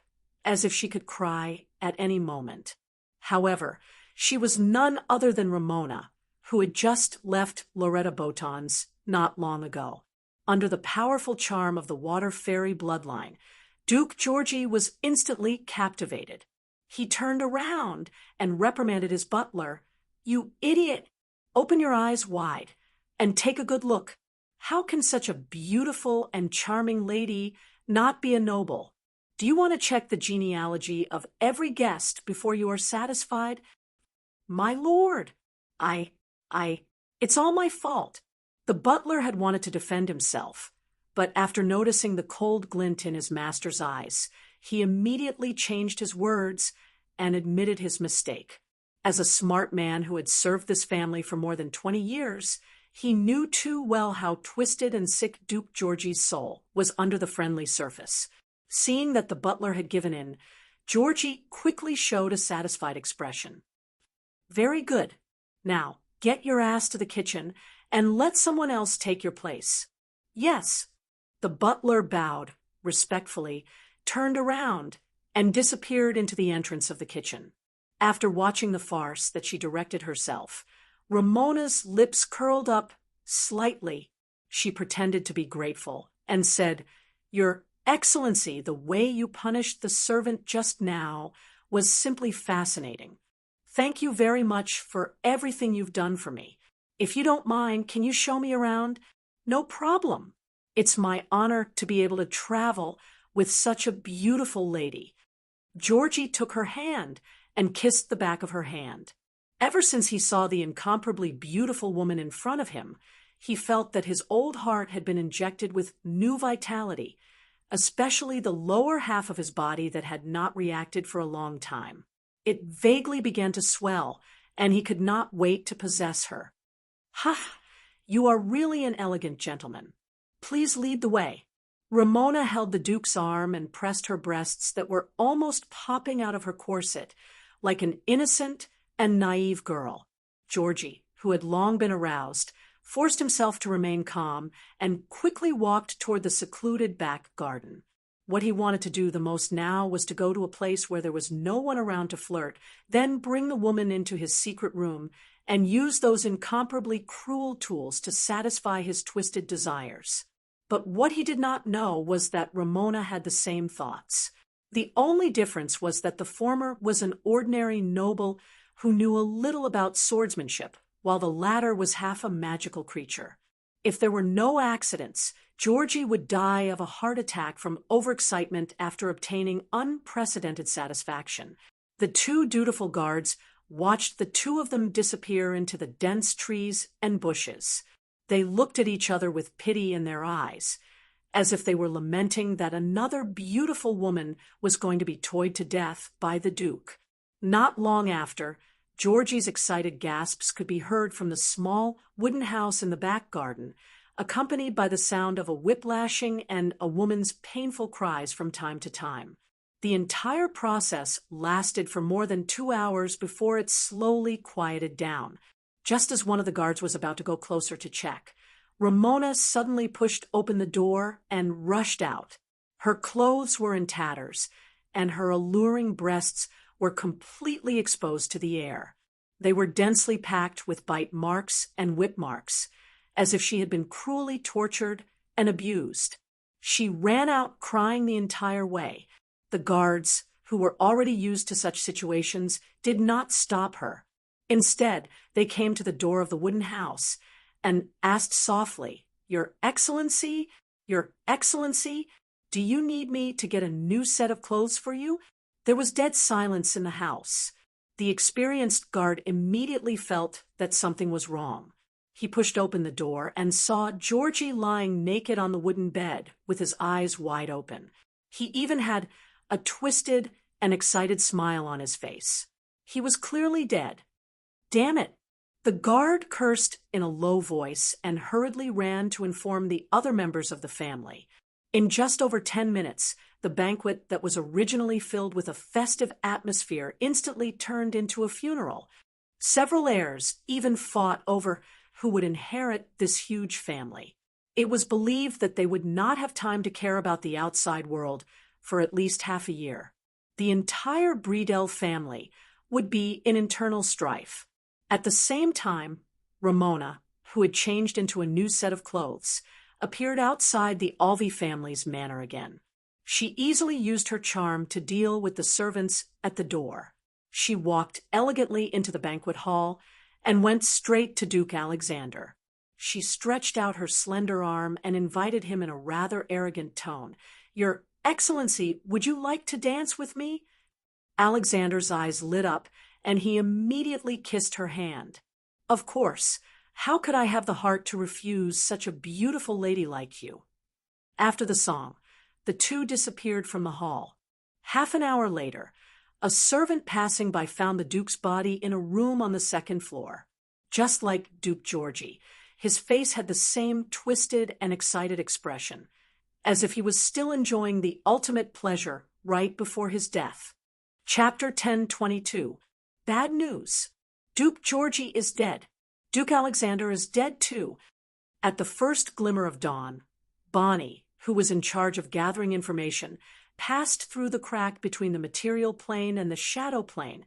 as if she could cry at any moment. However, she was none other than Ramona, who had just left Loretta Botton's not long ago. Under the powerful charm of the water fairy bloodline, Duke Georgie was instantly captivated. He turned around and reprimanded his butler. "You idiot! Open your eyes wide and take a good look. How can such a beautiful and charming lady not be a noble? Do you want to check the genealogy of every guest before you are satisfied?" "My lord, it's all my fault." The butler had wanted to defend himself, but after noticing the cold glint in his master's eyes, he immediately changed his words and admitted his mistake. As a smart man who had served this family for more than 20 years, he knew too well how twisted and sick Duke Georgie's soul was under the friendly surface. Seeing that the butler had given in, Georgie quickly showed a satisfied expression. "Very good. Now, get your ass to the kitchen and let someone else take your place." "Yes." The butler bowed respectfully, turned around, and disappeared into the entrance of the kitchen. After watching the farce that she directed herself, Ramona's lips curled up slightly. She pretended to be grateful and said, "Your Excellency, the way you punished the servant just now was simply fascinating. Thank you very much for everything you've done for me. If you don't mind, can you show me around?" "No problem. It's my honor to be able to travel with such a beautiful lady." Georgie took her hand and kissed the back of her hand. Ever since he saw the incomparably beautiful woman in front of him, he felt that his old heart had been injected with new vitality, especially the lower half of his body that had not reacted for a long time. It vaguely began to swell, and he could not wait to possess her. "Ha! You are really an elegant gentleman. Please lead the way." Ramona held the Duke's arm and pressed her breasts that were almost popping out of her corset, like an innocent and naive girl. Georgie, who had long been aroused, forced himself to remain calm and quickly walked toward the secluded back garden. What he wanted to do the most now was to go to a place where there was no one around to flirt, then bring the woman into his secret room and use those incomparably cruel tools to satisfy his twisted desires. But what he did not know was that Ramona had the same thoughts. The only difference was that the former was an ordinary noble who knew a little about swordsmanship, while the latter was half a magical creature. If there were no accidents, Georgie would die of a heart attack from overexcitement after obtaining unprecedented satisfaction. The two dutiful guards watched the two of them disappear into the dense trees and bushes. They looked at each other with pity in their eyes, as if they were lamenting that another beautiful woman was going to be toyed to death by the Duke. Not long after, Georgie's excited gasps could be heard from the small wooden house in the back garden, accompanied by the sound of a whip-lashing and a woman's painful cries from time to time. The entire process lasted for more than 2 hours before it slowly quieted down. Just as one of the guards was about to go closer to check, Ramona suddenly pushed open the door and rushed out. Her clothes were in tatters, and her alluring breasts were completely exposed to the air. They were densely packed with bite marks and whip marks, as if she had been cruelly tortured and abused. She ran out crying the entire way. The guards, who were already used to such situations, did not stop her. Instead, they came to the door of the wooden house and asked softly, Your Excellency, do you need me to get a new set of clothes for you?" There was dead silence in the house. The experienced guard immediately felt that something was wrong. He pushed open the door and saw Georgie lying naked on the wooden bed with his eyes wide open. He even had a twisted and excited smile on his face. He was clearly dead. "Damn it!" The guard cursed in a low voice and hurriedly ran to inform the other members of the family. In just over 10 minutes, the banquet that was originally filled with a festive atmosphere instantly turned into a funeral. Several heirs even fought over who would inherit this huge family. It was believed that they would not have time to care about the outside world for at least half a year. The entire Bredel family would be in internal strife. At the same time, Ramona, who had changed into a new set of clothes, appeared outside the Alvey family's manor again. She easily used her charm to deal with the servants at the door. She walked elegantly into the banquet hall and went straight to Duke Alexander. She stretched out her slender arm and invited him in a rather arrogant tone. "Your Excellency, would you like to dance with me?" Alexander's eyes lit up, and he immediately kissed her hand. "Of course. How could I have the heart to refuse such a beautiful lady like you?" After the song, the two disappeared from the hall. Half an hour later, a servant passing by found the Duke's body in a room on the second floor. Just like Duke Georgi, his face had the same twisted and excited expression, as if he was still enjoying the ultimate pleasure right before his death. Chapter 1022. Bad news. Duke Georgi is dead. Duke Alexander is dead too. At the first glimmer of dawn, Bonnie, who was in charge of gathering information, passed through the crack between the material plane and the shadow plane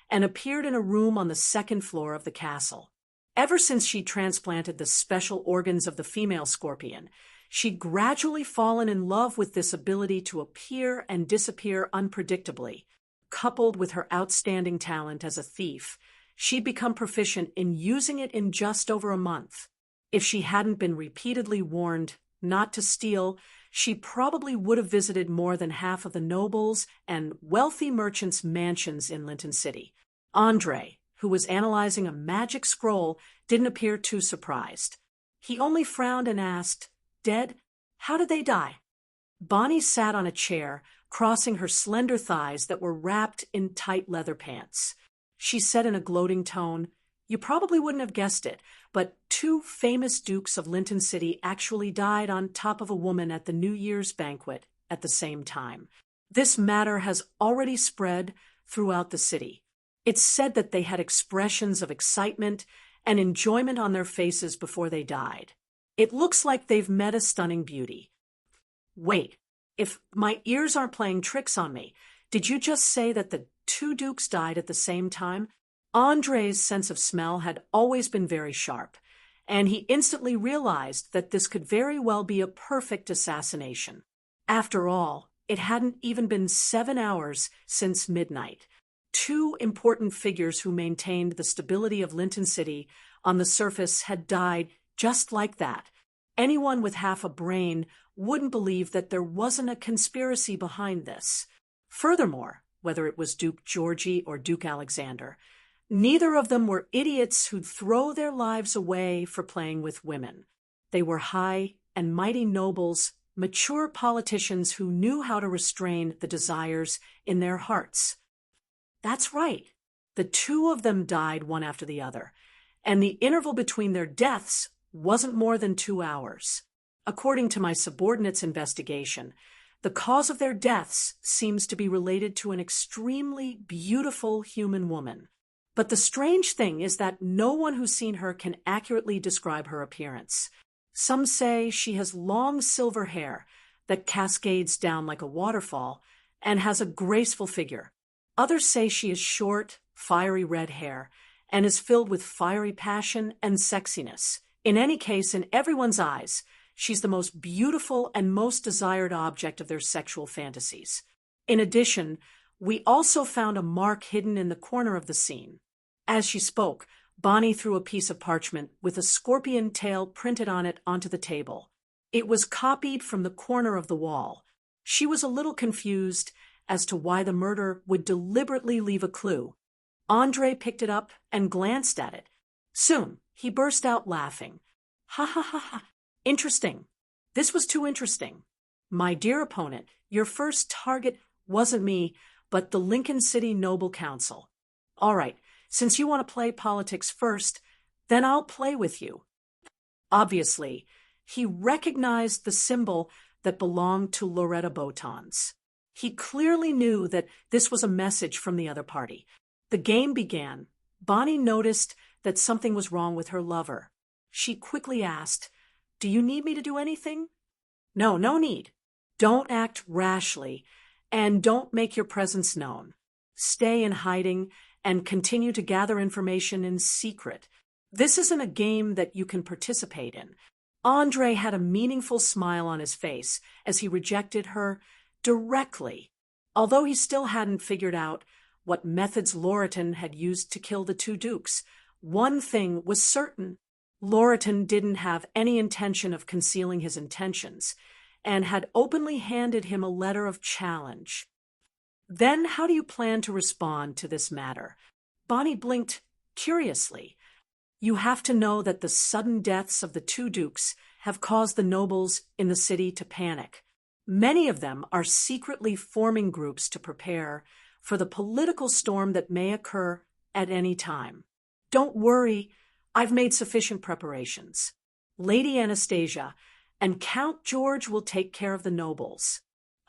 and appeared in a room on the second floor of the castle. Ever since she transplanted the special organs of the female scorpion, she'd gradually fallen in love with this ability to appear and disappear unpredictably. Coupled with her outstanding talent as a thief, she'd become proficient in using it in just over a month. If she hadn't been repeatedly warned not to steal, she probably would have visited more than half of the nobles and wealthy merchants' mansions in Linton City. Andre, who was analyzing a magic scroll, didn't appear too surprised. He only frowned and asked, "Dead? How did they die?" Bonnie sat on a chair, crossing her slender thighs that were wrapped in tight leather pants. She said in a gloating tone, "You probably wouldn't have guessed it, but 2 famous dukes of Linton City actually died on top of a woman at the New Year's banquet at the same time. This matter has already spread throughout the city. It's said that they had expressions of excitement and enjoyment on their faces before they died. It looks like they've met a stunning beauty." Wait, if my ears aren't playing tricks on me, did you just say that the 2 dukes died at the same time? Andre's sense of smell had always been very sharp, and he instantly realized that this could very well be a perfect assassination. After all, it hadn't even been 7 hours since midnight. 2 important figures who maintained the stability of Linton City on the surface had died just like that. Anyone with half a brain wouldn't believe that there wasn't a conspiracy behind this. Furthermore, whether it was Duke Georgi or Duke Alexander, neither of them were idiots who'd throw their lives away for playing with women. They were high and mighty nobles, mature politicians who knew how to restrain the desires in their hearts. That's right. The 2 of them died one after the other, and the interval between their deaths wasn't more than 2 hours. According to my subordinate's investigation, the cause of their deaths seems to be related to an extremely beautiful human woman. But the strange thing is that no one who's seen her can accurately describe her appearance. Some say she has long silver hair that cascades down like a waterfall and has a graceful figure. Others say she is short, fiery red hair and is filled with fiery passion and sexiness. In any case, in everyone's eyes, she's the most beautiful and most desired object of their sexual fantasies. In addition, we also found a mark hidden in the corner of the scene. As she spoke, Bonnie threw a piece of parchment with a scorpion tail printed on it onto the table. It was copied from the corner of the wall. She was a little confused as to why the murderer would deliberately leave a clue. Andre picked it up and glanced at it. Soon, he burst out laughing. "Ha ha ha ha. Interesting. This was too interesting. My dear opponent, your first target wasn't me, but the Lincoln City Noble Council. All right, since you want to play politics first, then I'll play with you." Obviously, he recognized the symbol that belonged to Loretta Botons. He clearly knew that this was a message from the other party. The game began. Bonnie noticed that something was wrong with her lover. She quickly asked, "Do you need me to do anything?" "No, no need. Don't act rashly, and don't make your presence known. Stay in hiding and continue to gather information in secret. This isn't a game that you can participate in." Andre had a meaningful smile on his face as he rejected her directly. Although he still hadn't figured out what methods Loreton had used to kill the two dukes, one thing was certain. Loreton didn't have any intention of concealing his intentions, and had openly handed him a letter of challenge. "Then how do you plan to respond to this matter?" Bonnie blinked curiously. "You have to know that the sudden deaths of the two dukes have caused the nobles in the city to panic. Many of them are secretly forming groups to prepare for the political storm that may occur at any time. Don't worry, I've made sufficient preparations. Lady Anastasia and Count George will take care of the nobles.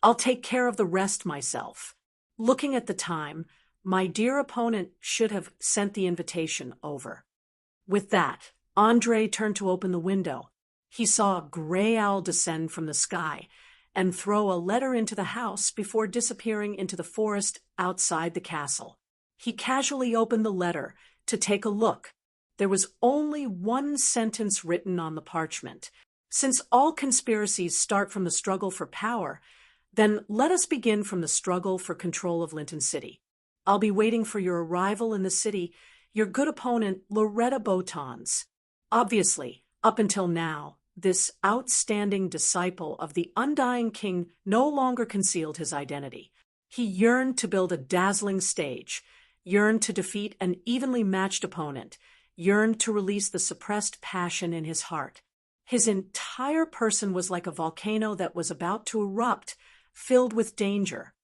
I'll take care of the rest myself." Looking at the time, my dear opponent should have sent the invitation over. With that, Andre turned to open the window. He saw a gray owl descend from the sky and throw a letter into the house before disappearing into the forest outside the castle. He casually opened the letter to take a look. There was only one sentence written on the parchment. "Since all conspiracies start from the struggle for power, then let us begin from the struggle for control of Linton City. I'll be waiting for your arrival in the city, your good opponent, Loretta Botons." Obviously, up until now, this outstanding disciple of the undying king no longer concealed his identity. He yearned to build a dazzling stage, yearned to defeat an evenly matched opponent, yearned to release the suppressed passion in his heart. His entire person was like a volcano that was about to erupt, filled with danger.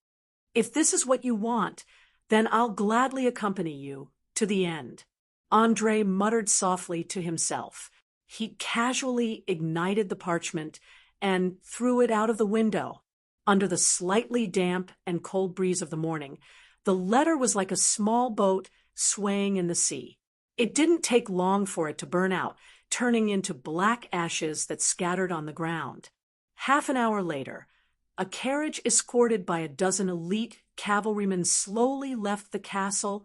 "If this is what you want, then I'll gladly accompany you to the end." Andre muttered softly to himself. He casually ignited the parchment and threw it out of the window. Under the slightly damp and cold breeze of the morning, the letter was like a small boat swaying in the sea. It didn't take long for it to burn out, turning into black ashes that scattered on the ground. Half an hour later, a carriage escorted by a dozen elite cavalrymen slowly left the castle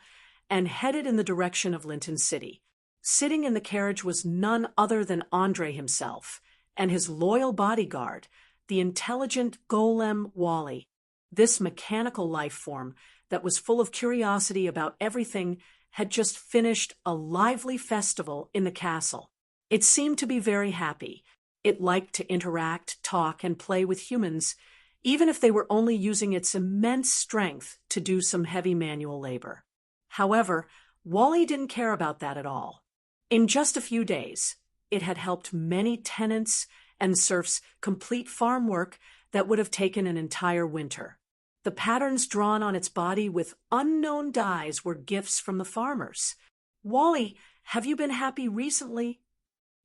and headed in the direction of Linton City. Sitting in the carriage was none other than Andre himself and his loyal bodyguard, the intelligent golem Wally. This mechanical life form that was full of curiosity about everything had just finished a lively festival in the castle. It seemed to be very happy. It liked to interact, talk, and play with humans, even if they were only using its immense strength to do some heavy manual labor. However, Wally didn't care about that at all. In just a few days, it had helped many tenants and serfs complete farm work that would have taken an entire winter. The patterns drawn on its body with unknown dyes were gifts from the farmers. "Wally, have you been happy recently?"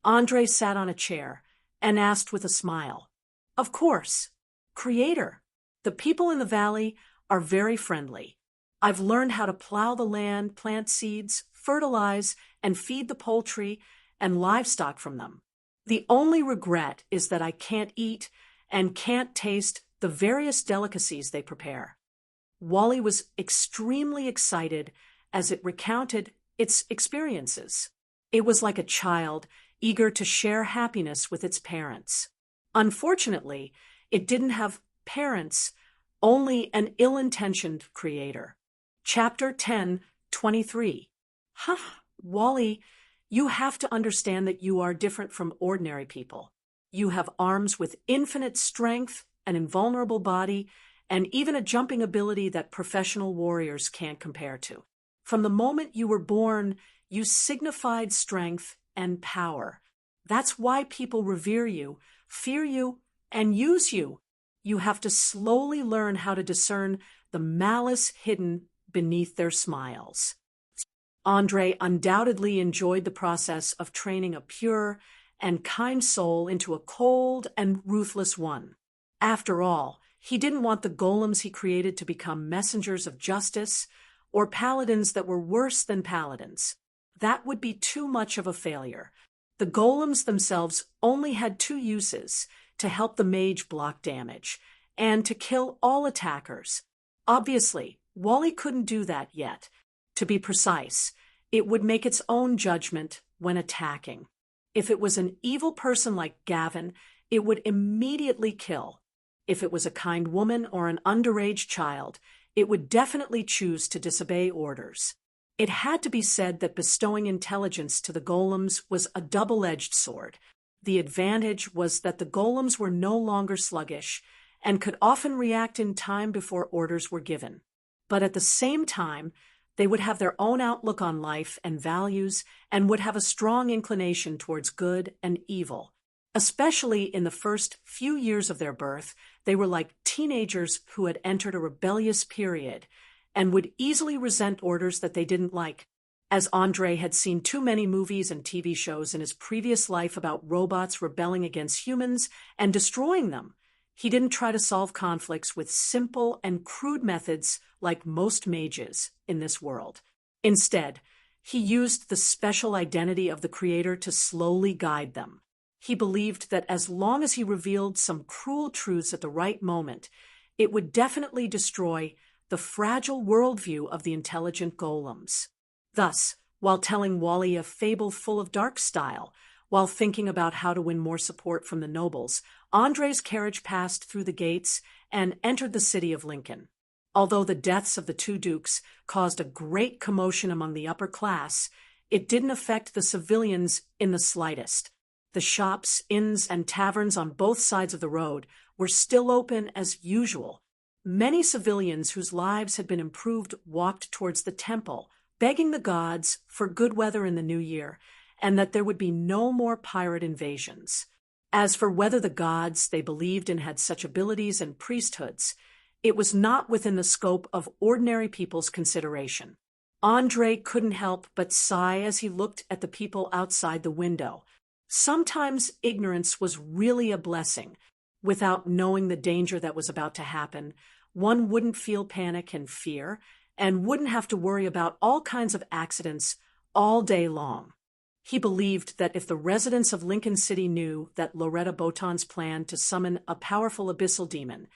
Andre sat on a chair and asked with a smile. "Of course. Creator, the people in the valley are very friendly. I've learned how to plow the land, plant seeds, fertilize, and feed the poultry and livestock from them. The only regret is that I can't eat and can't taste the various delicacies they prepare." Wally was extremely excited as it recounted its experiences. It was like a child eager to share happiness with its parents. Unfortunately, it didn't have parents, only an ill-intentioned creator. Chapter 10:23. Wally, you have to understand that you are different from ordinary people. You have arms with infinite strength, an invulnerable body, and even a jumping ability that professional warriors can't compare to. From the moment you were born, you signified strength and power. That's why people revere you, fear you, and use you. You have to slowly learn how to discern the malice hidden beneath their smiles. Andre undoubtedly enjoyed the process of training a pure and kind soul into a cold and ruthless one. After all, he didn't want the golems he created to become messengers of justice or paladins that were worse than paladins. That would be too much of a failure. The golems themselves only had two uses: to help the mage block damage, and to kill all attackers. Obviously, Wally couldn't do that yet. To be precise, it would make its own judgment when attacking. If it was an evil person like Gavin, it would immediately kill. If it was a kind woman or an underage child, it would definitely choose to disobey orders. It had to be said that bestowing intelligence to the golems was a double-edged sword. The advantage was that the golems were no longer sluggish and could often react in time before orders were given. But at the same time, they would have their own outlook on life and values and would have a strong inclination towards good and evil. Especially in the first few years of their birth, they were like teenagers who had entered a rebellious period and would easily resent orders that they didn't like. As Andre had seen too many movies and TV shows in his previous life about robots rebelling against humans and destroying them, he didn't try to solve conflicts with simple and crude methods like most mages in this world. Instead, he used the special identity of the creator to slowly guide them. He believed that as long as he revealed some cruel truths at the right moment, it would definitely destroy the fragile worldview of the intelligent golems. Thus, while telling Wally a fable full of dark style, while thinking about how to win more support from the nobles, Andre's carriage passed through the gates and entered the city of Lincoln. Although the deaths of the two dukes caused a great commotion among the upper class, it didn't affect the civilians in the slightest. The shops, inns, and taverns on both sides of the road were still open as usual. Many civilians whose lives had been improved walked towards the temple, begging the gods for good weather in the new year, and that there would be no more pirate invasions. As for whether the gods they believed in had such abilities and priesthoods, it was not within the scope of ordinary people's consideration. Andre couldn't help but sigh as he looked at the people outside the window. Sometimes ignorance was really a blessing. Without knowing the danger that was about to happen, one wouldn't feel panic and fear, and wouldn't have to worry about all kinds of accidents all day long. He believed that if the residents of Lincoln City knew that Loretta Botan's plan to summon a powerful abyssal demon,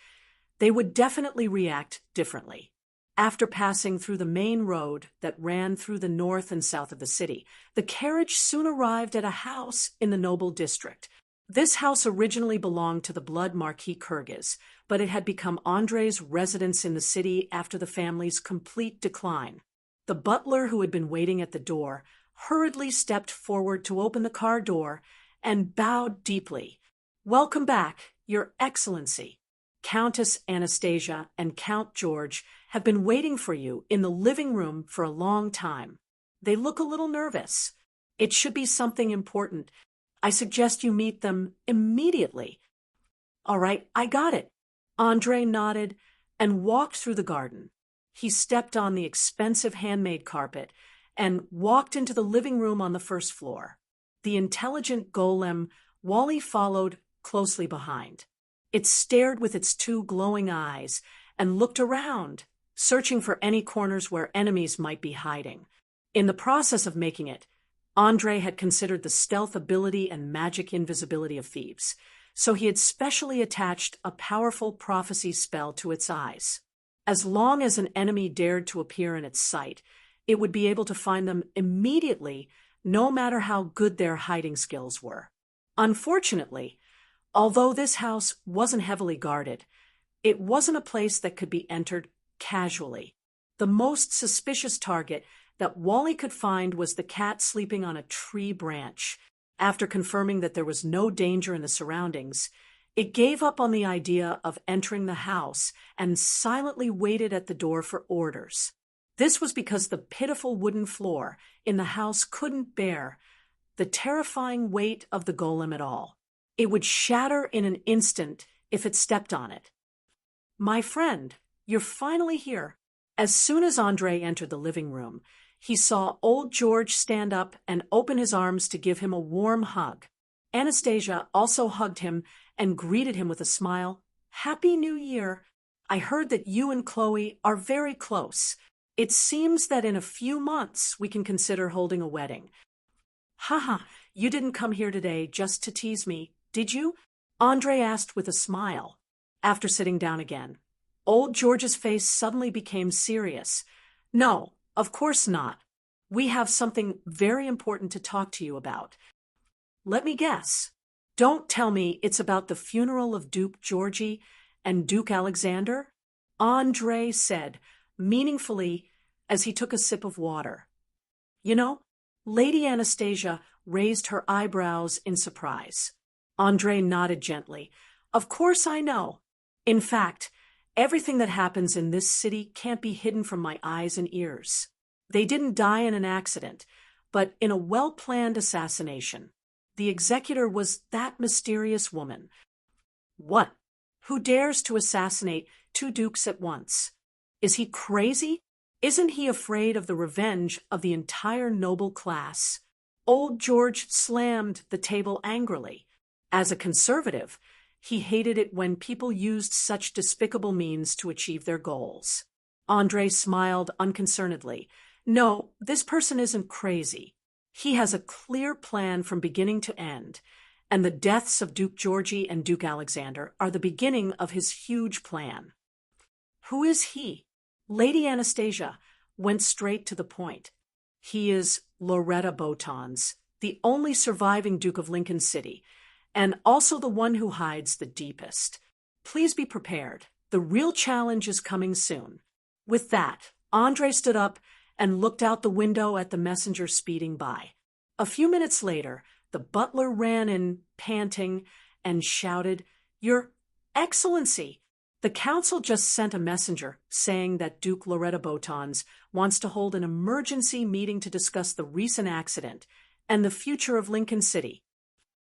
they would definitely react differently. After passing through the main road that ran through the north and south of the city, the carriage soon arrived at a house in the noble district. This house originally belonged to the blood Marquis Kyrgyz, but it had become Andre's residence in the city after the family's complete decline. The butler who had been waiting at the door hurriedly stepped forward to open the car door and bowed deeply. "Welcome back, Your Excellency. Countess Anastasia and Count George have been waiting for you in the living room for a long time. They look a little nervous. It should be something important. I suggest you meet them immediately." "All right, I got it." Andre nodded and walked through the garden. He stepped on the expensive handmade carpet and walked into the living room on the first floor. The intelligent golem Wally followed closely behind. It stared with its two glowing eyes and looked around, searching for any corners where enemies might be hiding. In the process of making it, Andre had considered the stealth ability and magic invisibility of thieves, so he had specially attached a powerful prophecy spell to its eyes. As long as an enemy dared to appear in its sight, it would be able to find them immediately, no matter how good their hiding skills were. Unfortunately, although this house wasn't heavily guarded, it wasn't a place that could be entered casually. The most suspicious target that Wally could find was the cat sleeping on a tree branch. After confirming that there was no danger in the surroundings, it gave up on the idea of entering the house and silently waited at the door for orders. This was because the pitiful wooden floor in the house couldn't bear the terrifying weight of the golem at all. It would shatter in an instant if it stepped on it. "My friend, you're finally here." As soon as Andre entered the living room, he saw old George stand up and open his arms to give him a warm hug. Anastasia also hugged him and greeted him with a smile. Happy New Year. I heard that you and Chloe are very close. It seems that in a few months we can consider holding a wedding. Haha, you didn't come here today just to tease me, did you? Andre asked with a smile, after sitting down again. Old George's face suddenly became serious. No, of course not. We have something very important to talk to you about. Let me guess. Don't tell me it's about the funeral of Duke Georgie and Duke Alexander? Andre said, meaningfully, as he took a sip of water. You know, Lady Anastasia raised her eyebrows in surprise. Andre nodded gently. Of course I know. In fact, everything that happens in this city can't be hidden from my eyes and ears. They didn't die in an accident, but in a well-planned assassination. The executor was that mysterious woman. What? Who dares to assassinate two dukes at once? Is he crazy? Isn't he afraid of the revenge of the entire noble class? Old George slammed the table angrily. As a conservative, he hated it when people used such despicable means to achieve their goals. Andre smiled unconcernedly. No, this person isn't crazy. He has a clear plan from beginning to end, and the deaths of Duke Georgie and Duke Alexander are the beginning of his huge plan. Who is he? Lady Anastasia went straight to the point. He is Loretta Botons, the only surviving Duke of Lincoln City, and also the one who hides the deepest. Please be prepared. The real challenge is coming soon. With that, Andre stood up and looked out the window at the messenger speeding by. A few minutes later, the butler ran in, panting, and shouted, Your Excellency! The council just sent a messenger saying that Duke Loretta Botons wants to hold an emergency meeting to discuss the recent accident and the future of Lincoln City.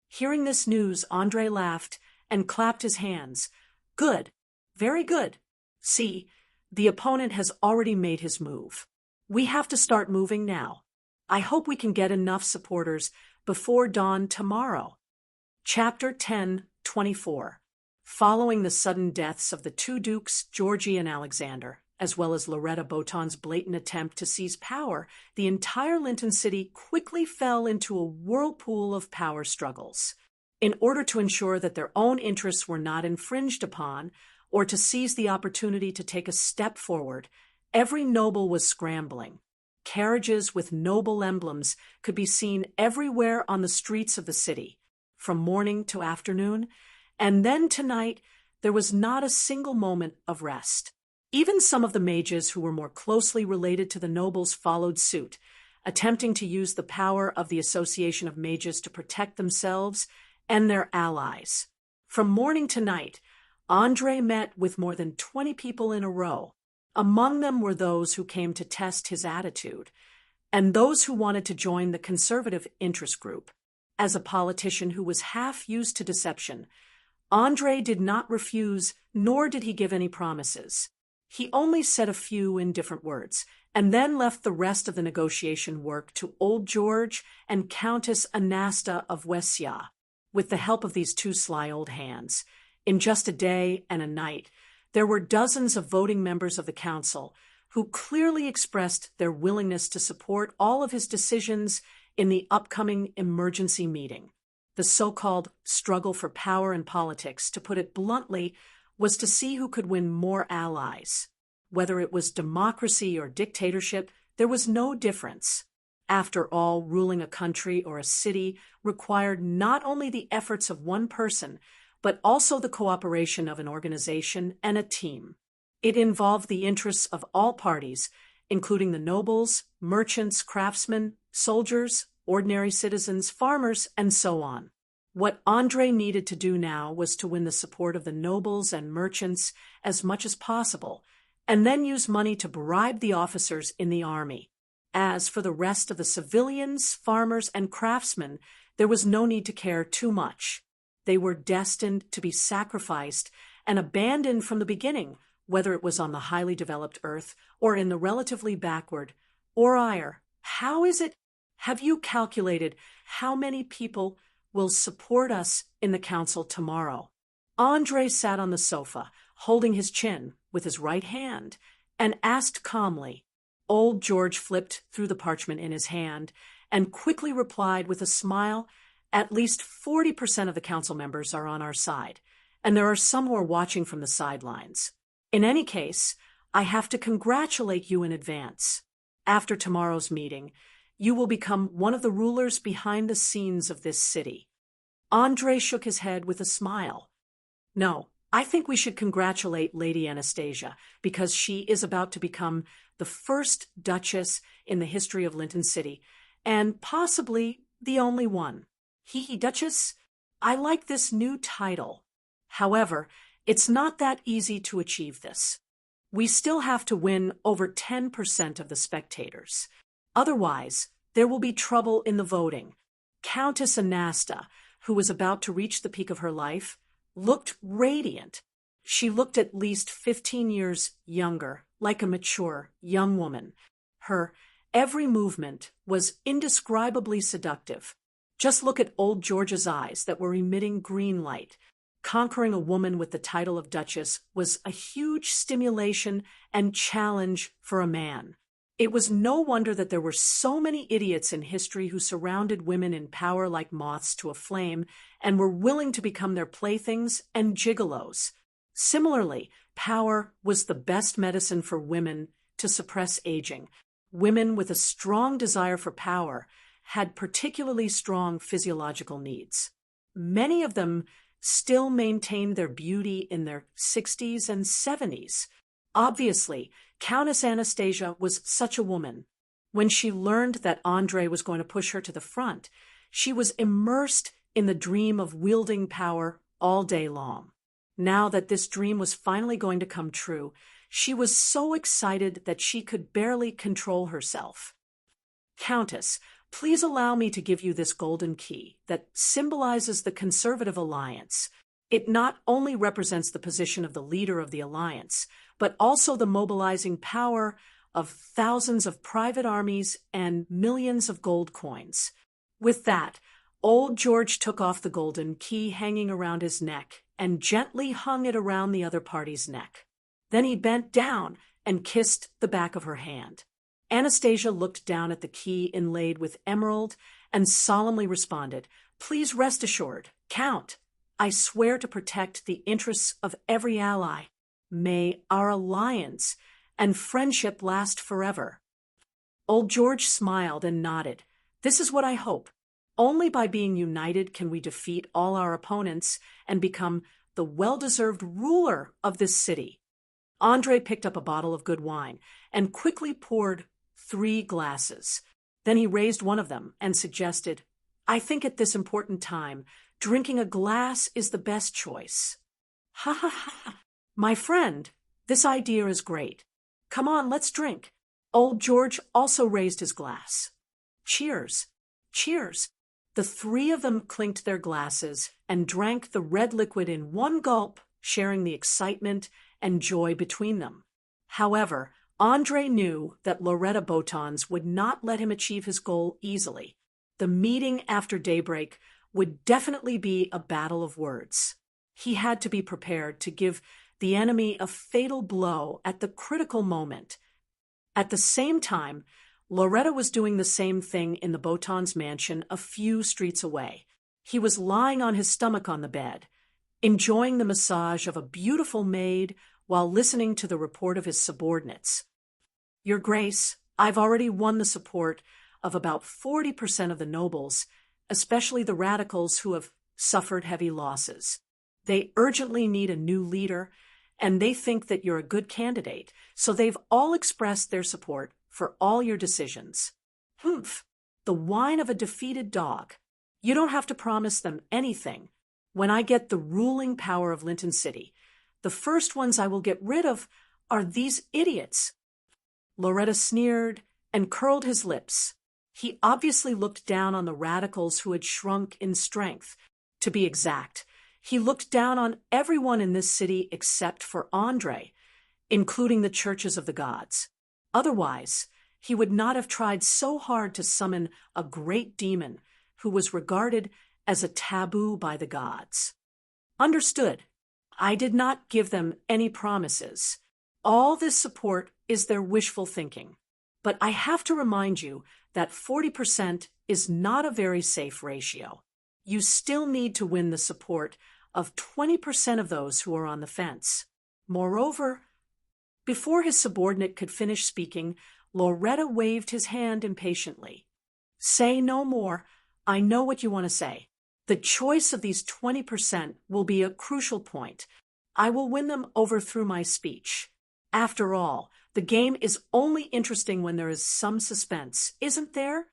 Hearing this news, Andre laughed and clapped his hands. Good. Very good. See, the opponent has already made his move. We have to start moving now. I hope we can get enough supporters before dawn tomorrow. Chapter 10:24. Following the sudden deaths of the two dukes, Georgie and Alexander, as well as Loretta Botons' blatant attempt to seize power, the entire Lincoln City quickly fell into a whirlpool of power struggles. In order to ensure that their own interests were not infringed upon, or to seize the opportunity to take a step forward, every noble was scrambling. Carriages with noble emblems could be seen everywhere on the streets of the city, from morning to afternoon, and then tonight there was not a single moment of rest. Even some of the mages who were more closely related to the nobles followed suit, attempting to use the power of the Association of Mages to protect themselves and their allies. From morning to night, Andre met with more than 20 people in a row. Among them were those who came to test his attitude, and those who wanted to join the conservative interest group. As a politician who was half used to deception, Andre did not refuse, nor did he give any promises. He only said a few in different words, and then left the rest of the negotiation work to Old George and Countess Anasta of Westia. With the help of these two sly old hands, in just a day and a night, there were dozens of voting members of the council who clearly expressed their willingness to support all of his decisions in the upcoming emergency meeting. The so-called struggle for power in politics, to put it bluntly, was to see who could win more allies. Whether it was democracy or dictatorship, there was no difference. After all, ruling a country or a city required not only the efforts of one person, but also the cooperation of an organization and a team. It involved the interests of all parties, including the nobles, merchants, craftsmen, soldiers, ordinary citizens, farmers, and so on. What Andre needed to do now was to win the support of the nobles and merchants as much as possible, and then use money to bribe the officers in the army. As for the rest of the civilians, farmers, and craftsmen, there was no need to care too much. They were destined to be sacrificed and abandoned from the beginning, whether it was on the highly developed Earth or in the relatively backward. Or Ire, how is it? Have you calculated how many people will support us in the council tomorrow? Andre sat on the sofa, holding his chin with his right hand, and asked calmly. Old George flipped through the parchment in his hand and quickly replied with a smile, "At least 40% of the council members are on our side, and there are some who are watching from the sidelines. In any case, I have to congratulate you in advance. After tomorrow's meeting, you will become one of the rulers behind the scenes of this city." Andre shook his head with a smile. "No, I think we should congratulate Lady Anastasia because she is about to become the first Duchess in the history of Linton City, and possibly the only one. Duchess, I like this new title. However, it's not that easy to achieve this. We still have to win over 10% of the spectators. Otherwise, there will be trouble in the voting." Countess Anasta, who was about to reach the peak of her life, looked radiant. She looked at least 15 years younger, like a mature young woman. Her every movement was indescribably seductive. Just look at old George's eyes that were emitting green light. Conquering a woman with the title of Duchess was a huge stimulation and challenge for a man. It was no wonder that there were so many idiots in history who surrounded women in power like moths to a flame and were willing to become their playthings and gigolos. Similarly, power was the best medicine for women to suppress aging. Women with a strong desire for power had particularly strong physiological needs. Many of them still maintained their beauty in their 60s and 70s. Obviously, Countess Anastasia was such a woman. When she learned that Andre was going to push her to the front, she was immersed in the dream of wielding power all day long. Now that this dream was finally going to come true, she was so excited that she could barely control herself. "Countess, please allow me to give you this golden key that symbolizes the Conservative Alliance. It not only represents the position of the leader of the alliance, but also the mobilizing power of thousands of private armies and millions of gold coins." With that, old George took off the golden key hanging around his neck and gently hung it around the other party's neck. Then he bent down and kissed the back of her hand. Anastasia looked down at the key inlaid with emerald and solemnly responded, "Please rest assured, Count, I swear to protect the interests of every ally. May our alliance and friendship last forever." Old George smiled and nodded. "This is what I hope. Only by being united can we defeat all our opponents and become the well-deserved ruler of this city." Andre picked up a bottle of good wine and quickly poured 3 glasses. Then he raised one of them and suggested, "I think at this important time, drinking a glass is the best choice." "Ha ha ha! My friend, this idea is great. Come on, let's drink." Old George also raised his glass. "Cheers! Cheers!" The 3 of them clinked their glasses and drank the red liquid in one gulp, sharing the excitement and joy between them. However, Andre knew that Loretta Botons would not let him achieve his goal easily. The meeting after daybreak would definitely be a battle of words. He had to be prepared to give the enemy a fatal blow at the critical moment. At the same time, Loretta was doing the same thing in the Botons' mansion a few streets away. He was lying on his stomach on the bed, enjoying the massage of a beautiful maid while listening to the report of his subordinates. "Your Grace, I've already won the support of about 40% of the nobles, especially the radicals who have suffered heavy losses. They urgently need a new leader, and they think that you're a good candidate, so they've all expressed their support for all your decisions." "Humph! The whine of a defeated dog. You don't have to promise them anything. When I get the ruling power of Linton City, the first ones I will get rid of are these idiots." Loretta sneered and curled his lips. He obviously looked down on the radicals who had shrunk in strength. To be exact, he looked down on everyone in this city except for Andre, including the churches of the gods. Otherwise, he would not have tried so hard to summon a great demon who was regarded as a taboo by the gods. "Understood," I did not give them any promises. All this support is their wishful thinking. But I have to remind you that 40% is not a very safe ratio. You still need to win the support of 20% of those who are on the fence. Moreover, before his subordinate could finish speaking, Loretta waved his hand impatiently. Say no more. I know what you want to say. The choice of these 20% will be a crucial point. I will win them over through my speech. After all, the game is only interesting when there is some suspense, isn't there?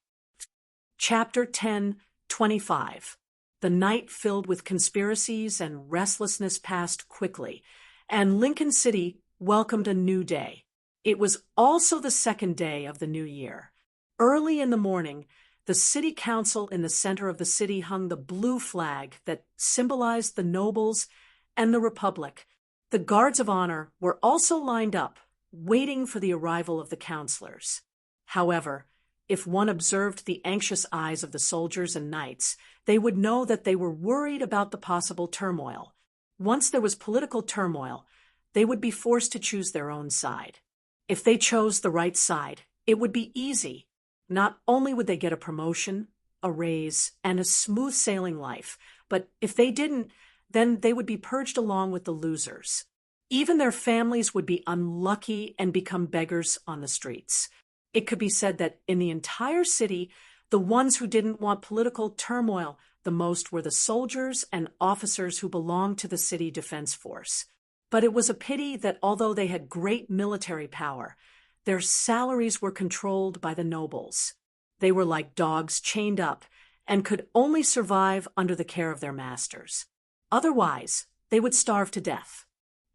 Chapter 10:25. The night filled with conspiracies and restlessness passed quickly, and Lincoln City welcomed a new day. It was also the second day of the new year. Early in the morning, the city council in the center of the city hung the blue flag that symbolized the nobles and the republic. The guards of honor were also lined up, waiting for the arrival of the counselors. However, if one observed the anxious eyes of the soldiers and knights, they would know that they were worried about the possible turmoil. Once there was political turmoil, they would be forced to choose their own side. If they chose the right side, it would be easy. Not only would they get a promotion, a raise, and a smooth sailing life, but if they didn't, then they would be purged along with the losers. Even their families would be unlucky and become beggars on the streets. It could be said that in the entire city, the ones who didn't want political turmoil the most were the soldiers and officers who belonged to the city defense force. But it was a pity that although they had great military power, their salaries were controlled by the nobles. They were like dogs chained up and could only survive under the care of their masters. Otherwise, they would starve to death.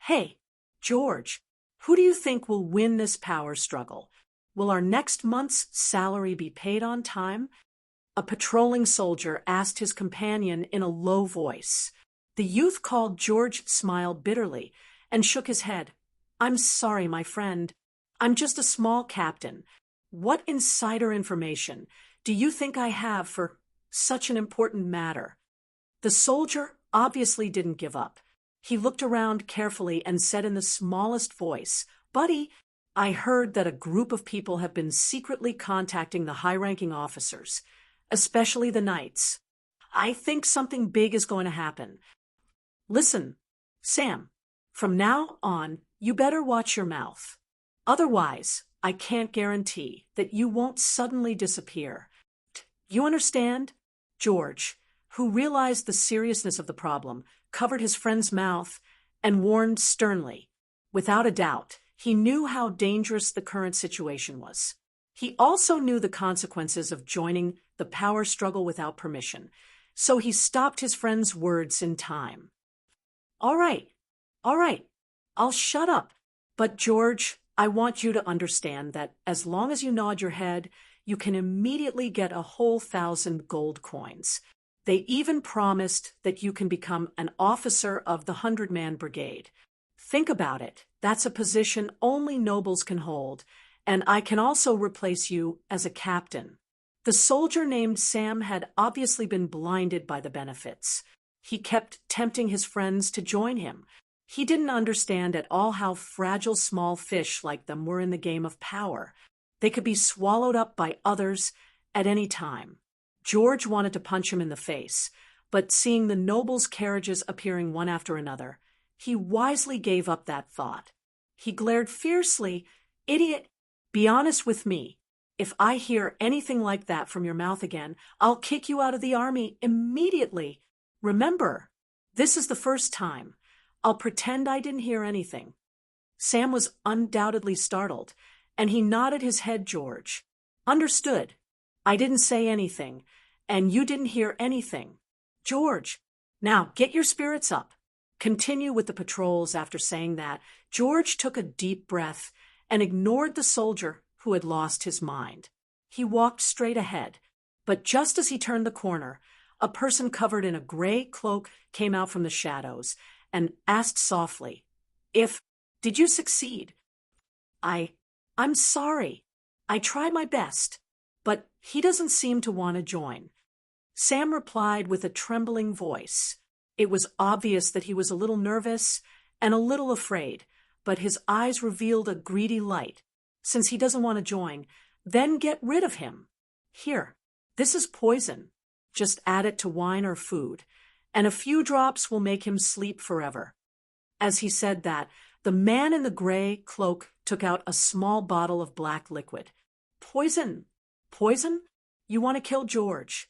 Hey, George, who do you think will win this power struggle? Will our next month's salary be paid on time? A patrolling soldier asked his companion in a low voice. The youth called George smiled bitterly and shook his head. I'm sorry, my friend. I'm just a small captain. What insider information do you think I have for such an important matter? The soldier obviously didn't give up. He looked around carefully and said in the smallest voice, Buddy, I heard that a group of people have been secretly contacting the high-ranking officers, especially the knights. I think something big is going to happen. Listen, Sam, from now on, you better watch your mouth. Otherwise, I can't guarantee that you won't suddenly disappear. You understand? George, who realized the seriousness of the problem, covered his friend's mouth and warned sternly. Without a doubt, he knew how dangerous the current situation was. He also knew the consequences of joining the power struggle without permission, so he stopped his friend's words in time. All right, I'll shut up. But George, I want you to understand that as long as you nod your head, you can immediately get a whole 1,000 gold coins. They even promised that you can become an officer of the 100-man brigade. Think about it. That's a position only nobles can hold, and I can also replace you as a captain. The soldier named Sam had obviously been blinded by the benefits. He kept tempting his friends to join him. He didn't understand at all how fragile small fish like them were in the game of power. They could be swallowed up by others at any time. George wanted to punch him in the face, but seeing the nobles' carriages appearing one after another, he wisely gave up that thought. He glared fiercely. Idiot, be honest with me. If I hear anything like that from your mouth again, I'll kick you out of the army immediately. Remember, this is the first time. I'll pretend I didn't hear anything. Sam was undoubtedly startled, and he nodded his head. George. Understood. I didn't say anything, and you didn't hear anything. George, now get your spirits up. Continue with the patrols. After saying that, George took a deep breath and ignored the soldier who had lost his mind. He walked straight ahead, but just as he turned the corner, a person covered in a gray cloak came out from the shadows and asked softly, Did you succeed? I'm sorry. I tried my best, but he doesn't seem to want to join. Sam replied with a trembling voice, It was obvious that he was a little nervous and a little afraid, but his eyes revealed a greedy light. Since he doesn't want to join, then get rid of him. Here, this is poison. Just add it to wine or food, and a few drops will make him sleep forever. As he said that, the man in the gray cloak took out a small bottle of black liquid. Poison? Poison? You want to kill George?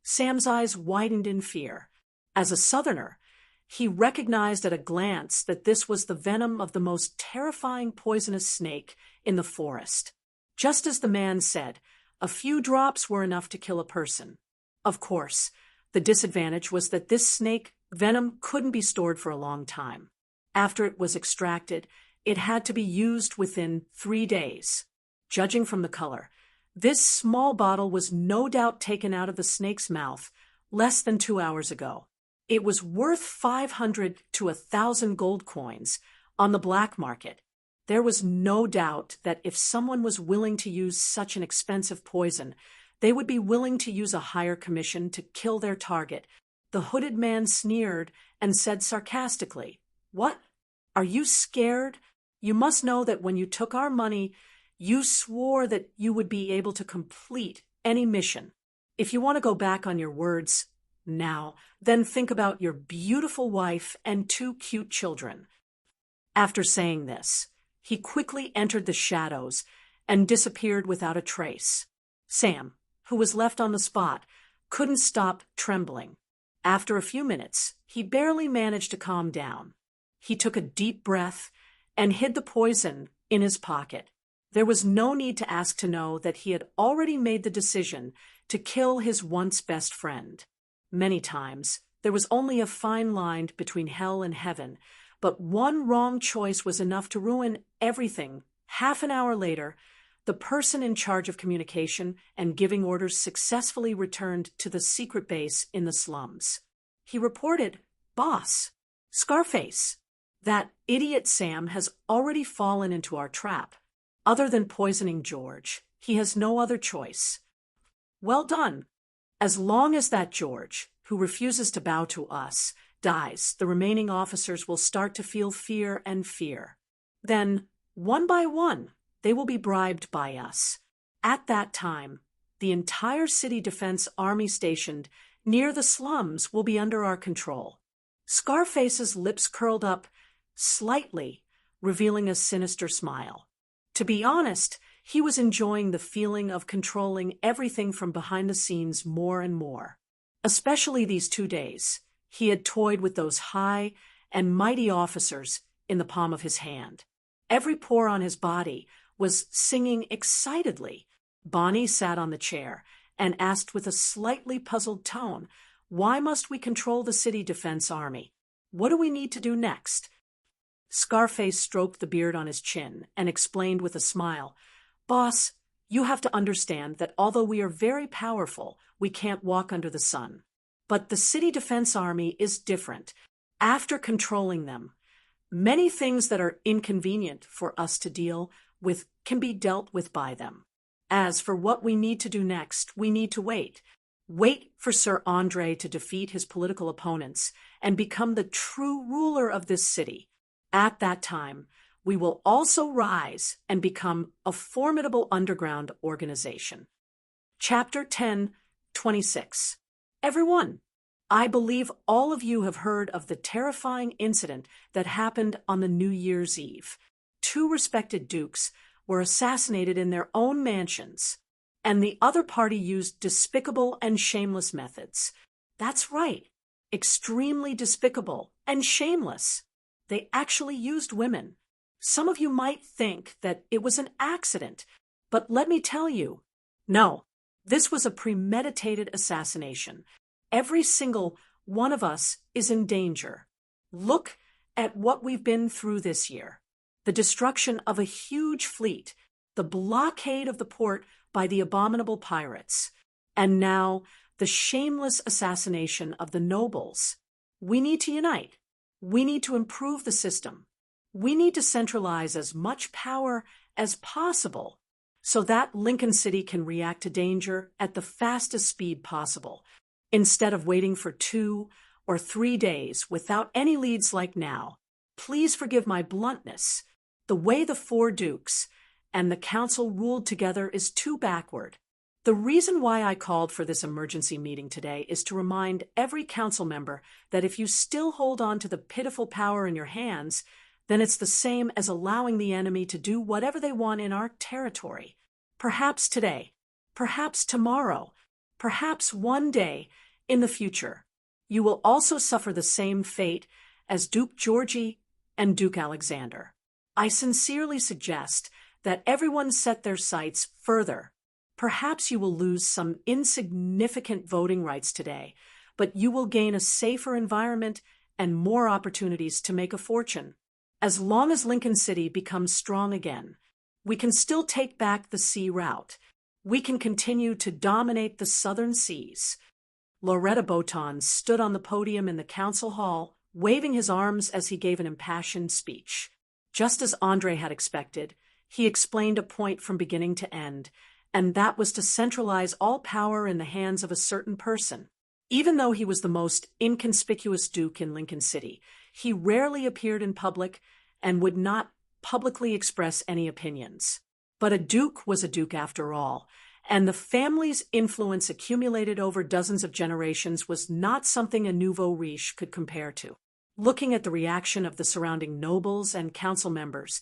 Sam's eyes widened in fear. As a Southerner, he recognized at a glance that this was the venom of the most terrifying poisonous snake in the forest. Just as the man said, a few drops were enough to kill a person. Of course, the disadvantage was that this snake venom couldn't be stored for a long time. After it was extracted, it had to be used within 3 days. Judging from the color, this small bottle was no doubt taken out of the snake's mouth less than 2 hours ago. It was worth 500 to 1,000 gold coins on the black market. There was no doubt that if someone was willing to use such an expensive poison, they would be willing to use a higher commission to kill their target. The hooded man sneered and said sarcastically, "What? Are you scared? You must know that when you took our money, you swore that you would be able to complete any mission. If you want to go back on your words now, then think about your beautiful wife and 2 cute children." After saying this, he quickly entered the shadows and disappeared without a trace. Sam, who was left on the spot, couldn't stop trembling. After a few minutes, he barely managed to calm down. He took a deep breath and hid the poison in his pocket. There was no need to ask to know that he had already made the decision to kill his once best friend. Many times, there was only a fine line between hell and heaven, but one wrong choice was enough to ruin everything. Half an hour later, the person in charge of communication and giving orders successfully returned to the secret base in the slums. He reported, "Boss, Scarface, that idiot Sam has already fallen into our trap. Other than poisoning George, he has no other choice." "Well done. As long as that George, who refuses to bow to us, dies, the remaining officers will start to feel fear and fear. Then, one by one, they will be bribed by us. At that time, the entire city defense army stationed near the slums will be under our control." Scarface's lips curled up slightly, revealing a sinister smile. To be honest, he was enjoying the feeling of controlling everything from behind the scenes more and more. Especially these 2 days, he had toyed with those high and mighty officers in the palm of his hand. Every pore on his body was singing excitedly. Bonnie sat on the chair and asked with a slightly puzzled tone, "Why must we control the city defense army? What do we need to do next?" Scarface stroked the beard on his chin and explained with a smile, "Boss, you have to understand that although we are very powerful, we can't walk under the sun. But the city defense army is different. After controlling them, many things that are inconvenient for us to deal with can be dealt with by them. As for what we need to do next, we need to wait. Wait for Sir Andre to defeat his political opponents and become the true ruler of this city. At that time, we will also rise and become a formidable underground organization." Chapter 10:26. Everyone, I believe all of you have heard of the terrifying incident that happened on the New Year's Eve. 2 respected dukes were assassinated in their own mansions, and the other party used despicable and shameless methods. That's right, extremely despicable and shameless. They actually used women. Some of you might think that it was an accident, but let me tell you, no, this was a premeditated assassination. Every single one of us is in danger. Look at what we've been through this year. The destruction of a huge fleet, the blockade of the port by the abominable pirates, and now the shameless assassination of the nobles. We need to unite. We need to improve the system. We need to centralize as much power as possible so that Lincoln City can react to danger at the fastest speed possible, instead of waiting for 2 or 3 days without any leads like now. Please forgive my bluntness. The way the four dukes and the council ruled together is too backward. The reason why I called for this emergency meeting today is to remind every council member that if you still hold on to the pitiful power in your hands, then it's the same as allowing the enemy to do whatever they want in our territory. Perhaps today, perhaps tomorrow, perhaps one day in the future, you will also suffer the same fate as Duke Georgie and Duke Alexander. I sincerely suggest that everyone set their sights further. Perhaps you will lose some insignificant voting rights today, but you will gain a safer environment and more opportunities to make a fortune. As long as Lincoln City becomes strong again, we can still take back the sea route. We can continue to dominate the southern seas. Loretta Boton stood on the podium in the council hall, waving his arms as he gave an impassioned speech. Just as Andre had expected, he explained a point from beginning to end, and that was to centralize all power in the hands of a certain person. Even though he was the most inconspicuous duke in Lincoln City, he rarely appeared in public and would not publicly express any opinions. But a duke was a duke after all, and the family's influence accumulated over dozens of generations was not something a nouveau riche could compare to. Looking at the reaction of the surrounding nobles and council members,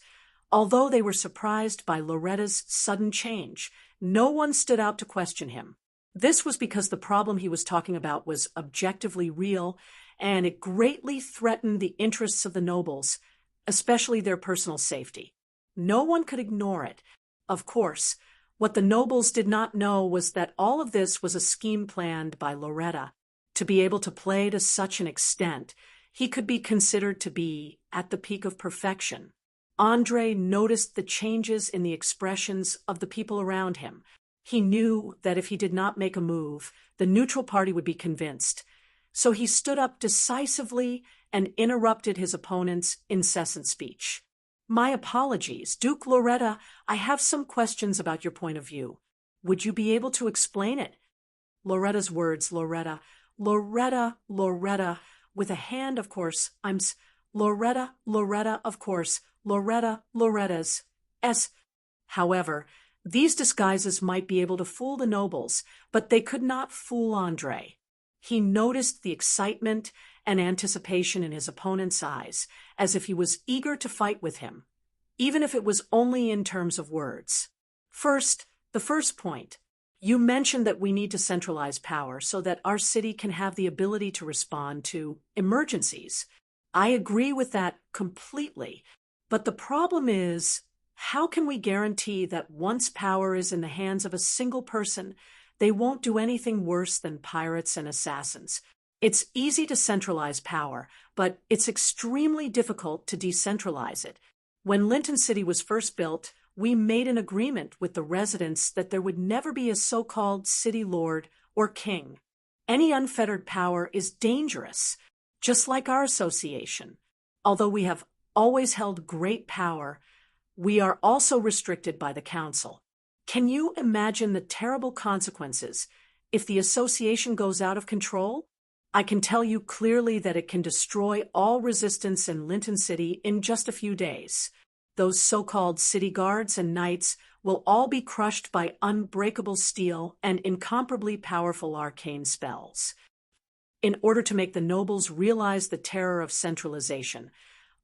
although they were surprised by Loretta's sudden change, no one stood out to question him. This was because the problem he was talking about was objectively real, and it greatly threatened the interests of the nobles, especially their personal safety. No one could ignore it. Of course, what the nobles did not know was that all of this was a scheme planned by Loretta. To be able to play to such an extent, he could be considered to be at the peak of perfection. Andre noticed the changes in the expressions of the people around him. He knew that if he did not make a move, the neutral party would be convinced. So he stood up decisively and interrupted his opponent's incessant speech. My apologies, Duke Loretta, I have some questions about your point of view. Would you be able to explain it? Loretta's words, Loretta, with a hand, of course, Loretta, of course, Loretta's, S. However, these disguises might be able to fool the nobles, but they could not fool Andre. He noticed the excitement and anticipation in his opponent's eyes, as if he was eager to fight with him, even if it was only in terms of words. First, the first point. You mentioned that we need to centralize power so that our city can have the ability to respond to emergencies. I agree with that completely. But the problem is, how can we guarantee that once power is in the hands of a single person, they won't do anything worse than pirates and assassins? It's easy to centralize power, but it's extremely difficult to decentralize it. When Lincoln City was first built, we made an agreement with the residents that there would never be a so-called city lord or king. Any unfettered power is dangerous, just like our association. Although we have always held great power, we are also restricted by the council. Can you imagine the terrible consequences if the association goes out of control? I can tell you clearly that it can destroy all resistance in Lincoln City in just a few days. Those so-called city guards and knights will all be crushed by unbreakable steel and incomparably powerful arcane spells. In order to make the nobles realize the terror of centralization,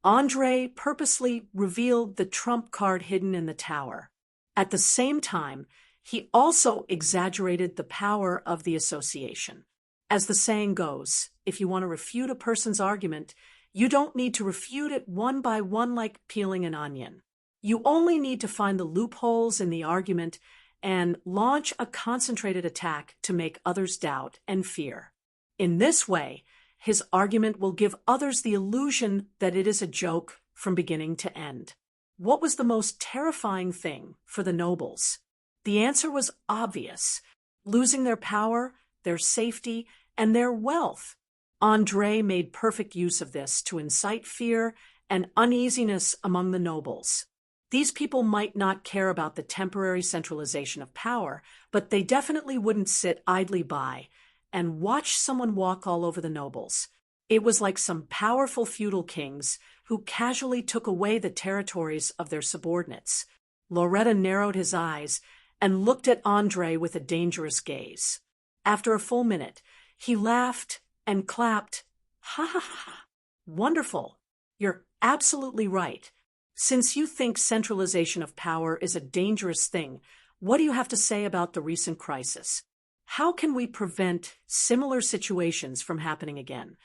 Andre purposely revealed the trump card hidden in the tower. At the same time, he also exaggerated the power of the association. As the saying goes, if you want to refute a person's argument, you don't need to refute it one by one like peeling an onion. You only need to find the loopholes in the argument and launch a concentrated attack to make others doubt and fear. In this way, his argument will give others the illusion that it is a joke from beginning to end. What was the most terrifying thing for the nobles? The answer was obvious: losing their power, their safety, and their wealth. Andre made perfect use of this to incite fear and uneasiness among the nobles. These people might not care about the temporary centralization of power, but they definitely wouldn't sit idly by and watch someone walk all over the nobles. It was like some powerful feudal kings who casually took away the territories of their subordinates. Loretta narrowed his eyes and looked at Andre with a dangerous gaze. After a full minute, he laughed and clapped. Ha ha ha! Wonderful! You're absolutely right. Since you think centralization of power is a dangerous thing, what do you have to say about the recent crisis? How can we prevent similar situations from happening again?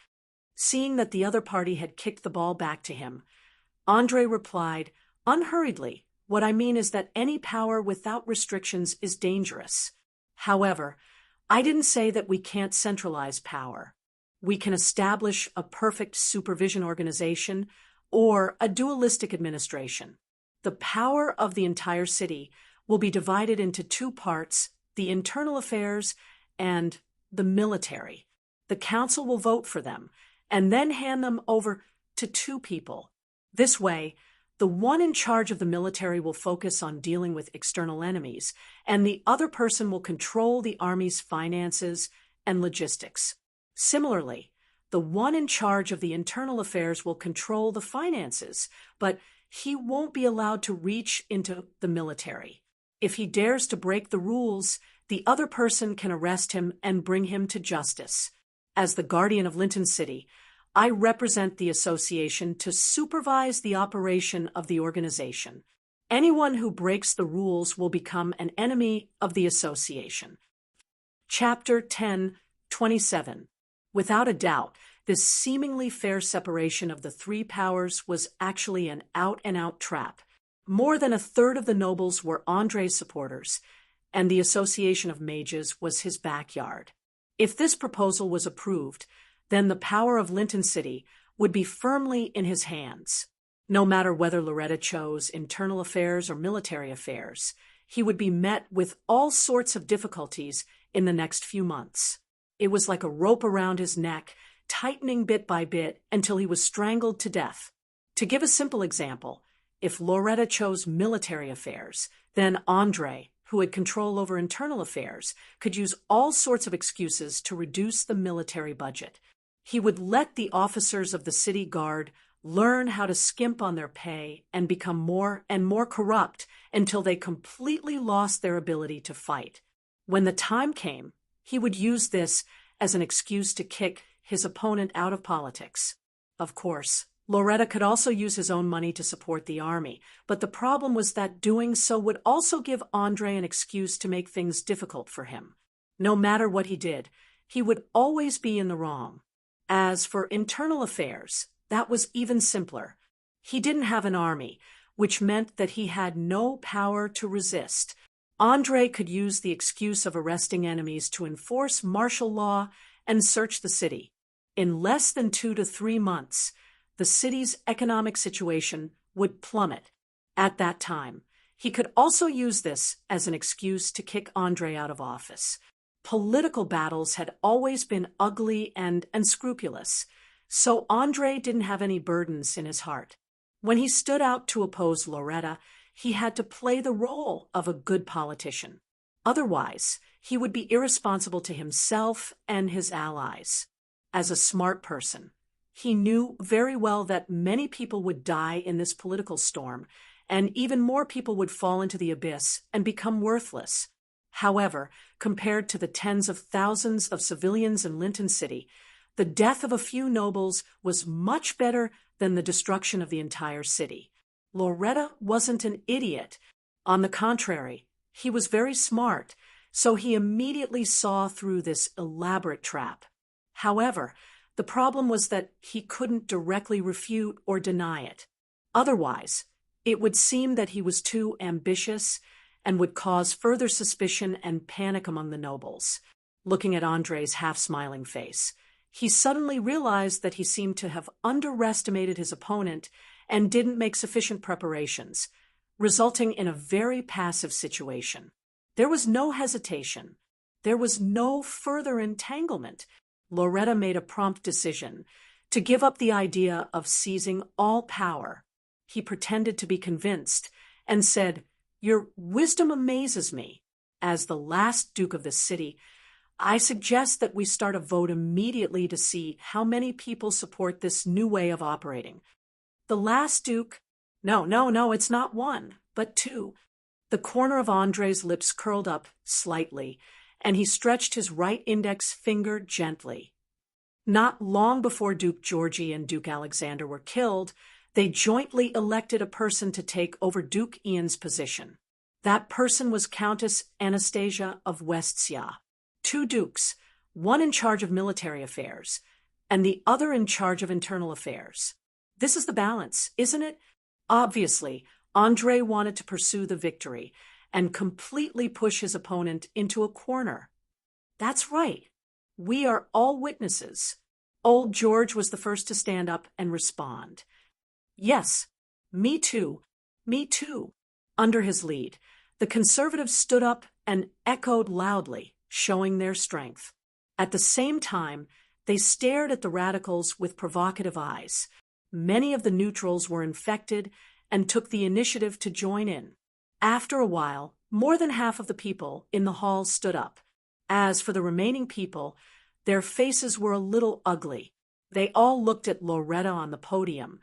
Seeing that the other party had kicked the ball back to him, Andre replied, unhurriedly, what I mean is that any power without restrictions is dangerous. However, I didn't say that we can't centralize power. We can establish a perfect supervision organization or a dualistic administration. The power of the entire city will be divided into two parts, the internal affairs and the military. The council will vote for them and then hand them over to two people. This way, the one in charge of the military will focus on dealing with external enemies, and the other person will control the army's finances and logistics. Similarly, the one in charge of the internal affairs will control the finances, but he won't be allowed to reach into the military. If he dares to break the rules, the other person can arrest him and bring him to justice. As the guardian of Linton City, I represent the association to supervise the operation of the organization. Anyone who breaks the rules will become an enemy of the association. Chapter 10:27. Without a doubt, this seemingly fair separation of the three powers was actually an out-and-out trap. More than a third of the nobles were Andre's supporters, and the Association of Mages was his backyard. If this proposal was approved, then the power of Linton City would be firmly in his hands. No matter whether Loretta chose internal affairs or military affairs, he would be met with all sorts of difficulties in the next few months. It was like a rope around his neck, tightening bit by bit until he was strangled to death. To give a simple example, if Loretta chose military affairs, then Andre, who had control over internal affairs, could use all sorts of excuses to reduce the military budget. He would let the officers of the city guard learn how to skimp on their pay and become more and more corrupt until they completely lost their ability to fight. When the time came, he would use this as an excuse to kick his opponent out of politics. Of course, Loretta could also use his own money to support the army, but the problem was that doing so would also give Andre an excuse to make things difficult for him. No matter what he did, he would always be in the wrong. As for internal affairs, that was even simpler. He didn't have an army, which meant that he had no power to resist. Andre could use the excuse of arresting enemies to enforce martial law and search the city. In less than 2 to 3 months, the city's economic situation would plummet. At that time, he could also use this as an excuse to kick Andre out of office. Political battles had always been ugly and unscrupulous, so Andre didn't have any burdens in his heart. When he stood out to oppose Loretta, he had to play the role of a good politician. Otherwise, he would be irresponsible to himself and his allies. As a smart person, he knew very well that many people would die in this political storm, and even more people would fall into the abyss and become worthless. However, compared to the tens of thousands of civilians in Linton City, the death of a few nobles was much better than the destruction of the entire city. Loretta wasn't an idiot. On the contrary, he was very smart, so he immediately saw through this elaborate trap. However, the problem was that he couldn't directly refute or deny it. Otherwise, it would seem that he was too ambitious and would cause further suspicion and panic among the nobles. Looking at Andre's half-smiling face, he suddenly realized that he seemed to have underestimated his opponent and didn't make sufficient preparations, resulting in a very passive situation. There was no hesitation. There was no further entanglement. Loretta made a prompt decision to give up the idea of seizing all power. He pretended to be convinced and said, "Your wisdom amazes me. As the last duke of the city, I suggest that we start a vote immediately to see how many people support this new way of operating. The last Duke— No, it's not one, but two. The corner of Andre's lips curled up slightly, and he stretched his right index finger gently. Not long before Duke Georgie and Duke Alexander were killed, they jointly elected a person to take over Duke Ian's position. That person was Countess Anastasia of Westsya. Two dukes, one in charge of military affairs, and the other in charge of internal affairs. This is the balance, isn't it? Obviously, Andre wanted to pursue the victory and completely push his opponent into a corner. That's right. We are all witnesses. Old George was the first to stand up and respond. Yes, me too. Under his lead, the conservatives stood up and echoed loudly, showing their strength. At the same time, they stared at the radicals with provocative eyes. Many of the neutrals were infected and took the initiative to join in. After a while, more than half of the people in the hall stood up. As for the remaining people, their faces were a little ugly. They all looked at Loretta on the podium,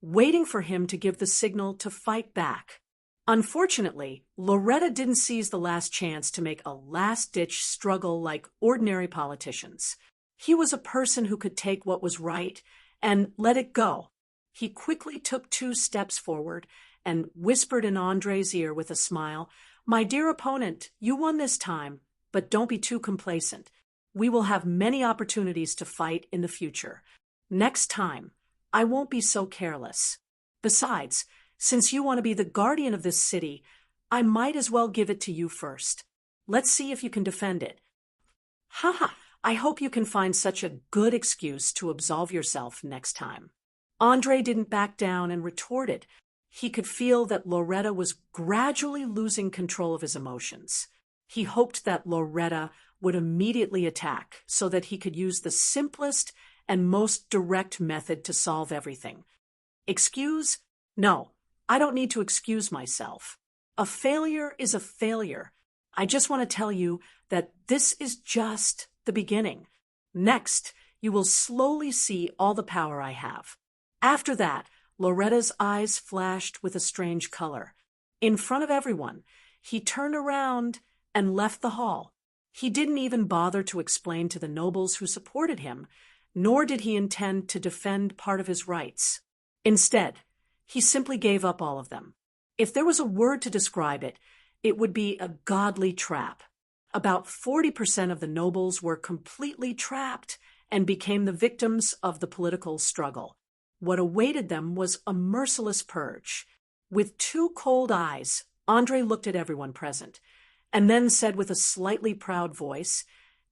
waiting for him to give the signal to fight back. Unfortunately, Loretta didn't seize the last chance to make a last-ditch struggle like ordinary politicians. He was a person who could take what was right and let it go. He quickly took 2 steps forward and whispered in Andre's ear with a smile, "My dear opponent, you won this time, but don't be too complacent. We will have many opportunities to fight in the future. Next time, I won't be so careless. Besides, since you want to be the guardian of this city, I might as well give it to you first. Let's see if you can defend it." "Ha! I hope you can find such a good excuse to absolve yourself next time." Andre didn't back down and retorted. He could feel that Loretta was gradually losing control of his emotions. He hoped that Loretta would immediately attack so that he could use the simplest and most direct method to solve everything. Excuse? No, I don't need to excuse myself. A failure is a failure. I just want to tell you that this is just the beginning. Next, you will slowly see all the power I have. After that, Loretta's eyes flashed with a strange color. In front of everyone, he turned around and left the hall. He didn't even bother to explain to the nobles who supported him, nor did he intend to defend part of his rights. Instead, he simply gave up all of them. If there was a word to describe it, it would be a godly trap. About 40% of the nobles were completely trapped and became the victims of the political struggle. What awaited them was a merciless purge. With 2 cold eyes, Andre looked at everyone present, and then said with a slightly proud voice,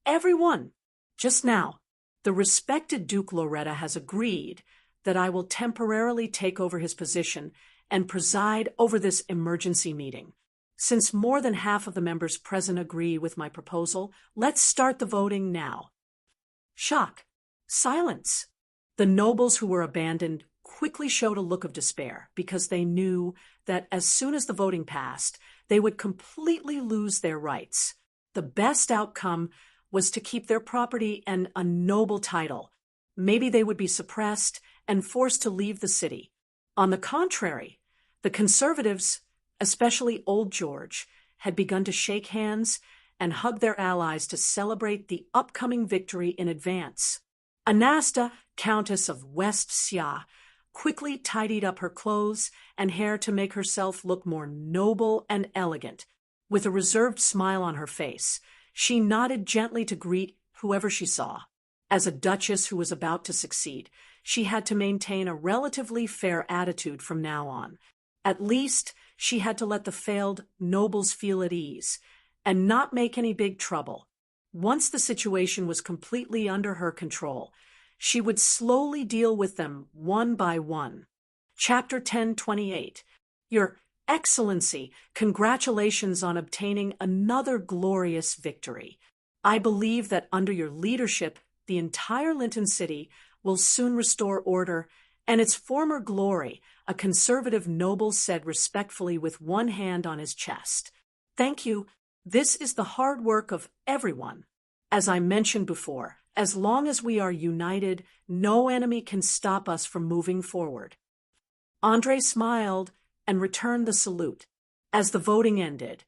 "Everyone, just now, the respected Duke Loretta has agreed that I will temporarily take over his position and preside over this emergency meeting. Since more than half of the members present agree with my proposal, let's start the voting now." Shock. Silence. The nobles who were abandoned quickly showed a look of despair because they knew that as soon as the voting passed, they would completely lose their rights. The best outcome was to keep their property and a noble title. Maybe they would be suppressed and forced to leave the city. On the contrary, the conservatives, especially Old George, had begun to shake hands and hug their allies to celebrate the upcoming victory in advance. Anasta, Countess of Westsya, quickly tidied up her clothes and hair to make herself look more noble and elegant. With a reserved smile on her face, she nodded gently to greet whoever she saw. As a duchess who was about to succeed, she had to maintain a relatively fair attitude from now on. At least, she had to let the failed nobles feel at ease and not make any big trouble. Once the situation was completely under her control, she would slowly deal with them one by one. Chapter 10:28. Your Excellency, congratulations on obtaining another glorious victory. I believe that under your leadership, the entire Linton City will soon restore order and its former glory, a conservative noble said respectfully with one hand on his chest. Thank you. This is the hard work of everyone. As I mentioned before, as long as we are united, no enemy can stop us from moving forward. Andre smiled and returned the salute. As the voting ended,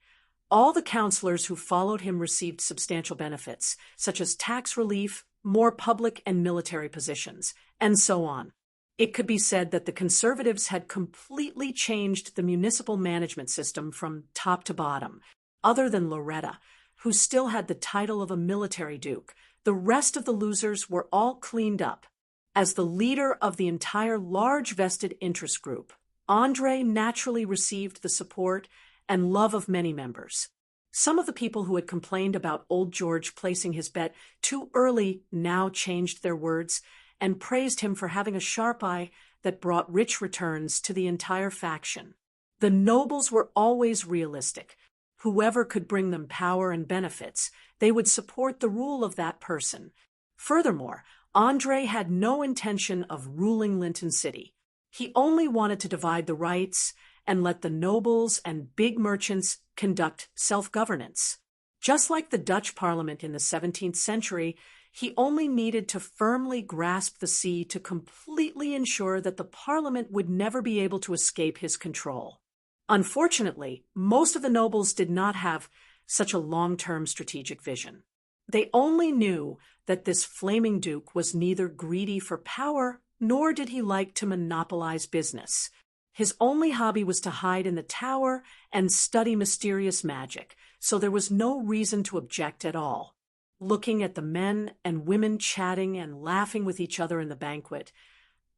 all the counselors who followed him received substantial benefits, such as tax relief, more public and military positions, and so on. It could be said that the conservatives had completely changed the municipal management system from top to bottom. Other than Loretta, who still had the title of a military duke, the rest of the losers were all cleaned up. As the leader of the entire large vested interest group, Andre naturally received the support and love of many members. Some of the people who had complained about old George placing his bet too early now changed their words and praised him for having a sharp eye that brought rich returns to the entire faction. The nobles were always realistic. Whoever could bring them power and benefits, they would support the rule of that person. Furthermore, Andre had no intention of ruling Linton City. He only wanted to divide the rights and let the nobles and big merchants conduct self-governance. Just like the Dutch Parliament in the 17th century, he only needed to firmly grasp the sea to completely ensure that the Parliament would never be able to escape his control. Unfortunately, most of the nobles did not have such a long-term strategic vision. They only knew that this flaming duke was neither greedy for power nor did he like to monopolize business. His only hobby was to hide in the tower and study mysterious magic, so there was no reason to object at all. Looking at the men and women chatting and laughing with each other in the banquet,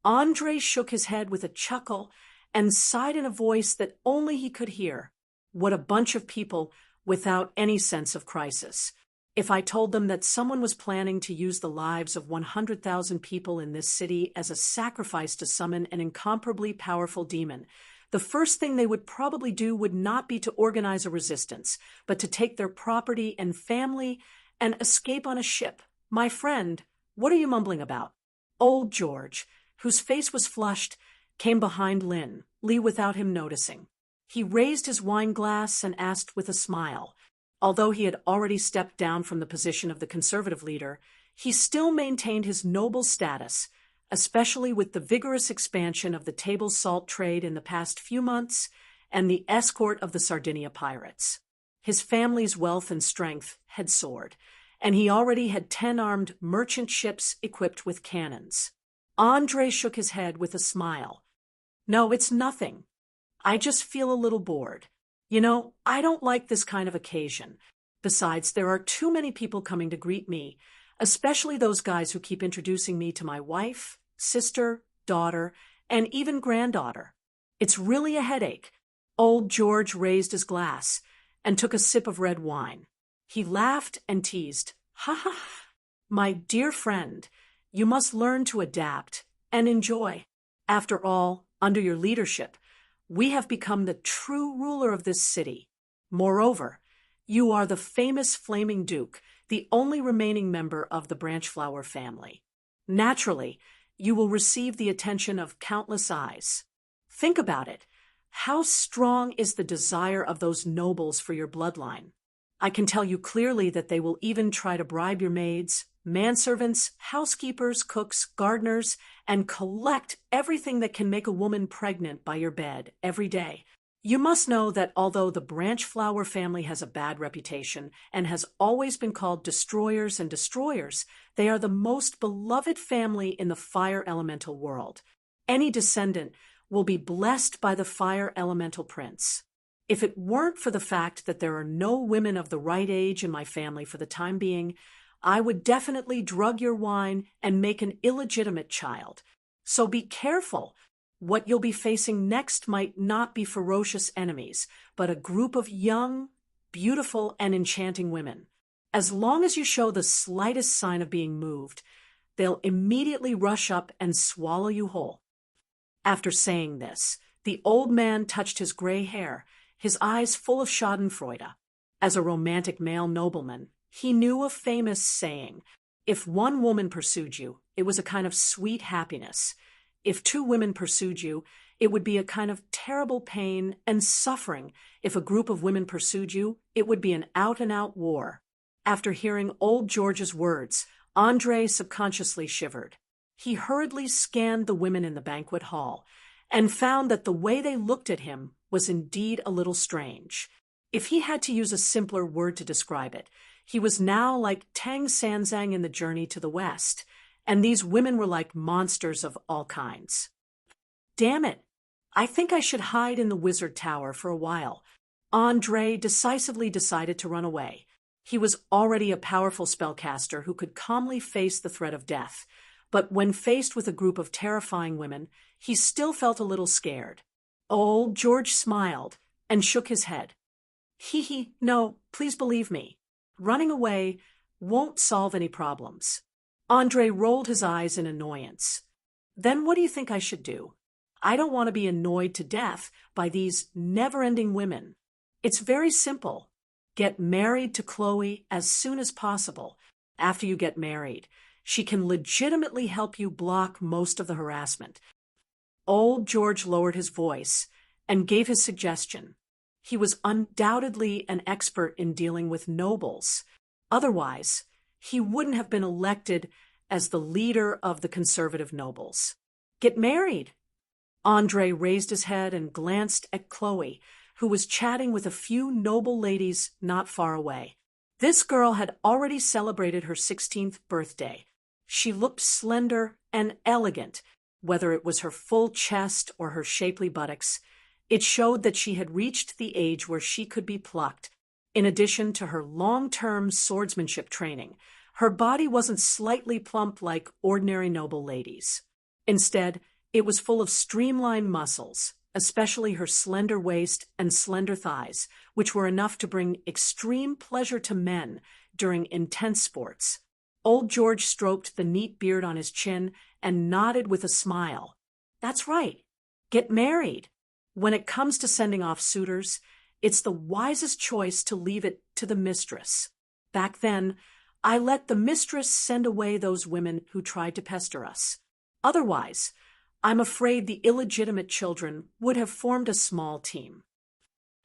Andre shook his head with a chuckle and sighed in a voice that only he could hear. What a bunch of people without any sense of crisis. If I told them that someone was planning to use the lives of 100,000 people in this city as a sacrifice to summon an incomparably powerful demon, the first thing they would probably do would not be to organize a resistance, but to take their property and family and escape on a ship. My friend, what are you mumbling about? Old George, whose face was flushed, came behind Lee without him noticing. He raised his wine glass and asked with a smile. Although he had already stepped down from the position of the conservative leader, he still maintained his noble status, especially with the vigorous expansion of the table salt trade in the past few months and the escort of the Sardinia pirates. His family's wealth and strength had soared, and he already had 10 armed merchant ships equipped with cannons. Andre shook his head with a smile. No, it's nothing. I just feel a little bored. You know, I don't like this kind of occasion. Besides, there are too many people coming to greet me, especially those guys who keep introducing me to my wife, sister, daughter, and even granddaughter. It's really a headache. Old George raised his glass and took a sip of red wine. He laughed and teased. Ha ha! My dear friend, you must learn to adapt and enjoy. After all, under your leadership, we have become the true ruler of this city. Moreover, you are the famous Flaming Duke, the only remaining member of the Branchflower family. Naturally, you will receive the attention of countless eyes. Think about it. How strong is the desire of those nobles for your bloodline? I can tell you clearly that they will even try to bribe your maids, manservants, housekeepers, cooks, gardeners, and collect everything that can make a woman pregnant by your bed every day. You must know that although the Branchflower family has a bad reputation and has always been called destroyers and destroyers, they are the most beloved family in the fire elemental world. Any descendant will be blessed by the fire elemental prince. If it weren't for the fact that there are no women of the right age in my family for the time being, I would definitely drug your wine and make an illegitimate child. So be careful. What you'll be facing next might not be ferocious enemies, but a group of young, beautiful, and enchanting women. As long as you show the slightest sign of being moved, they'll immediately rush up and swallow you whole. After saying this, the old man touched his gray hair, his eyes full of schadenfreude. As a romantic male nobleman, he knew a famous saying, if one woman pursued you, it was a kind of sweet happiness. If 2 women pursued you, it would be a kind of terrible pain and suffering. If a group of women pursued you, it would be an out-and-out war. After hearing old George's words, Andre subconsciously shivered. He hurriedly scanned the women in the banquet hall and found that the way they looked at him was indeed a little strange. If he had to use a simpler word to describe it, he was now like Tang Sanzang in the Journey to the West, and these women were like monsters of all kinds. Damn it! I think I should hide in the wizard tower for a while. Andre decisively decided to run away. He was already a powerful spellcaster who could calmly face the threat of death, but when faced with a group of terrifying women, he still felt a little scared. Old George smiled and shook his head. No, please believe me. Running away won't solve any problems. Andre rolled his eyes in annoyance. Then what do you think I should do? I don't want to be annoyed to death by these never-ending women. It's very simple. Get married to Chloe as soon as possible. After you get married, she can legitimately help you block most of the harassment. Old George lowered his voice and gave his suggestion. He was undoubtedly an expert in dealing with nobles. Otherwise, he wouldn't have been elected as the leader of the conservative nobles. Get married. Andre raised his head and glanced at Chloe, who was chatting with a few noble ladies not far away. This girl had already celebrated her 16th birthday. She looked slender and elegant, whether it was her full chest or her shapely buttocks. It showed that she had reached the age where she could be plucked. In addition to her long-term swordsmanship training, her body wasn't slightly plump like ordinary noble ladies. Instead, it was full of streamlined muscles, especially her slender waist and slender thighs, which were enough to bring extreme pleasure to men during intense sports. Old George stroked the neat beard on his chin and nodded with a smile. That's right. Get married. When it comes to sending off suitors, it's the wisest choice to leave it to the mistress. Back then, I let the mistress send away those women who tried to pester us. Otherwise, I'm afraid the illegitimate children would have formed a small team.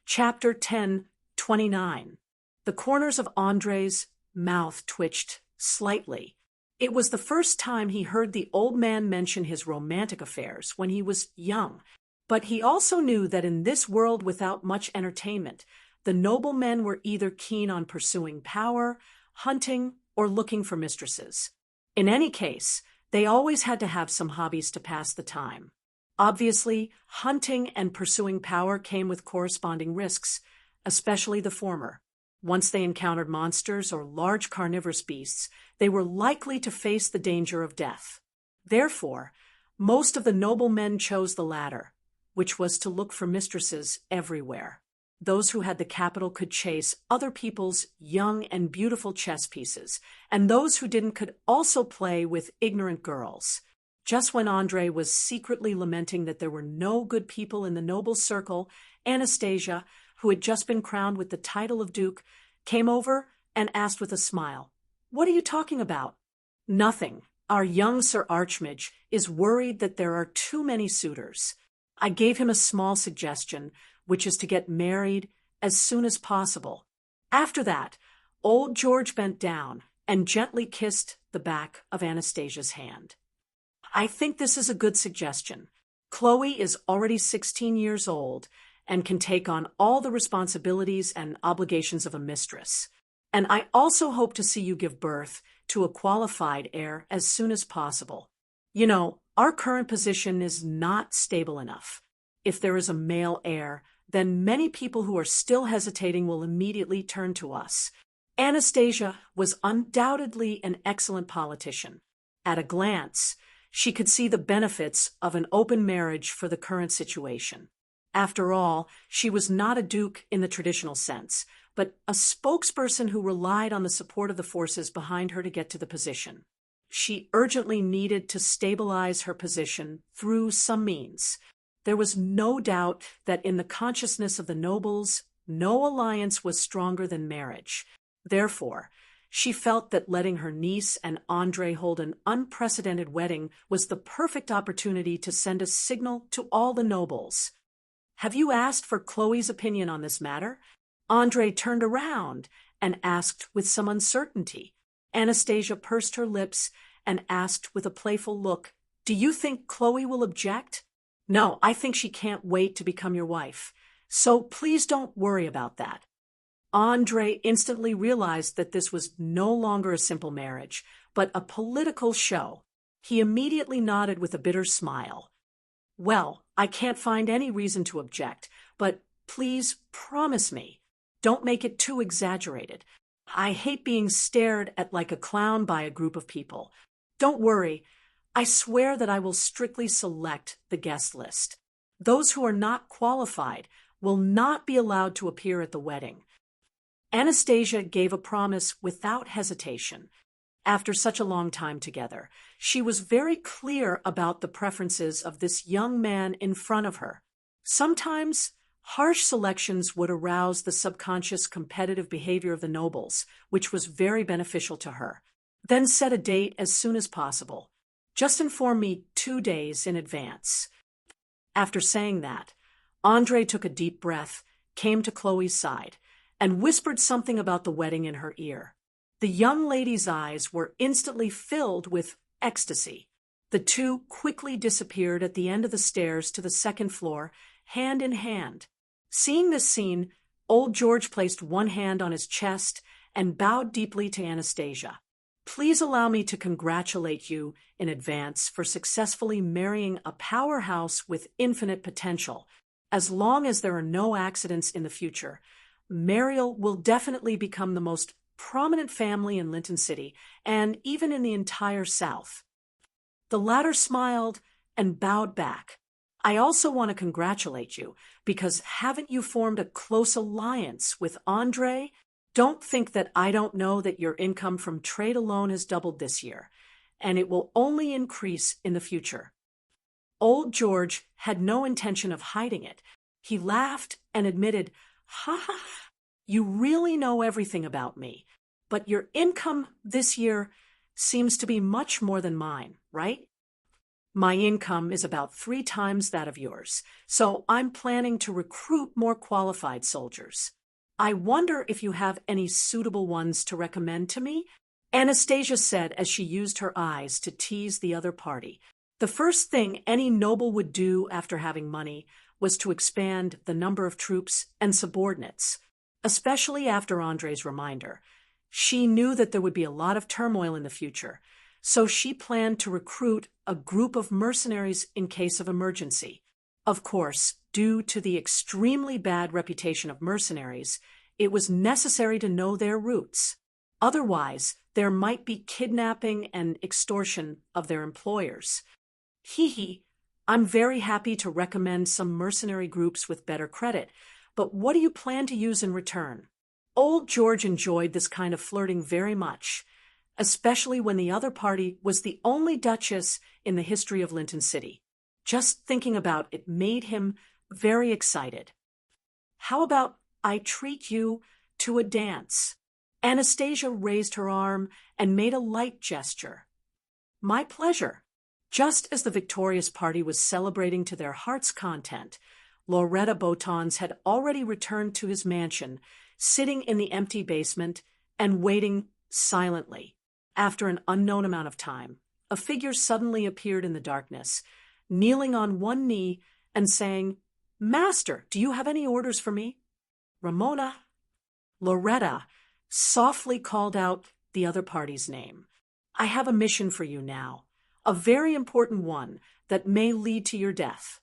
Chapter 10:29. The corners of Andre's mouth twitched slightly. It was the first time he heard the old man mention his romantic affairs when he was young, but he also knew that in this world without much entertainment, the noblemen were either keen on pursuing power, hunting, or looking for mistresses. In any case, they always had to have some hobbies to pass the time. Obviously, hunting and pursuing power came with corresponding risks, especially the former. Once they encountered monsters or large carnivorous beasts, they were likely to face the danger of death. Therefore, most of the noblemen chose the latter, which was to look for mistresses everywhere. Those who had the capital could chase other people's young and beautiful chess pieces, and those who didn't could also play with ignorant girls. Just when Andre was secretly lamenting that there were no good people in the noble circle, Anastasia, who had just been crowned with the title of Duke, came over and asked with a smile, "What are you talking about?" "Nothing. Our young Sir Archmage is worried that there are too many suitors. I gave him a small suggestion, which is to get married as soon as possible." After that, old George bent down and gently kissed the back of Anastasia's hand. "I think this is a good suggestion. Chloe is already 16 years old and can take on all the responsibilities and obligations of a mistress. And I also hope to see you give birth to a qualified heir as soon as possible. You know, our current position is not stable enough. If there is a male heir, then many people who are still hesitating will immediately turn to us." Anastasia was undoubtedly an excellent politician. At a glance, she could see the benefits of an open marriage for the current situation. After all, she was not a duke in the traditional sense, but a spokesperson who relied on the support of the forces behind her to get to the position. She urgently needed to stabilize her position through some means. There was no doubt that in the consciousness of the nobles, no alliance was stronger than marriage. Therefore, she felt that letting her niece and Andre hold an unprecedented wedding was the perfect opportunity to send a signal to all the nobles. "Have you asked for Chloe's opinion on this matter?" Andre turned around and asked with some uncertainty. Anastasia pursed her lips and asked with a playful look, "Do you think Chloe will object?" "No, I think she can't wait to become your wife. So please don't worry about that." Andre instantly realized that this was no longer a simple marriage, but a political show. He immediately nodded with a bitter smile. "Well, I can't find any reason to object, but please promise me. Don't make it too exaggerated. I hate being stared at like a clown by a group of people. Don't worry. I swear that I will strictly select the guest list. Those who are not qualified will not be allowed to appear at the wedding." Anastasia gave a promise without hesitation. After such a long time together, she was very clear about the preferences of this young man in front of her. Sometimes, harsh selections would arouse the subconscious competitive behavior of the nobles, which was very beneficial to her. Then set a date as soon as possible. Just inform me 2 days in advance. After saying that, Andre took a deep breath, came to Chloe's side, and whispered something about the wedding in her ear. The young lady's eyes were instantly filled with ecstasy. The two quickly disappeared at the end of the stairs to the second floor, hand in hand. Seeing this scene, old George placed one hand on his chest and bowed deeply to Anastasia. "Please allow me to congratulate you in advance for successfully marrying a powerhouse with infinite potential. As long as there are no accidents in the future, Mariel will definitely become the most prominent family in Linton City, and even in the entire South." The latter smiled and bowed back. "I also want to congratulate you, because haven't you formed a close alliance with Andre? Don't think that I don't know that your income from trade alone has doubled this year, and it will only increase in the future." Old George had no intention of hiding it. He laughed and admitted, "Ha ha, you really know everything about me. But your income this year seems to be much more than mine, right? My income is about 3 times that of yours, so I'm planning to recruit more qualified soldiers. I wonder if you have any suitable ones to recommend to me?" Anastasia said as she used her eyes to tease the other party. The first thing any noble would do after having money was to expand the number of troops and subordinates, especially after Andre's reminder. She knew that there would be a lot of turmoil in the future, so she planned to recruit a group of mercenaries in case of emergency. Of course, due to the extremely bad reputation of mercenaries, it was necessary to know their roots. Otherwise, there might be kidnapping and extortion of their employers. I'm very happy to recommend some mercenary groups with better credit, but what do you plan to use in return?" Old George enjoyed this kind of flirting very much, especially when the other party was the only duchess in the history of Linton City. Just thinking about it made him very excited. "How about I treat you to a dance?" Anastasia raised her arm and made a light gesture. "My pleasure." Just as the victorious party was celebrating to their heart's content, Loretta Botons had already returned to his mansion, sitting in the empty basement and waiting silently. After an unknown amount of time, a figure suddenly appeared in the darkness, kneeling on one knee and saying, "Master, do you have any orders for me?" "Ramona." Loretta softly called out the other party's name. "I have a mission for you now, a very important one that may lead to your death.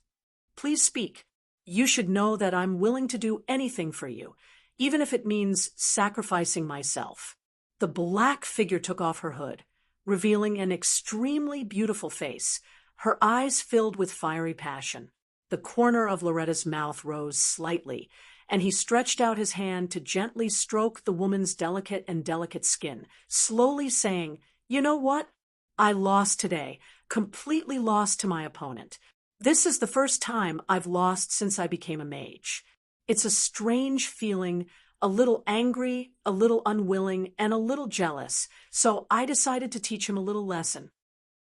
Please speak. You should know that I'm willing to do anything for you, even if it means sacrificing myself." The black figure took off her hood, revealing an extremely beautiful face, her eyes filled with fiery passion. The corner of Loretta's mouth rose slightly, and he stretched out his hand to gently stroke the woman's delicate skin, slowly saying, "You know what? I lost today, completely lost to my opponent. This is the first time I've lost since I became a mage. It's a strange feeling, a little angry, a little unwilling, and a little jealous, so I decided to teach him a little lesson."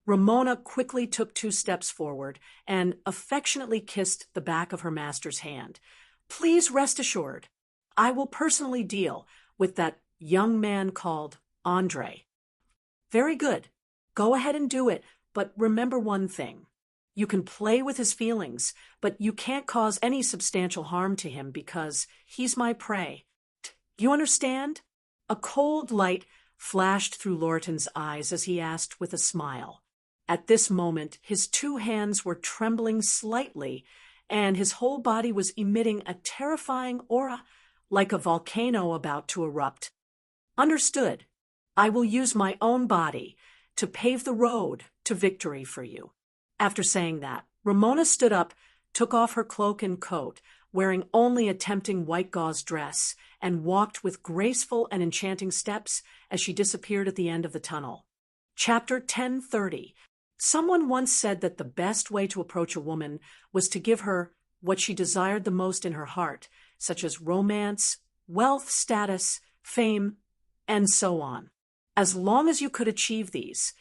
Ramona quickly took 2 steps forward and affectionately kissed the back of her master's hand. "Please rest assured, I will personally deal with that young man called Andre. Very good. Go ahead and do it, but remember one thing. You can play with his feelings, but you can't cause any substantial harm to him because he's my prey. You understand? A cold light flashed through Lorton's eyes as he asked with a smile. At this moment, his two hands were trembling slightly, and his whole body was emitting a terrifying aura, like a volcano about to erupt. Understood. I will use my own body to pave the road to victory for you. After saying that, Ramona stood up, took off her cloak and coat, wearing only a tempting white gauze dress, and walked with graceful and enchanting steps as she disappeared at the end of the tunnel. Chapter 1030. Someone once said that the best way to approach a woman was to give her what she desired the most in her heart, such as romance, wealth, status, fame, and so on. As long as you could achieve these,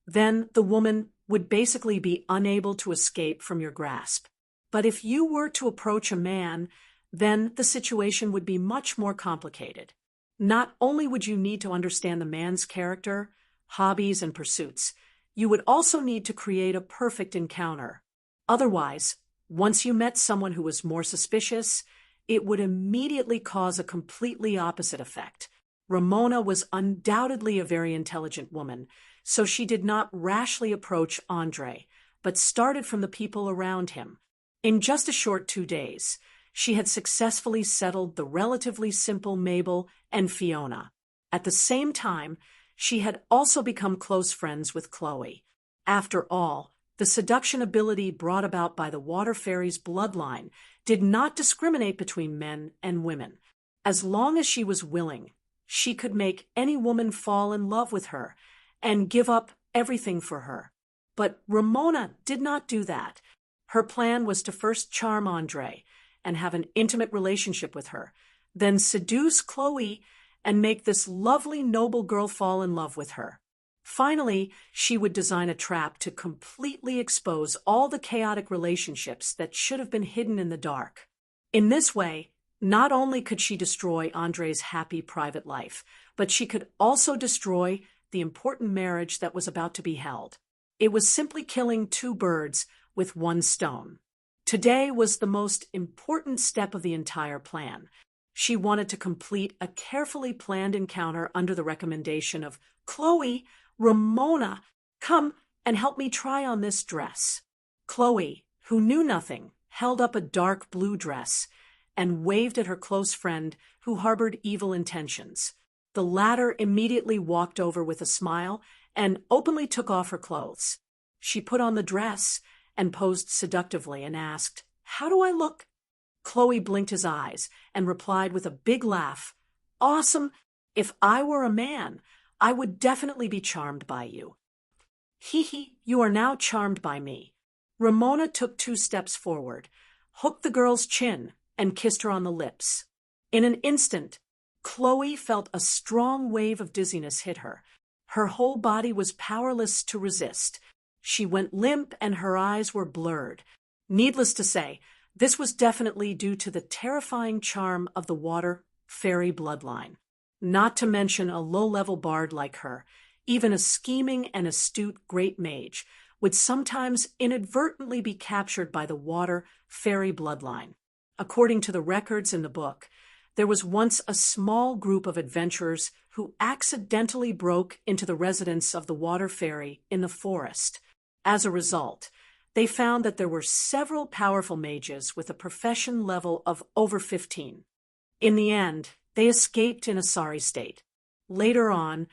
then the woman would basically be unable to escape from your grasp. But if you were to approach a man, then the situation would be much more complicated. Not only would you need to understand the man's character, hobbies, and pursuits, you would also need to create a perfect encounter. Otherwise, once you met someone who was more suspicious, it would immediately cause a completely opposite effect. Ramona was undoubtedly a very intelligent woman, so she did not rashly approach Andre, but started from the people around him. In just a short 2 days, she had successfully settled the relatively simple Mabel and Fiona. At the same time, she had also become close friends with Chloe. After all, the seduction ability brought about by the water fairy's bloodline did not discriminate between men and women. As long as she was willing, she could make any woman fall in love with her and give up everything for her. But Ramona did not do that. Her plan was to first charm Andre and have an intimate relationship with her, then seduce Chloe and make this lovely, noble girl fall in love with her. Finally, she would design a trap to completely expose all the chaotic relationships that should have been hidden in the dark. In this way, not only could she destroy Andre's happy private life, but she could also destroy the important marriage that was about to be held. It was simply killing two birds with one stone. Today was the most important step of the entire plan. She wanted to complete a carefully planned encounter under the recommendation of Chloe. Ramona, come and help me try on this dress. Chloe, who knew nothing, held up a dark blue dress and waved at her close friend who harbored evil intentions. The latter immediately walked over with a smile and openly took off her clothes. She put on the dress and posed seductively and asked, "How do I look?" Chloe blinked his eyes and replied with a big laugh, "Awesome! If I were a man, I would definitely be charmed by you." "Hee hee, you are now charmed by me." Ramona took 2 steps forward, hooked the girl's chin, and kissed her on the lips. In an instant, Chloe felt a strong wave of dizziness hit her. Her whole body was powerless to resist. She went limp and her eyes were blurred. Needless to say, this was definitely due to the terrifying charm of the water fairy bloodline. Not to mention a low-level bard like her, even a scheming and astute great mage would sometimes inadvertently be captured by the water fairy bloodline. According to the records in the book, there was once a small group of adventurers who accidentally broke into the residence of the water fairy in the forest. As a result, they found that there were several powerful mages with a profession level of over 15. In the end, they escaped in a sorry state. Later on,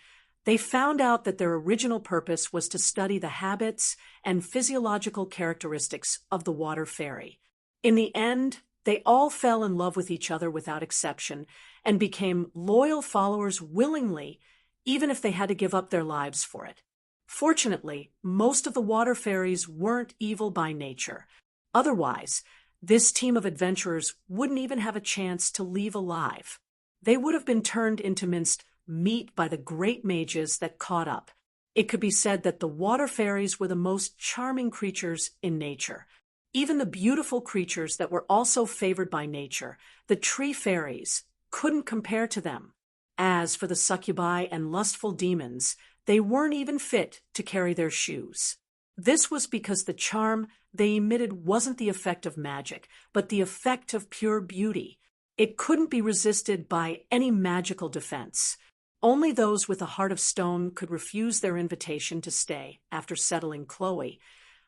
they found out that their original purpose was to study the habits and physiological characteristics of the water fairy. In the end, they all fell in love with each other without exception and became loyal followers willingly, even if they had to give up their lives for it. Fortunately, most of the water fairies weren't evil by nature. Otherwise, this team of adventurers wouldn't even have a chance to leave alive. They would have been turned into minced meat by the great mages that caught up. It could be said that the water fairies were the most charming creatures in nature. Even the beautiful creatures that were also favored by nature, the tree fairies, couldn't compare to them. As for the succubi and lustful demons, they weren't even fit to carry their shoes. This was because the charm they emitted wasn't the effect of magic, but the effect of pure beauty. It couldn't be resisted by any magical defense. Only those with a heart of stone could refuse their invitation to stay after settling Chloe.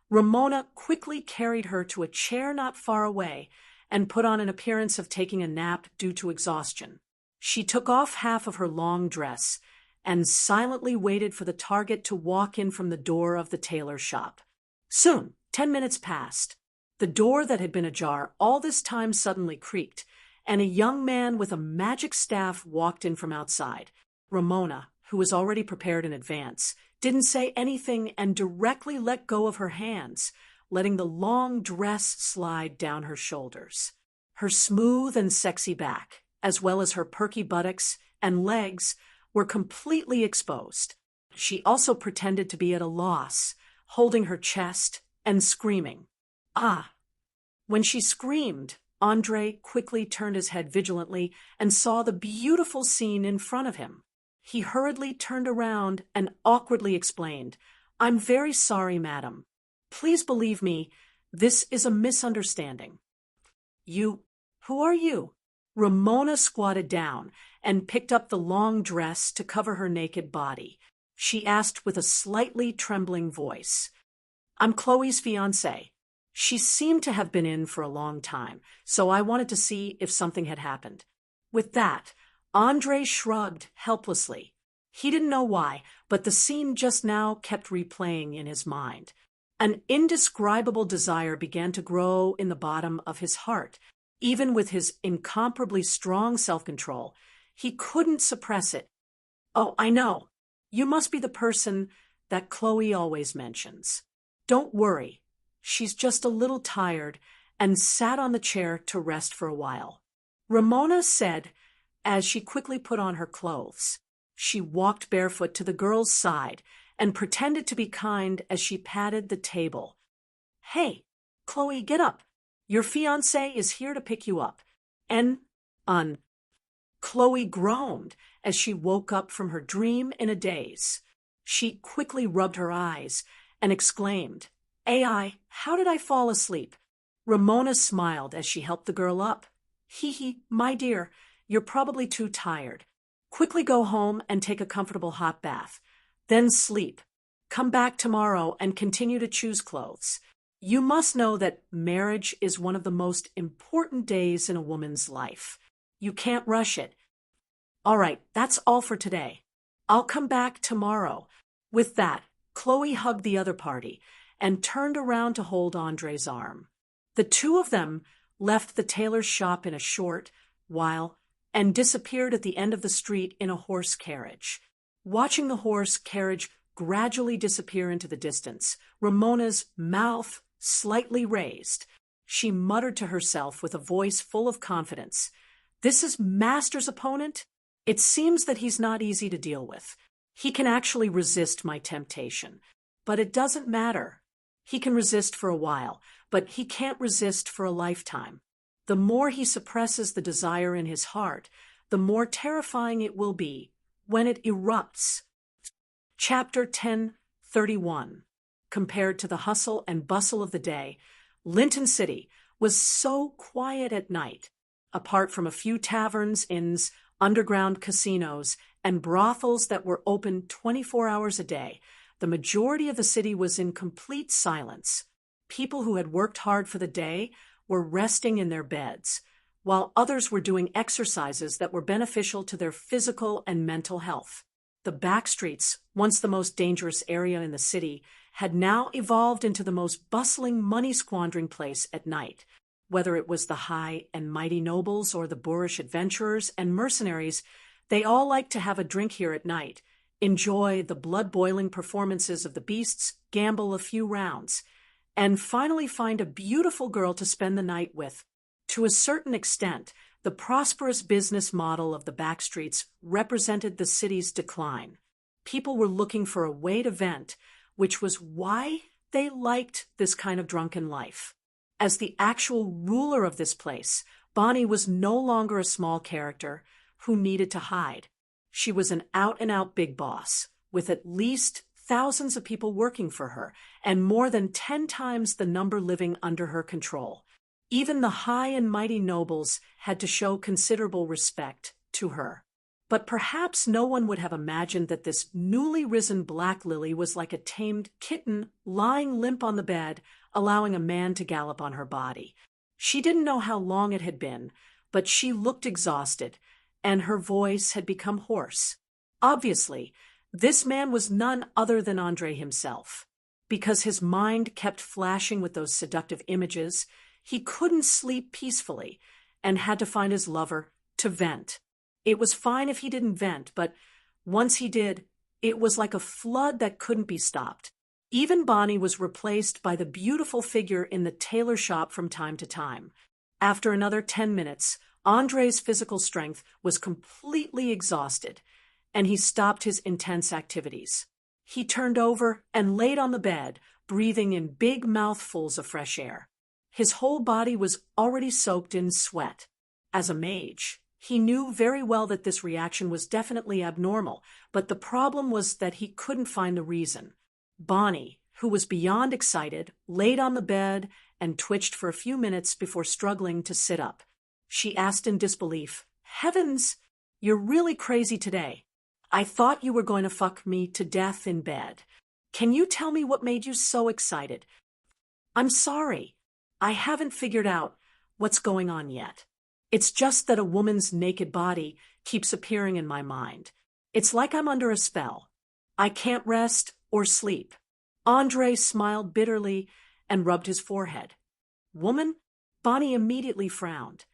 Ramona quickly carried her to a chair not far away and put on an appearance of taking a nap due to exhaustion. She took off half of her long dress and silently waited for the target to walk in from the door of the tailor shop. Soon, 10 minutes passed. The door that had been ajar all this time suddenly creaked, and a young man with a magic staff walked in from outside. Ramona, who was already prepared in advance, didn't say anything and directly let go of her hands, letting the long dress slide down her shoulders. Her smooth and sexy back, as well as her perky buttocks and legs, were completely exposed. She also pretended to be at a loss, holding her chest and screaming. Ah! When she screamed, Andre quickly turned his head vigilantly and saw the beautiful scene in front of him. He hurriedly turned around and awkwardly explained, "I'm very sorry, madam. Please believe me, this is a misunderstanding." Who are you?" Ramona squatted down and picked up the long dress to cover her naked body. She asked with a slightly trembling voice, "I'm Chloe's fiancé. She seemed to have been in for a long time, so I wanted to see if something had happened." With that, Andre shrugged helplessly. He didn't know why, but the scene just now kept replaying in his mind. An indescribable desire began to grow in the bottom of his heart. Even with his incomparably strong self-control, he couldn't suppress it. "Oh, I know. You must be the person that Chloe always mentions. Don't worry. She's just a little tired," and sat on the chair to rest for a while. Ramona said, as she quickly put on her clothes. She walked barefoot to the girl's side and pretended to be kind as she patted the table. "Hey, Chloe, get up. Your fiancé is here to pick you up." Chloe groaned as she woke up from her dream in a daze. She quickly rubbed her eyes and exclaimed, "AI, how did I fall asleep?" Ramona smiled as she helped the girl up. "Hee, my dear, you're probably too tired. Quickly go home and take a comfortable hot bath. Then sleep. Come back tomorrow and continue to choose clothes. You must know that marriage is one of the most important days in a woman's life. You can't rush it. All right, that's all for today. I'll come back tomorrow." With that, Chloe hugged the other party and turned around to hold Andre's arm. The two of them left the tailor's shop in a short while and disappeared at the end of the street in a horse carriage. Watching the horse carriage gradually disappear into the distance, Ramona's mouth slightly raised. She muttered to herself with a voice full of confidence, "This is Master's opponent? It seems that he's not easy to deal with. He can actually resist my temptation. But it doesn't matter. He can resist for a while, but he can't resist for a lifetime. The more he suppresses the desire in his heart, the more terrifying it will be when it erupts." Chapter 10:31. Compared to the hustle and bustle of the day, Linton City was so quiet at night. Apart from a few taverns, inns, underground casinos, and brothels that were open 24 hours a day, the majority of the city was in complete silence. People who had worked hard for the day were resting in their beds, while others were doing exercises that were beneficial to their physical and mental health. The back streets, once the most dangerous area in the city, had now evolved into the most bustling, money-squandering place at night. Whether it was the high and mighty nobles or the boorish adventurers and mercenaries, they all liked to have a drink here at night, enjoy the blood-boiling performances of the beasts, gamble a few rounds, and finally find a beautiful girl to spend the night with. To a certain extent, the prosperous business model of the backstreets represented the city's decline. People were looking for a way to vent, which was why they liked this kind of drunken life. As the actual ruler of this place, Bonnie was no longer a small character who needed to hide. She was an out-and-out big boss, with at least thousands of people working for her, and more than 10 times the number living under her control. Even the high and mighty nobles had to show considerable respect to her. But perhaps no one would have imagined that this newly risen black lily was like a tamed kitten lying limp on the bed, allowing a man to gallop on her body. She didn't know how long it had been, but she looked exhausted, and her voice had become hoarse. Obviously, this man was none other than Andre himself. Because his mind kept flashing with those seductive images, he couldn't sleep peacefully and had to find his lover to vent. It was fine if he didn't vent, but once he did, it was like a flood that couldn't be stopped. Even Bonnie was replaced by the beautiful figure in the tailor shop from time to time. After another 10 minutes, Andre's physical strength was completely exhausted, and he stopped his intense activities. He turned over and laid on the bed, breathing in big mouthfuls of fresh air. His whole body was already soaked in sweat. As a mage, he knew very well that this reaction was definitely abnormal, but the problem was that he couldn't find the reason. Bonnie, who was beyond excited, laid on the bed and twitched for a few minutes before struggling to sit up. She asked in disbelief, "Heavens, you're really crazy today. I thought you were going to fuck me to death in bed. Can you tell me what made you so excited?" "I'm sorry. I haven't figured out what's going on yet. It's just that a woman's naked body keeps appearing in my mind. It's like I'm under a spell. I can't rest or sleep." Andre smiled bitterly and rubbed his forehead. "Woman?" Bonnie immediately frowned.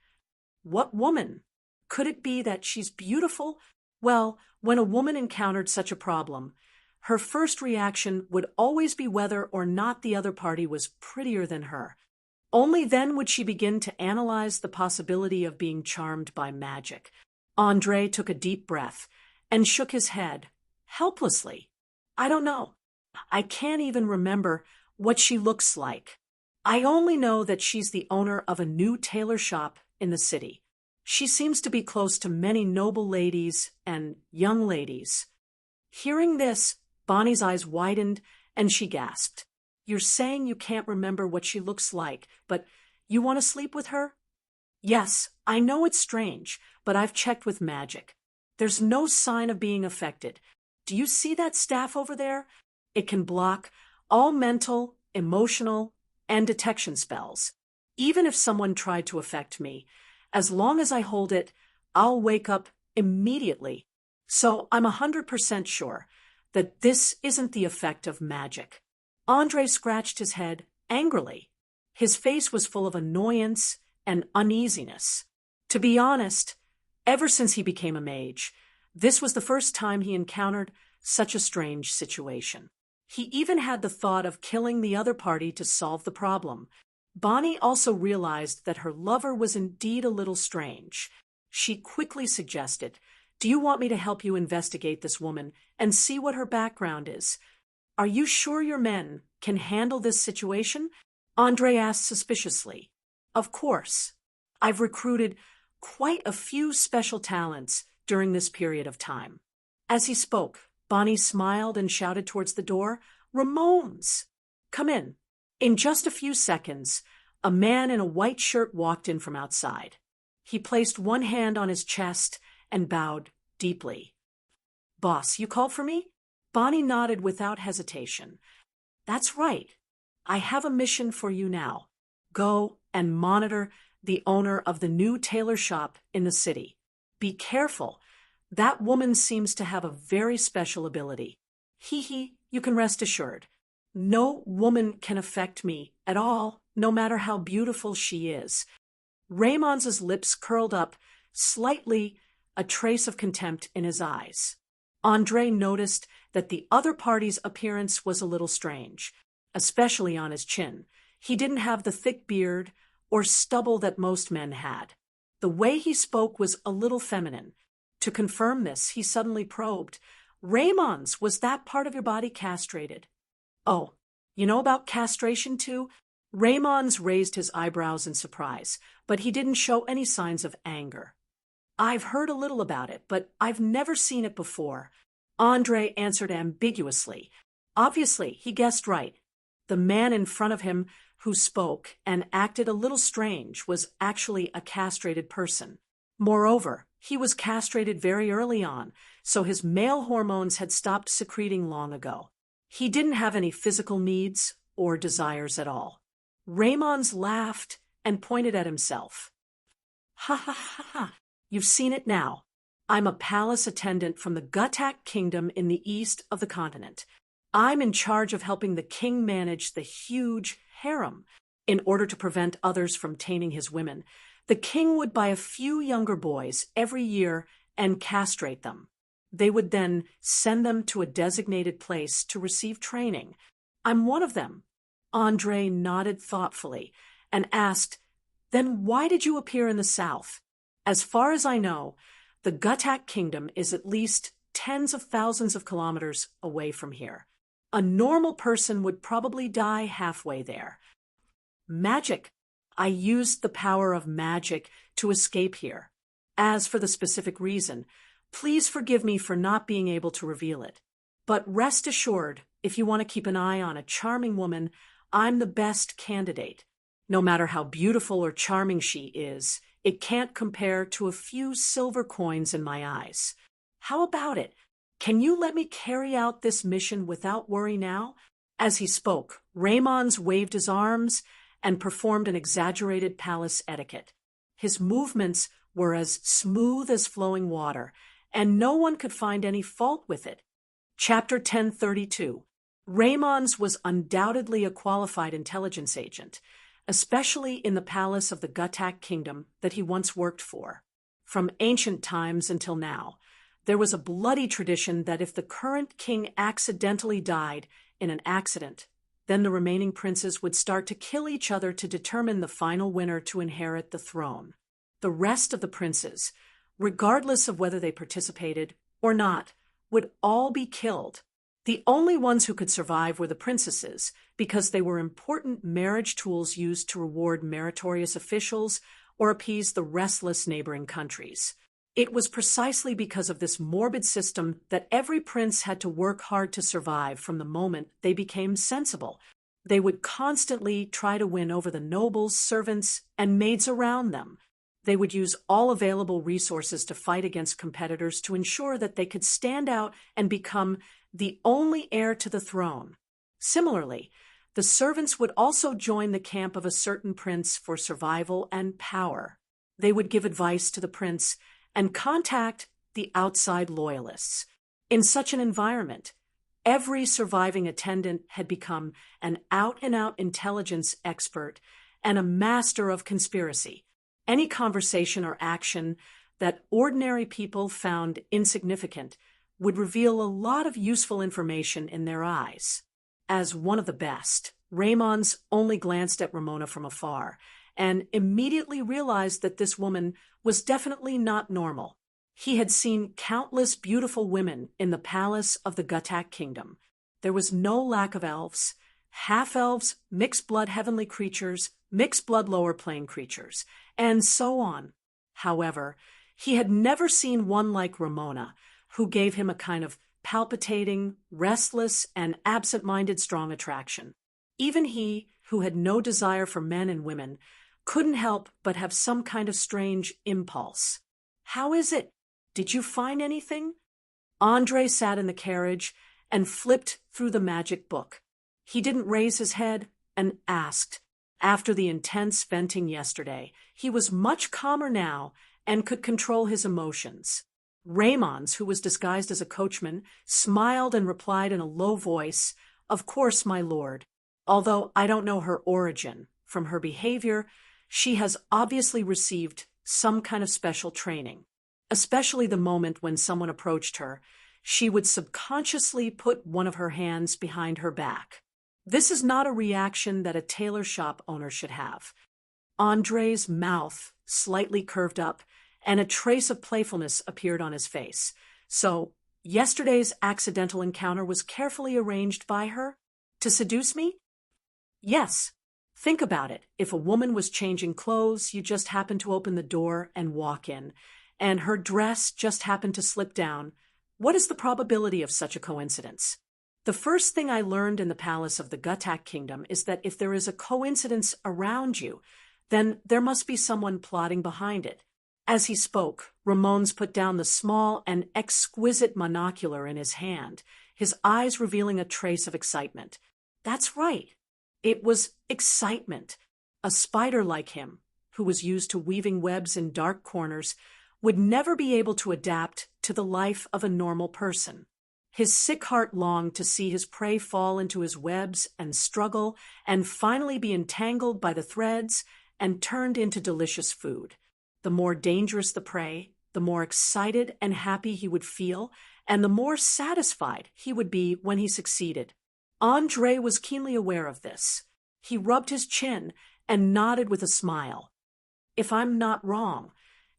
"What woman? Could it be that she's beautiful?" Well, when a woman encountered such a problem, her first reaction would always be whether or not the other party was prettier than her. Only then would she begin to analyze the possibility of being charmed by magic. Andre took a deep breath and shook his head, helplessly. "I don't know. I can't even remember what she looks like. I only know that she's the owner of a new tailor shop in the city. She seems to be close to many noble ladies and young ladies." Hearing this, Bonnie's eyes widened and she gasped. "You're saying you can't remember what she looks like, but you want to sleep with her?" "Yes, I know it's strange, but I've checked with magic. There's no sign of being affected. Do you see that staff over there? It can block all mental, emotional, and detection spells. Even if someone tried to affect me, as long as I hold it, I'll wake up immediately. So I'm 100% sure that this isn't the effect of magic." Andre scratched his head angrily. His face was full of annoyance and uneasiness. To be honest, ever since he became a mage, this was the first time he encountered such a strange situation. He even had the thought of killing the other party to solve the problem. Bonnie also realized that her lover was indeed a little strange. She quickly suggested, "Do you want me to help you investigate this woman and see what her background is? Are you sure your men can handle this situation?" Andre asked suspiciously. "Of course. I've recruited quite a few special talents during this period of time." As he spoke, Bonnie smiled and shouted towards the door, "Ramones! Come in." In just a few seconds, a man in a white shirt walked in from outside. He placed one hand on his chest and bowed deeply. "Boss, you called for me?" Bonnie nodded without hesitation. "That's right. I have a mission for you now. Go and monitor the owner of the new tailor shop in the city. Be careful. That woman seems to have a very special ability. You can rest assured. No woman can affect me at all, no matter how beautiful she is." Raymond's lips curled up slightly, a trace of contempt in his eyes. Andre noticed that the other party's appearance was a little strange, especially on his chin. He didn't have the thick beard or stubble that most men had. The way he spoke was a little feminine. To confirm this, he suddenly probed, "Raymond's, was that part of your body castrated?" "Oh, you know about castration too?" Raymond's raised his eyebrows in surprise, but he didn't show any signs of anger. I've heard a little about it, but I've never seen it before. Andre answered ambiguously. Obviously, he guessed right. The man in front of him who spoke and acted a little strange was actually a castrated person. Moreover, he was castrated very early on, so his male hormones had stopped secreting long ago. He didn't have any physical needs or desires at all. Raymond laughed and pointed at himself. Ha ha ha ha, you've seen it now. I'm a palace attendant from the Guttak kingdom in the east of the continent. I'm in charge of helping the king manage the huge harem. In order to prevent others from tainting his women, the king would buy a few younger boys every year and castrate them. They would then send them to a designated place to receive training. I'm one of them. Andre nodded thoughtfully and asked, Then why did you appear in the south? As far as I know, the Guttak kingdom is at least tens of thousands of kilometers away from here. A normal person would probably die halfway there. Magic. I used the power of magic to escape here. As for the specific reason, please forgive me for not being able to reveal it. But rest assured, if you want to keep an eye on a charming woman, I'm the best candidate. No matter how beautiful or charming she is, it can't compare to a few silver coins in my eyes. How about it? Can you let me carry out this mission without worry now? As he spoke, Raymond waved his arms and performed an exaggerated palace etiquette. His movements were as smooth as flowing water, and no one could find any fault with it. Chapter 1032. Raymond was undoubtedly a qualified intelligence agent, especially in the palace of the Guttak kingdom that he once worked for. From ancient times until now, there was a bloody tradition that if the current king accidentally died in an accident, then the remaining princes would start to kill each other to determine the final winner to inherit the throne. The rest of the princes, regardless of whether they participated or not, would all be killed. The only ones who could survive were the princesses, because they were important marriage tools used to reward meritorious officials or appease the restless neighboring countries. It was precisely because of this morbid system that every prince had to work hard to survive from the moment they became sensible. They would constantly try to win over the nobles, servants, and maids around them. They would use all available resources to fight against competitors to ensure that they could stand out and become the only heir to the throne. Similarly, the servants would also join the camp of a certain prince for survival and power. They would give advice to the prince and contact the outside loyalists. In such an environment, every surviving attendant had become an out-and-out intelligence expert and a master of conspiracy. Any conversation or action that ordinary people found insignificant would reveal a lot of useful information in their eyes. As one of the best, Raymond only glanced at Ramona from afar and immediately realized that this woman was definitely not normal. He had seen countless beautiful women in the palace of the Guttak kingdom. There was no lack of elves, half-elves, mixed-blood heavenly creatures, mixed-blood lower-plane creatures, and so on. However, he had never seen one like Ramona, who gave him a kind of palpitating, restless, and absent-minded strong attraction. Even he, who had no desire for men and women, couldn't help but have some kind of strange impulse. How is it? Did you find anything? Andre sat in the carriage and flipped through the magic book. He didn't raise his head and asked. After the intense venting yesterday, he was much calmer now and could control his emotions. Raymond, who was disguised as a coachman, smiled and replied in a low voice, "Of course, my lord. Although I don't know her origin, from her behavior, she has obviously received some kind of special training. Especially the moment when someone approached her, she would subconsciously put one of her hands behind her back. This is not a reaction that a tailor shop owner should have." Andre's mouth slightly curved up, and a trace of playfulness appeared on his face. So, yesterday's accidental encounter was carefully arranged by her? To seduce me? Yes. Think about it. If a woman was changing clothes, you just happened to open the door and walk in, and her dress just happened to slip down. What is the probability of such a coincidence? The first thing I learned in the palace of the Guttak kingdom is that if there is a coincidence around you, then there must be someone plotting behind it. As he spoke, Ramones put down the small and exquisite monocular in his hand, his eyes revealing a trace of excitement. That's right. It was excitement. A spider like him, who was used to weaving webs in dark corners, would never be able to adapt to the life of a normal person. His sick heart longed to see his prey fall into his webs and struggle and finally be entangled by the threads and turned into delicious food. The more dangerous the prey, the more excited and happy he would feel, and the more satisfied he would be when he succeeded. Andre was keenly aware of this. He rubbed his chin and nodded with a smile. If I'm not wrong,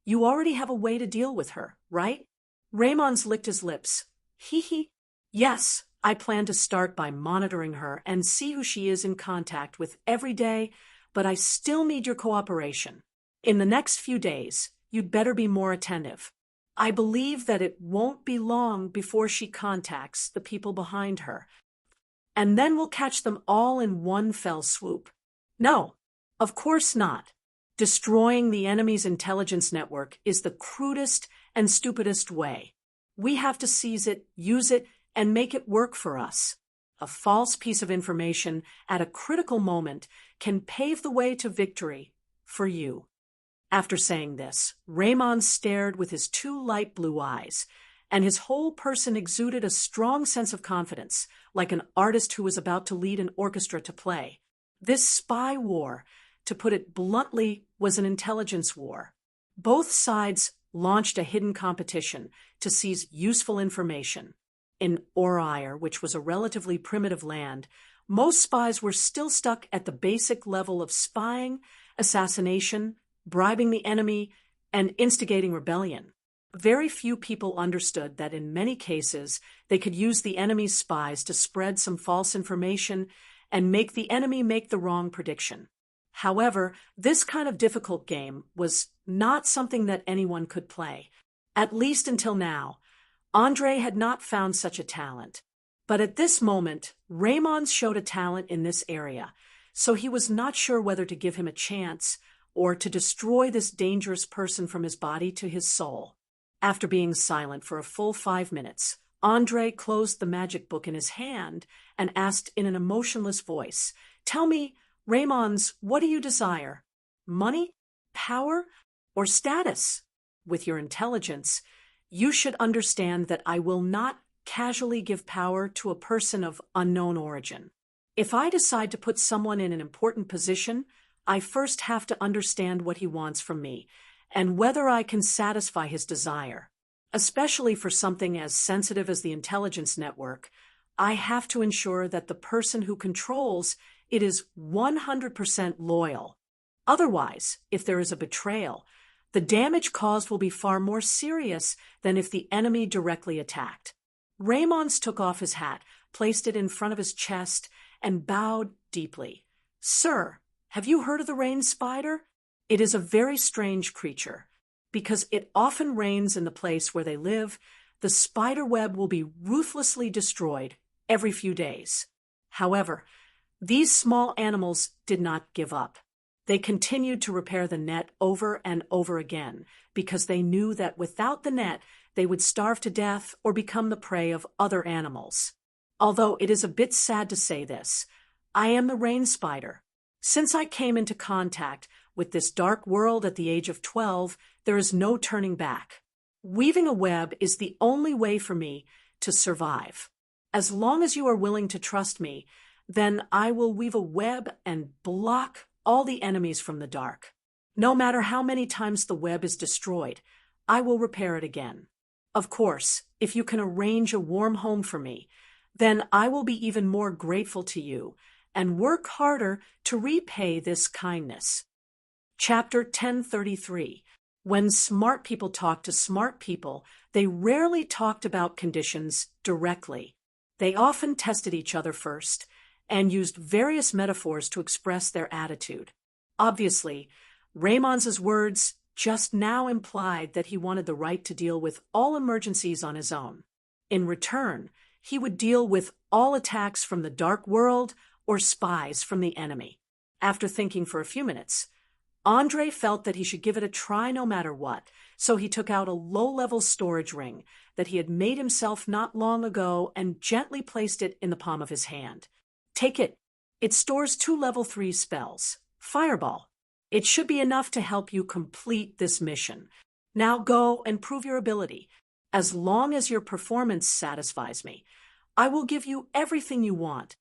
you already have a way to deal with her, right? Raymond licked his lips. Hee. Yes, I plan to start by monitoring her and see who she is in contact with every day, but I still need your cooperation. In the next few days, you'd better be more attentive. I believe that it won't be long before she contacts the people behind her, and then we'll catch them all in one fell swoop. No, of course not. Destroying the enemy's intelligence network is the crudest and stupidest way. We have to seize it, use it, and make it work for us. A false piece of information at a critical moment can pave the way to victory for you. After saying this, Raymond stared with his two light blue eyes, and his whole person exuded a strong sense of confidence, like an artist who was about to lead an orchestra to play. This spy war, to put it bluntly, was an intelligence war. Both sides launched a hidden competition to seize useful information. In Oraire, which was a relatively primitive land, most spies were still stuck at the basic level of spying, assassination, bribing the enemy, and instigating rebellion. Very few people understood that in many cases they could use the enemy's spies to spread some false information and make the enemy make the wrong prediction. However, this kind of difficult game was not something that anyone could play, at least until now. Andre had not found such a talent. But at this moment, Raymond showed a talent in this area, so he was not sure whether to give him a chance or to destroy this dangerous person from his body to his soul. After being silent for a full 5 minutes, Andre closed the magic book in his hand and asked in an emotionless voice, "Tell me, Raymonds, what do you desire? Money? Power? Or status? With your intelligence, you should understand that I will not casually give power to a person of unknown origin. If I decide to put someone in an important position, I first have to understand what he wants from me and whether I can satisfy his desire. Especially for something as sensitive as the intelligence network, I have to ensure that the person who controls it is 100% loyal. Otherwise, if there is a betrayal, the damage caused will be far more serious than if the enemy directly attacked." Raymonds took off his hat, placed it in front of his chest, and bowed deeply. "Sir, have you heard of the rain spider? It is a very strange creature. Because it often rains in the place where they live, the spider web will be ruthlessly destroyed every few days. However, these small animals did not give up. They continued to repair the net over and over again because they knew that without the net, they would starve to death or become the prey of other animals. Although it is a bit sad to say this, I am the rain spider. Since I came into contact with this dark world at the age of 12, there is no turning back. Weaving a web is the only way for me to survive. As long as you are willing to trust me, then I will weave a web and block all the enemies from the dark. No matter how many times the web is destroyed, I will repair it again. Of course, if you can arrange a warm home for me, then I will be even more grateful to you and work harder to repay this kindness." Chapter 1033. When smart people talked to smart people, they rarely talked about conditions directly. They often tested each other first and used various metaphors to express their attitude. Obviously, Raymonds's words just now implied that he wanted the right to deal with all emergencies on his own. In return, he would deal with all attacks from the dark world or spies from the enemy. After thinking for a few minutes, Andre felt that he should give it a try no matter what, so he took out a low-level storage ring that he had made himself not long ago and gently placed it in the palm of his hand. Take it. It stores 2 level 3 spells. Fireball. It should be enough to help you complete this mission. Now go and prove your ability. As long as your performance satisfies me, I will give you everything you want.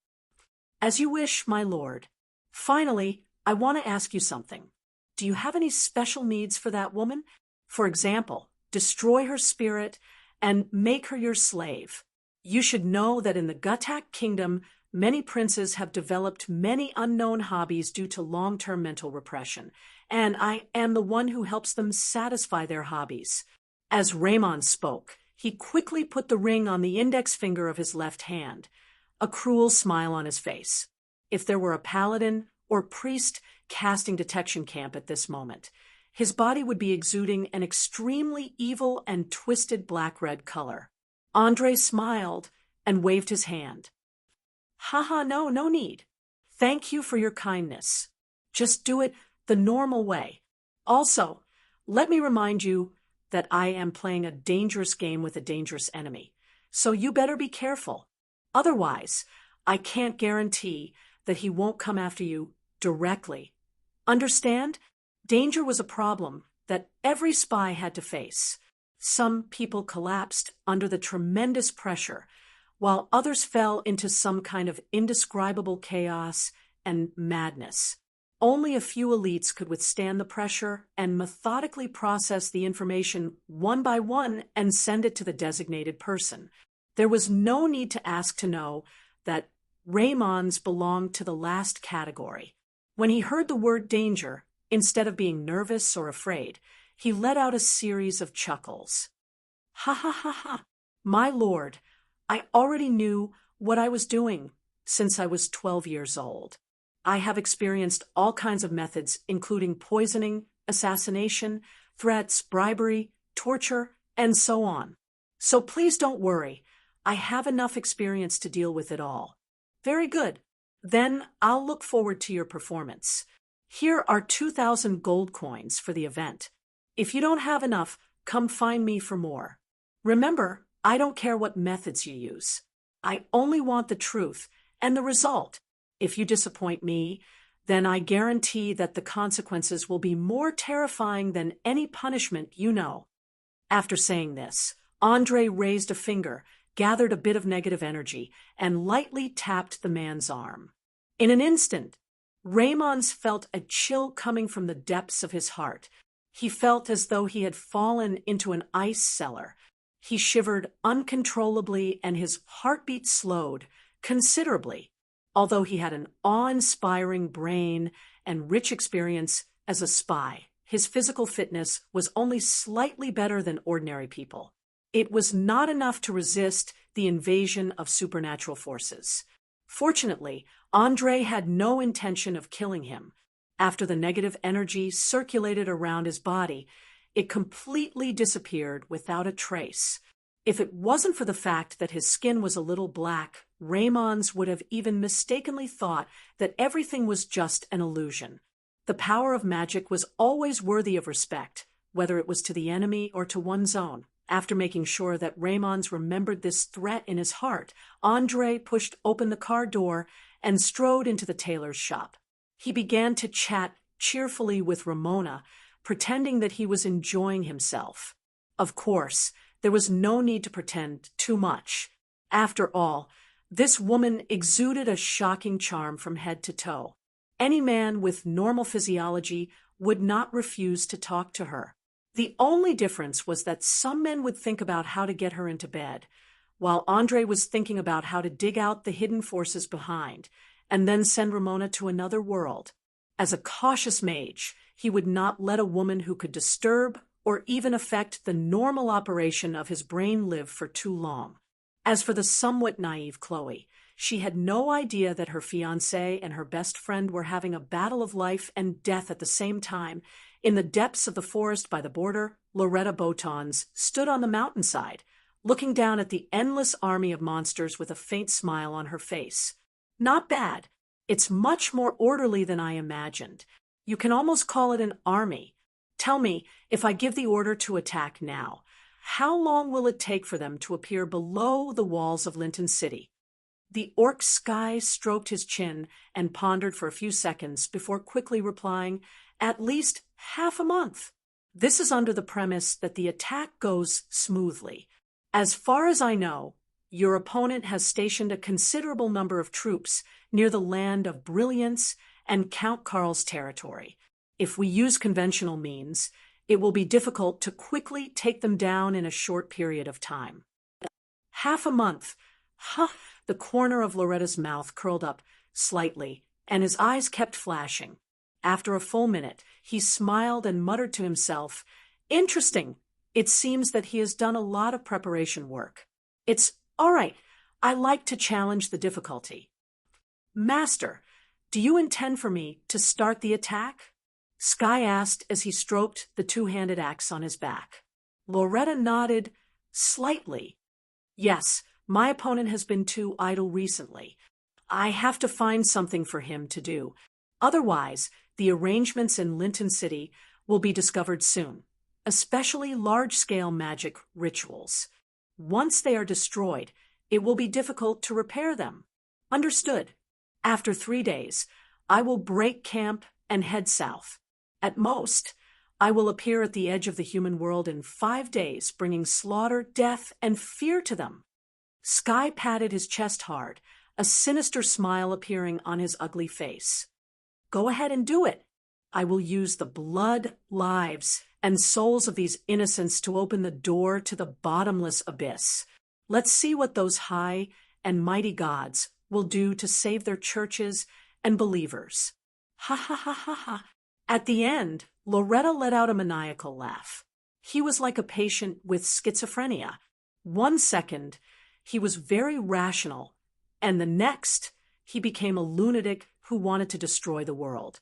As you wish, my lord. Finally, I want to ask you something. Do you have any special needs for that woman? For example, destroy her spirit and make her your slave. You should know that in the Guttak kingdom, many princes have developed many unknown hobbies due to long-term mental repression, and I am the one who helps them satisfy their hobbies. As Raymond spoke, he quickly put the ring on the index finger of his left hand, a cruel smile on his face. If there were a paladin or priest casting detection camp at this moment, his body would be exuding an extremely evil and twisted black-red color. Andre smiled and waved his hand. Haha, no need. Thank you for your kindness. Just do it the normal way. Also, let me remind you that I am playing a dangerous game with a dangerous enemy, so you better be careful. Otherwise, I can't guarantee that he won't come after you directly. Understand? Danger was a problem that every spy had to face. Some people collapsed under the tremendous pressure, while others fell into some kind of indescribable chaos and madness. Only a few elites could withstand the pressure and methodically process the information one by one and send it to the designated person. There was no need to ask to know that Raymonds belonged to the last category. When he heard the word danger, instead of being nervous or afraid, he let out a series of chuckles. Ha ha ha ha! My lord, I already knew what I was doing since I was 12 years old. I have experienced all kinds of methods, including poisoning, assassination, threats, bribery, torture, and so on. So please don't worry. I have enough experience to deal with it all. Very good. Then I'll look forward to your performance. Here are 2,000 gold coins for the event. If you don't have enough, come find me for more. Remember, I don't care what methods you use. I only want the truth and the result. If you disappoint me, then I guarantee that the consequences will be more terrifying than any punishment you know. After saying this, Andre raised a finger, gathered a bit of negative energy, and lightly tapped the man's arm. In an instant, Raymonds felt a chill coming from the depths of his heart. He felt as though he had fallen into an ice cellar. He shivered uncontrollably and his heartbeat slowed considerably. Although he had an awe-inspiring brain and rich experience as a spy, his physical fitness was only slightly better than ordinary people. It was not enough to resist the invasion of supernatural forces. Fortunately, Andre had no intention of killing him. After the negative energy circulated around his body, it completely disappeared without a trace. If it wasn't for the fact that his skin was a little black, Raymonds would have even mistakenly thought that everything was just an illusion. The power of magic was always worthy of respect, whether it was to the enemy or to one's own. After making sure that Raymonds remembered this threat in his heart, Andre pushed open the car door and strode into the tailor's shop. He began to chat cheerfully with Ramona, pretending that he was enjoying himself. Of course, there was no need to pretend too much. After all, this woman exuded a shocking charm from head to toe. Any man with normal physiology would not refuse to talk to her. The only difference was that some men would think about how to get her into bed, while Andre was thinking about how to dig out the hidden forces behind, and then send Ramona to another world. As a cautious mage, he would not let a woman who could disturb or even affect the normal operation of his brain live for too long. As for the somewhat naive Chloe, she had no idea that her fiancé and her best friend were having a battle of life and death at the same time. In the depths of the forest by the border, Loretta Botons stood on the mountainside, looking down at the endless army of monsters with a faint smile on her face. Not bad. It's much more orderly than I imagined. You can almost call it an army. Tell me, if I give the order to attack now, how long will it take for them to appear below the walls of Linton City? The orc Sky stroked his chin and pondered for a few seconds before quickly replying, "At least half a month." This is under the premise that the attack goes smoothly. As far as I know, your opponent has stationed a considerable number of troops near the Land of Brilliance and Count Karl's territory. If we use conventional means, it will be difficult to quickly take them down in a short period of time. Half a month. Huh. The corner of Loretta's mouth curled up slightly, and his eyes kept flashing. After a full minute, he smiled and muttered to himself, "Interesting. It seems that he has done a lot of preparation work. It's all right. I like to challenge the difficulty." "Master, do you intend for me to start the attack?" Sky asked as he stroked the two-handed axe on his back. Loretta nodded slightly. "Yes, my opponent has been too idle recently. I have to find something for him to do. Otherwise, the arrangements in Linton City will be discovered soon, especially large-scale magic rituals. Once they are destroyed, it will be difficult to repair them." "Understood. After 3 days, I will break camp and head south. At most, I will appear at the edge of the human world in 5 days, bringing slaughter, death, and fear to them." Sky patted his chest hard, a sinister smile appearing on his ugly face. "Go ahead and do it. I will use the blood, lives, and souls of these innocents to open the door to the bottomless abyss. Let's see what those high and mighty gods will do to save their churches and believers." Ha ha ha ha ha. At the end, Loretta let out a maniacal laugh. He was like a patient with schizophrenia. 1 second, he was very rational, and the next, he became a lunatic who wanted to destroy the world.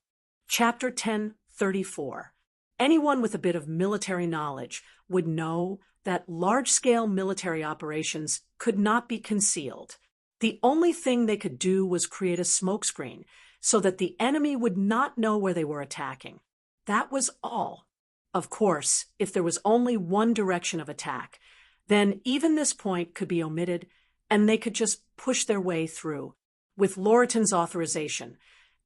Chapter 10:34. Anyone with a bit of military knowledge would know that large-scale military operations could not be concealed. The only thing they could do was create a smokescreen so that the enemy would not know where they were attacking. That was all. Of course, if there was only one direction of attack, then even this point could be omitted and they could just push their way through. With Loreton's authorization,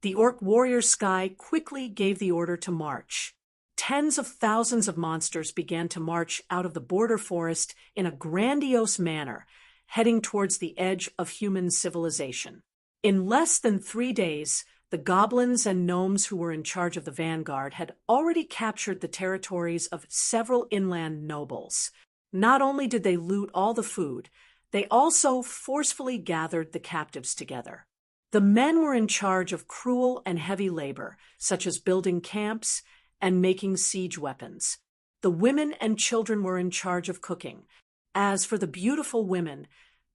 the orc warrior Sky quickly gave the order to march. Tens of thousands of monsters began to march out of the border forest in a grandiose manner, heading towards the edge of human civilization. In less than 3 days, the goblins and gnomes who were in charge of the vanguard had already captured the territories of several inland nobles. Not only did they loot all the food, they also forcefully gathered the captives together. The men were in charge of cruel and heavy labor, such as building camps and making siege weapons. The women and children were in charge of cooking. As for the beautiful women,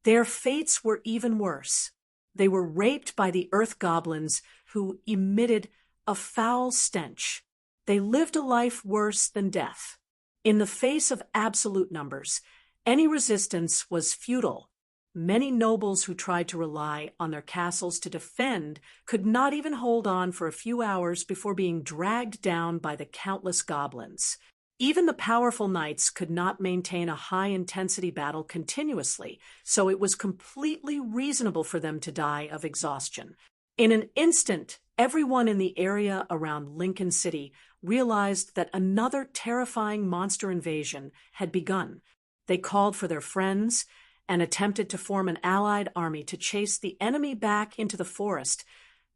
their fates were even worse. They were raped by the earth goblins who emitted a foul stench. They lived a life worse than death. In the face of absolute numbers, any resistance was futile. Many nobles who tried to rely on their castles to defend could not even hold on for a few hours before being dragged down by the countless goblins. Even the powerful knights could not maintain a high-intensity battle continuously, so it was completely reasonable for them to die of exhaustion. In an instant, everyone in the area around Lincoln City realized that another terrifying monster invasion had begun. They called for their friends and attempted to form an allied army to chase the enemy back into the forest,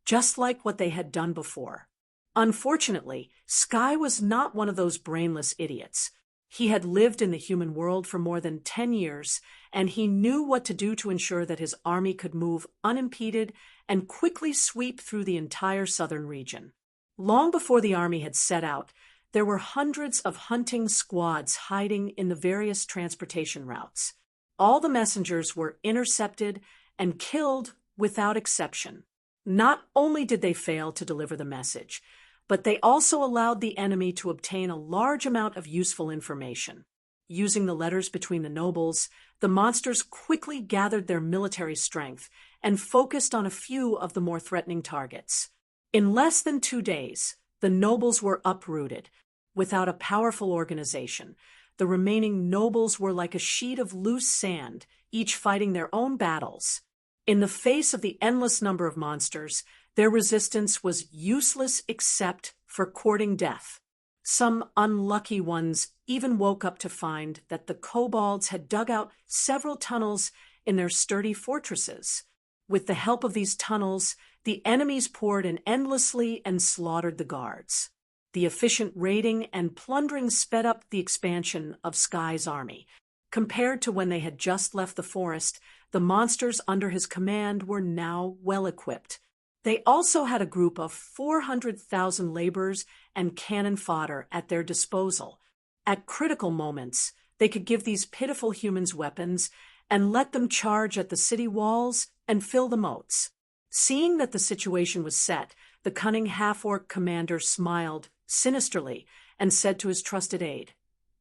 just like what they had done before. Unfortunately, Sky was not one of those brainless idiots. He had lived in the human world for more than 10 years, and he knew what to do to ensure that his army could move unimpeded and quickly sweep through the entire southern region. Long before the army had set out, there were hundreds of hunting squads hiding in the various transportation routes. All the messengers were intercepted and killed without exception. Not only did they fail to deliver the message, but they also allowed the enemy to obtain a large amount of useful information. Using the letters between the nobles, the monsters quickly gathered their military strength and focused on a few of the more threatening targets. In less than 2 days, the nobles were uprooted. Without a powerful organization, the remaining nobles were like a sheet of loose sand, each fighting their own battles. In the face of the endless number of monsters, their resistance was useless except for courting death. Some unlucky ones even woke up to find that the kobolds had dug out several tunnels in their sturdy fortresses. With the help of these tunnels, the enemies poured in endlessly and slaughtered the guards. The efficient raiding and plundering sped up the expansion of Sky's army. Compared to when they had just left the forest, the monsters under his command were now well-equipped. They also had a group of 400,000 laborers and cannon fodder at their disposal. At critical moments, they could give these pitiful humans weapons and let them charge at the city walls and fill the moats. Seeing that the situation was set, the cunning half-orc commander smiled sinisterly and said to his trusted aide,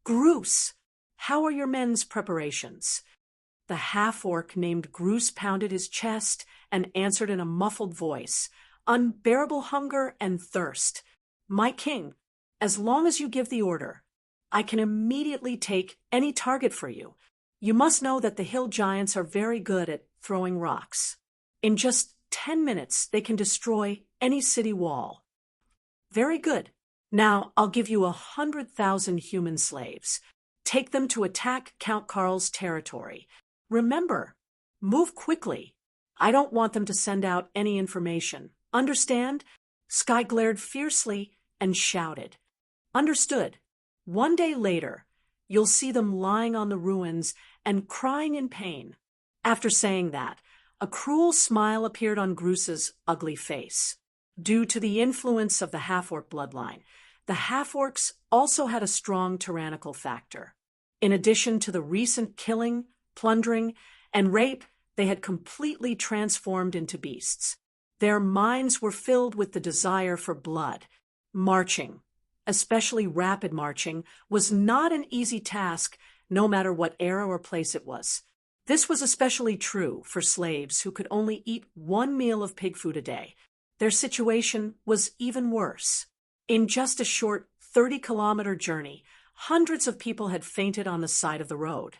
"Groose, how are your men's preparations?" The half-orc named Groose pounded his chest and answered in a muffled voice, "Unbearable hunger and thirst. My king, as long as you give the order, I can immediately take any target for you. You must know that the hill giants are very good at throwing rocks. In just 10 minutes, they can destroy any city wall." "Very good. Now I'll give you 100,000 human slaves. Take them to attack Count Karl's territory. Remember, move quickly. I don't want them to send out any information. Understand?" Sky glared fiercely and shouted, "Understood. 1 day later, you'll see them lying on the ruins and crying in pain." After saying that, a cruel smile appeared on Groose's ugly face. Due to the influence of the half-orc bloodline, the half-orcs also had a strong tyrannical factor. In addition to the recent killing, plundering, and rape, they had completely transformed into beasts. Their minds were filled with the desire for blood. Marching, especially rapid marching, was not an easy task, no matter what era or place it was. This was especially true for slaves who could only eat 1 meal of pig food a day. Their situation was even worse. In just a short 30-kilometer journey, hundreds of people had fainted on the side of the road.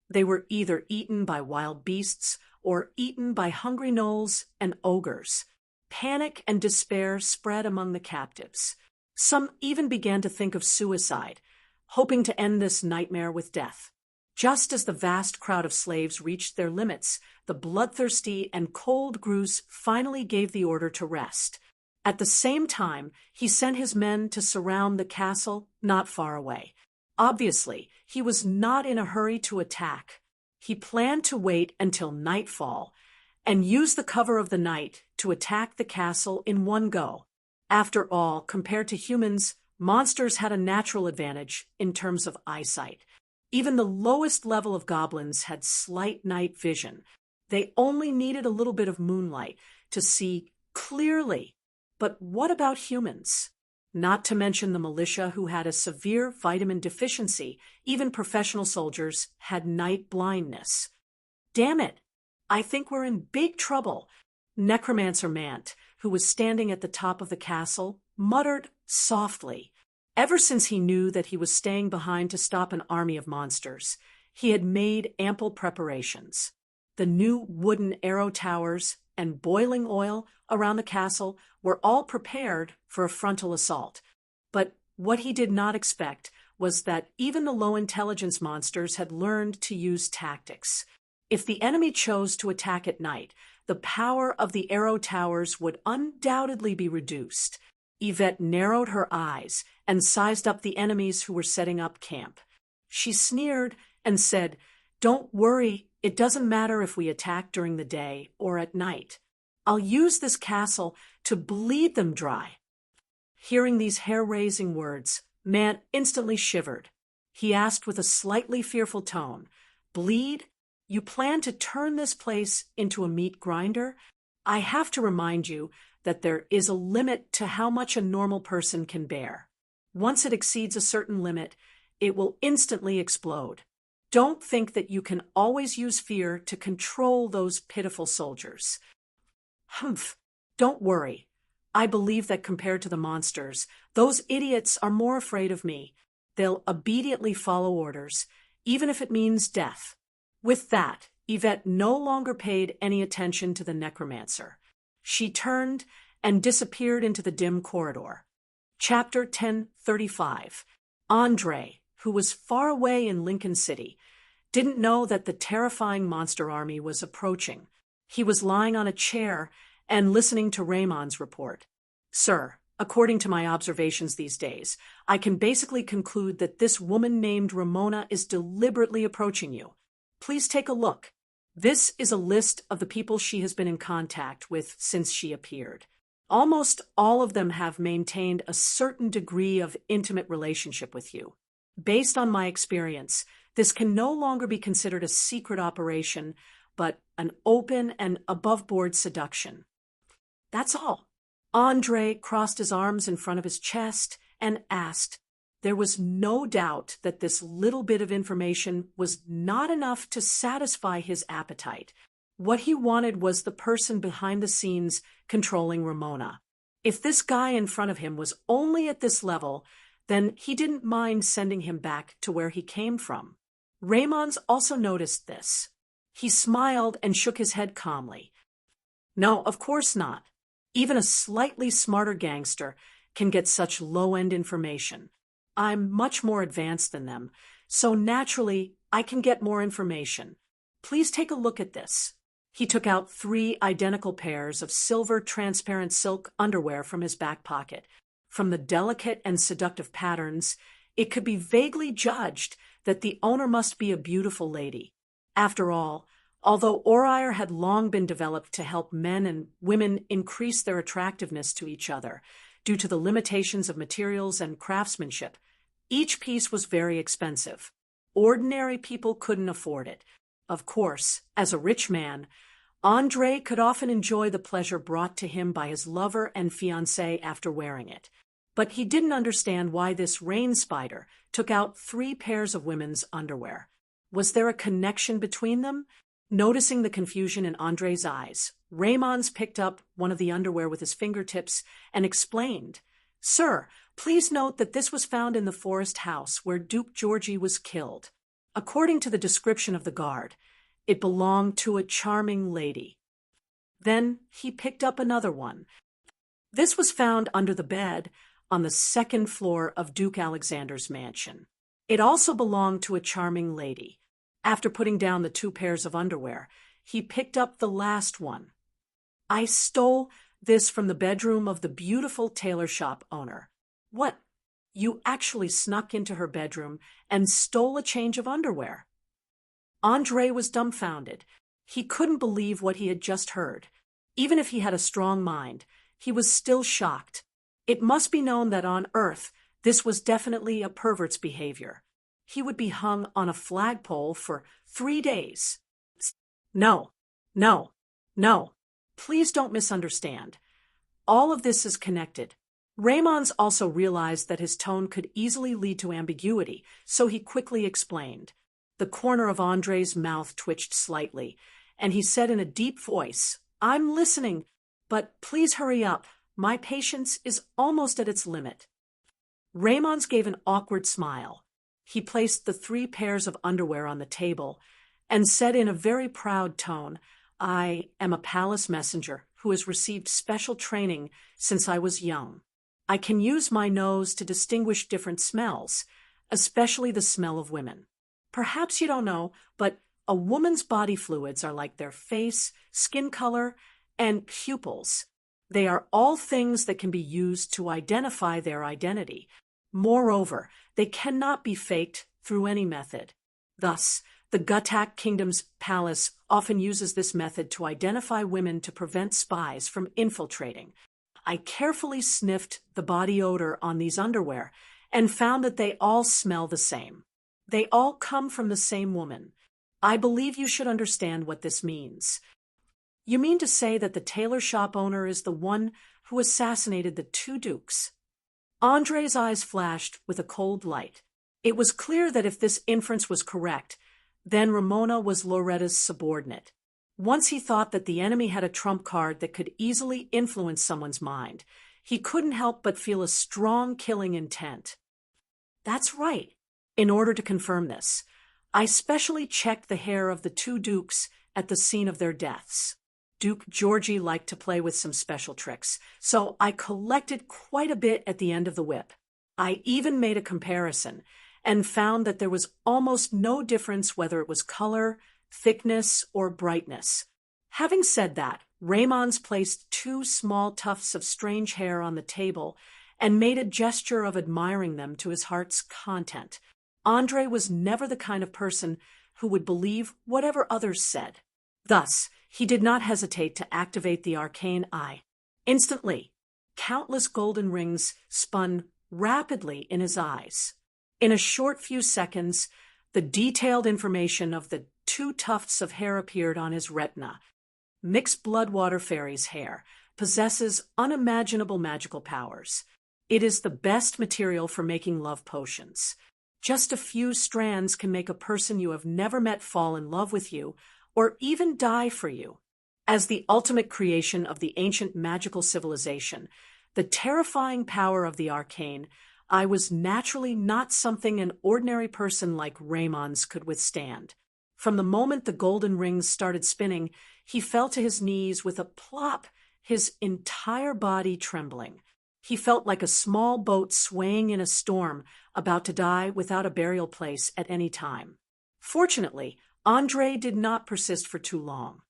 They were either eaten by wild beasts or eaten by hungry gnolls and ogres. Panic and despair spread among the captives. Some even began to think of suicide, hoping to end this nightmare with death. Just as the vast crowd of slaves reached their limits, the bloodthirsty and cold Groose finally gave the order to rest. At the same time, he sent his men to surround the castle not far away. Obviously, he was not in a hurry to attack. He planned to wait until nightfall and use the cover of the night to attack the castle in one go. After all, compared to humans, monsters had a natural advantage in terms of eyesight. Even the lowest level of goblins had slight night vision. They only needed a little bit of moonlight to see clearly. But what about humans? Not to mention the militia who had a severe vitamin deficiency. Even professional soldiers had night blindness. "Damn it! I think we're in big trouble." Necromancer Mant, who was standing at the top of the castle, muttered softly. Ever since he knew that he was staying behind to stop an army of monsters, he had made ample preparations. The new wooden arrow towers and boiling oil around the castle were all prepared for a frontal assault. But what he did not expect was that even the low-intelligence monsters had learned to use tactics. If the enemy chose to attack at night, the power of the arrow towers would undoubtedly be reduced. Yvette narrowed her eyes and sized up the enemies who were setting up camp. She sneered and said, "Don't worry, it doesn't matter if we attack during the day or at night. I'll use this castle to bleed them dry." Hearing these hair-raising words, Mant instantly shivered. He asked with a slightly fearful tone, "Bleed? You plan to turn this place into a meat grinder? I have to remind you that there is a limit to how much a normal person can bear. Once it exceeds a certain limit, it will instantly explode. Don't think that you can always use fear to control those pitiful soldiers. Humph, don't worry. I believe that compared to the monsters, those idiots are more afraid of me. They'll obediently follow orders, even if it means death. With that, Yvette no longer paid any attention to the necromancer. She turned and disappeared into the dim corridor. Chapter 1035. Andre, who was far away in Lincoln City, didn't know that the terrifying monster army was approaching. He was lying on a chair and listening to Raymond's report. Sir, according to my observations these days, I can basically conclude that this woman named Ramona is deliberately approaching you. Please take a look. This is a list of the people she has been in contact with since she appeared. Almost all of them have maintained a certain degree of intimate relationship with you. Based on my experience, this can no longer be considered a secret operation, but an open and above-board seduction. That's all. Andre crossed his arms in front of his chest and asked. There was no doubt that this little bit of information was not enough to satisfy his appetite. What he wanted was the person behind the scenes controlling Ramona. If this guy in front of him was only at this level, then he didn't mind sending him back to where he came from. Raymond also noticed this. He smiled and shook his head calmly. No, of course not. Even a slightly smarter gangster can get such low-end information. I'm much more advanced than them, so naturally I can get more information. Please take a look at this. He took out 3 identical pairs of silver transparent silk underwear from his back pocket. From the delicate and seductive patterns, it could be vaguely judged that the owner must be a beautiful lady. After all, although Oriar had long been developed to help men and women increase their attractiveness to each other due to the limitations of materials and craftsmanship, each piece was very expensive. Ordinary people couldn't afford it. Of course, as a rich man, Andre could often enjoy the pleasure brought to him by his lover and fiancée after wearing it. But he didn't understand why this rain spider took out 3 pairs of women's underwear. Was there a connection between them? Noticing the confusion in Andre's eyes, Raymond picked up one of the underwear with his fingertips and explained, Sir, please note that this was found in the forest house where Duke Georgie was killed. According to the description of the guard, it belonged to a charming lady. Then he picked up another one. This was found under the bed on the 2nd floor of Duke Alexander's mansion. It also belonged to a charming lady. After putting down the 2 pairs of underwear, he picked up the last one. I stole this from the bedroom of the beautiful tailor shop owner. What? You actually snuck into her bedroom and stole a change of underwear? Andre was dumbfounded. He couldn't believe what he had just heard. Even if he had a strong mind, he was still shocked. It must be known that on Earth, this was definitely a pervert's behavior. He would be hung on a flagpole for 3 days. No, no, no. Please don't misunderstand. All of this is connected. Raymond also realized that his tone could easily lead to ambiguity, so he quickly explained. The corner of Andre's mouth twitched slightly, and he said in a deep voice, I'm listening, but please hurry up. My patience is almost at its limit. Raymond gave an awkward smile. He placed the 3 pairs of underwear on the table and said in a very proud tone, I am a palace messenger who has received special training since I was young. I can use my nose to distinguish different smells, especially the smell of women. Perhaps you don't know, but a woman's body fluids are like their face, skin color, and pupils. They are all things that can be used to identify their identity. Moreover, they cannot be faked through any method. Thus, the Gutak Kingdom's palace often uses this method to identify women to prevent spies from infiltrating. I carefully sniffed the body odor on these underwear and found that they all smell the same. They all come from the same woman. I believe you should understand what this means. You mean to say that the tailor shop owner is the one who assassinated the two dukes. Andre's eyes flashed with a cold light. It was clear that if this inference was correct, then Ramona was Loretta's subordinate. Once he thought that the enemy had a trump card that could easily influence someone's mind, he couldn't help but feel a strong killing intent. That's right. In order to confirm this, I specially checked the hair of the two dukes at the scene of their deaths. Duke Georgie liked to play with some special tricks, so I collected quite a bit at the end of the whip. I even made a comparison and found that there was almost no difference whether it was color, thickness, or brightness. Having said that, Raymond's placed two small tufts of strange hair on the table and made a gesture of admiring them to his heart's content. Andre was never the kind of person who would believe whatever others said. Thus, he did not hesitate to activate the arcane eye. Instantly, countless golden rings spun rapidly in his eyes. In a short few seconds, the detailed information of the two tufts of hair appeared on his retina. Mixed blood water fairy's hair possesses unimaginable magical powers. It is the best material for making love potions. Just a few strands can make a person you have never met fall in love with you or even die for you. As the ultimate creation of the ancient magical civilization, the terrifying power of the arcane, I was naturally not something an ordinary person like Raymond's could withstand. From the moment the golden rings started spinning, he fell to his knees with a plop, his entire body trembling. He felt like a small boat swaying in a storm, about to die without a burial place at any time. Fortunately, Andre did not persist for too long.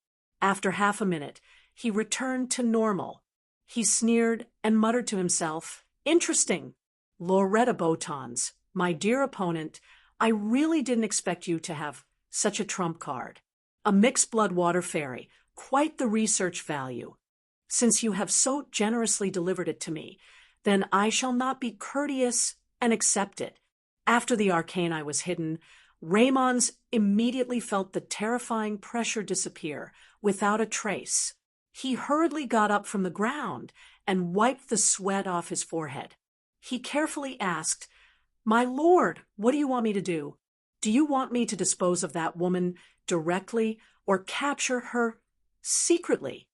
After half a minute, he returned to normal. He sneered and muttered to himself, "Interesting. Loretta Botons, my dear opponent, I really didn't expect you to have such a trump card. A mixed blood water fairy, quite the research value. Since you have so generously delivered it to me, then I shall not be courteous and accept it." After the arcane eye was hidden, Raymond's immediately felt the terrifying pressure disappear without a trace. He hurriedly got up from the ground and wiped the sweat off his forehead. He carefully asked, "My lord, what do you want me to do? Do you want me to dispose of that woman directly or capture her secretly?"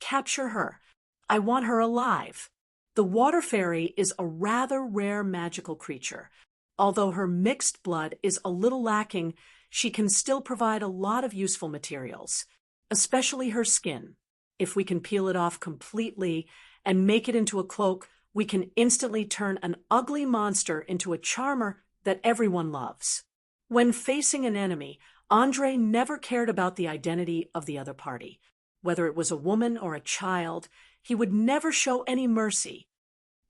"Capture her. I want her alive." The water fairy is a rather rare magical creature. Although her mixed blood is a little lacking, she can still provide a lot of useful materials, especially her skin. If we can peel it off completely and make it into a cloak, we can instantly turn an ugly monster into a charmer that everyone loves. When facing an enemy, Andre never cared about the identity of the other party. Whether it was a woman or a child, he would never show any mercy.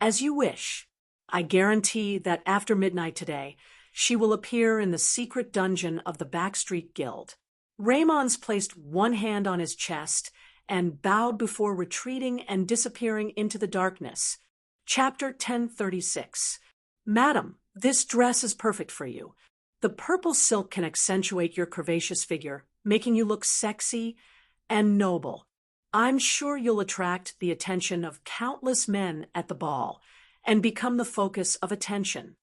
"As you wish. I guarantee that after midnight today, she will appear in the secret dungeon of the Backstreet Guild." Raymond's placed one hand on his chest and bowed before retreating and disappearing into the darkness. Chapter 1036. "Madam, this dress is perfect for you. The purple silk can accentuate your curvaceous figure, making you look sexy and noble. I'm sure you'll attract the attention of countless men at the ball and become the focus of attention."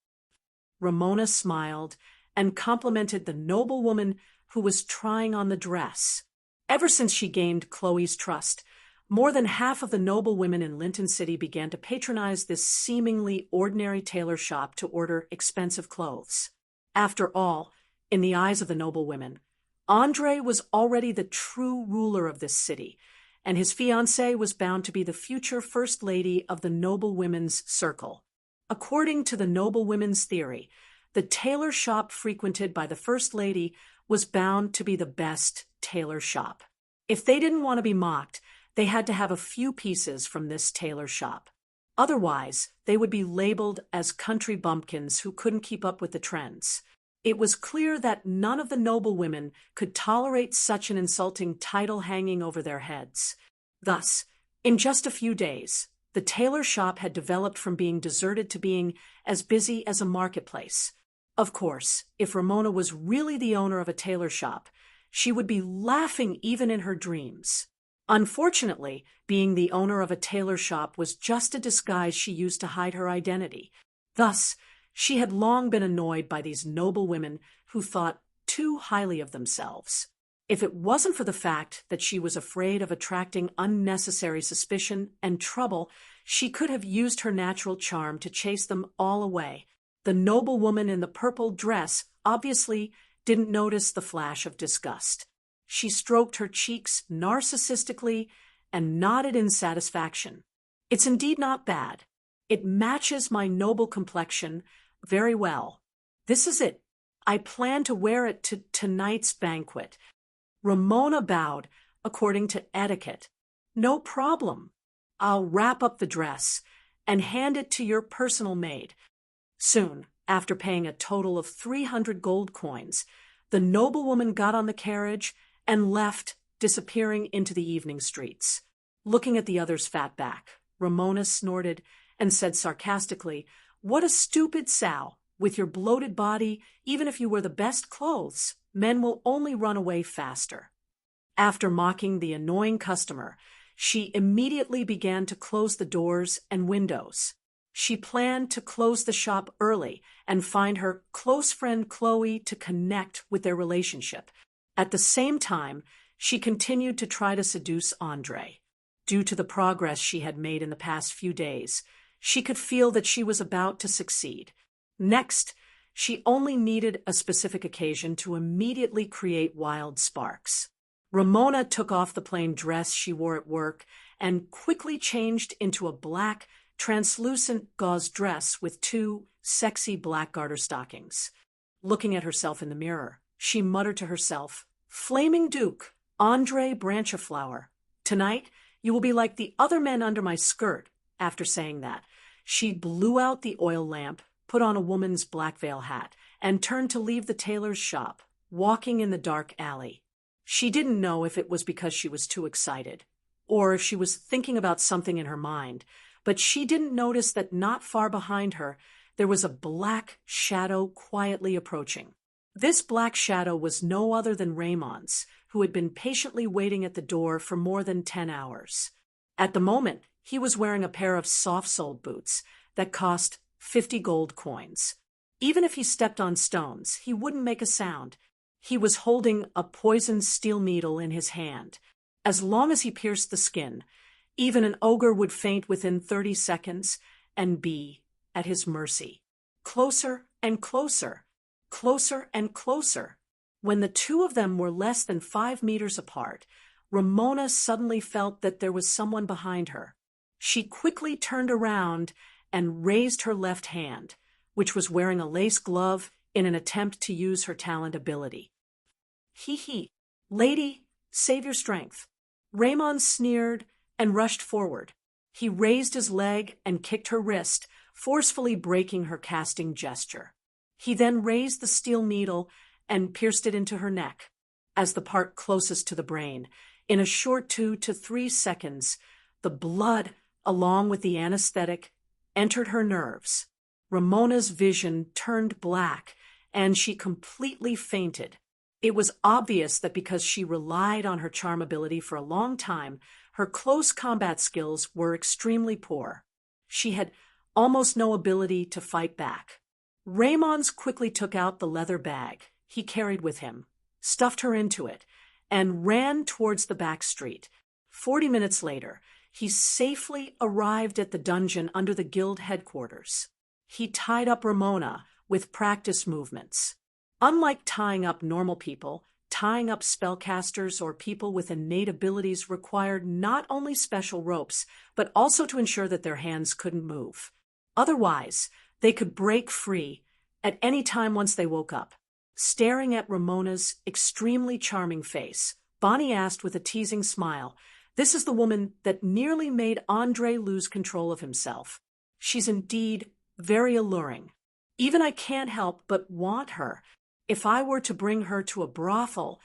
Ramona smiled and complimented the noble woman who was trying on the dress. Ever since she gained Chloe's trust, more than half of the noble women in Linton City began to patronize this seemingly ordinary tailor shop to order expensive clothes. After all, in the eyes of the noble women, Andre was already the true ruler of this city, and his fiancée was bound to be the future first lady of the noble women's circle. According to the noble women's theory, the tailor shop frequented by the first lady was bound to be the best tailor shop. If they didn't want to be mocked, they had to have a few pieces from this tailor shop. Otherwise, they would be labeled as country bumpkins who couldn't keep up with the trends. It was clear that none of the noble women could tolerate such an insulting title hanging over their heads. Thus, in just a few days, the tailor shop had developed from being deserted to being as busy as a marketplace. Of course, if Ramona was really the owner of a tailor shop, she would be laughing even in her dreams. Unfortunately, being the owner of a tailor shop was just a disguise she used to hide her identity. Thus, she had long been annoyed by these noble women who thought too highly of themselves. If it wasn't for the fact that she was afraid of attracting unnecessary suspicion and trouble, she could have used her natural charm to chase them all away. The noble woman in the purple dress obviously didn't notice the flash of disgust. She stroked her cheeks narcissistically and nodded in satisfaction. It's indeed not bad. It matches my noble complexion very well. This is it. I plan to wear it to tonight's banquet. Ramona bowed according to etiquette. No problem. I'll wrap up the dress and hand it to your personal maid. Soon, after paying a total of 300 gold coins, the noblewoman got on the carriage and left, disappearing into the evening streets. Looking at the other's fat back, Ramona snorted and said sarcastically, "What a stupid sow! With your bloated body, even if you wear the best clothes, men will only run away faster." After mocking the annoying customer, she immediately began to close the doors and windows. She planned to close the shop early and find her close friend Chloe to connect with their relationship. At the same time, she continued to try to seduce Andre. Due to the progress she had made in the past few days, she could feel that she was about to succeed. Next, she only needed a specific occasion to immediately create wild sparks. Ramona took off the plain dress she wore at work and quickly changed into a black, translucent gauze dress with 2 sexy black garter stockings. Looking at herself in the mirror, she muttered to herself, "Flaming Duke, Andre Branchaflower, tonight you will be like the other men under my skirt." After saying that, she blew out the oil lamp, put on a woman's black veil hat, and turned to leave the tailor's shop, walking in the dark alley. She didn't know if it was because she was too excited, or if she was thinking about something in her mind, but she didn't notice that not far behind her there was a black shadow quietly approaching. This black shadow was no other than Raymond's, who had been patiently waiting at the door for more than 10 hours. At the moment, he was wearing a pair of soft-soled boots that cost 50 gold coins. Even if he stepped on stones, he wouldn't make a sound. He was holding a poisoned steel needle in his hand. As long as he pierced the skin, even an ogre would faint within 30 seconds and be at his mercy. Closer and closer, closer and closer. When the two of them were less than 5 meters apart, Ramona suddenly felt that there was someone behind her. She quickly turned around and raised her left hand, which was wearing a lace glove, in an attempt to use her talent ability. "Hee, lady, save your strength." Raymond sneered and rushed forward. He raised his leg and kicked her wrist, forcefully breaking her casting gesture. He then raised the steel needle and pierced it into her neck, as the part closest to the brain. In a short 2 to 3 seconds, the blood, along with the anesthetic, entered her nerves. Ramona's vision turned black, and she completely fainted. It was obvious that because she relied on her charm ability for a long time, her close combat skills were extremely poor. She had almost no ability to fight back. Raymond quickly took out the leather bag he carried with him, stuffed her into it, and ran towards the back street. 40 minutes later, he safely arrived at the dungeon under the guild headquarters. He tied up Ramona with practice movements. Unlike tying up normal people, tying up spellcasters or people with innate abilities required not only special ropes, but also to ensure that their hands couldn't move. Otherwise, they could break free at any time once they woke up. Staring at Ramona's extremely charming face, Bonnie asked with a teasing smile, "This is the woman that nearly made Andre lose control of himself. She's indeed very alluring. Even I can't help but want her. If I were to bring her to a brothel,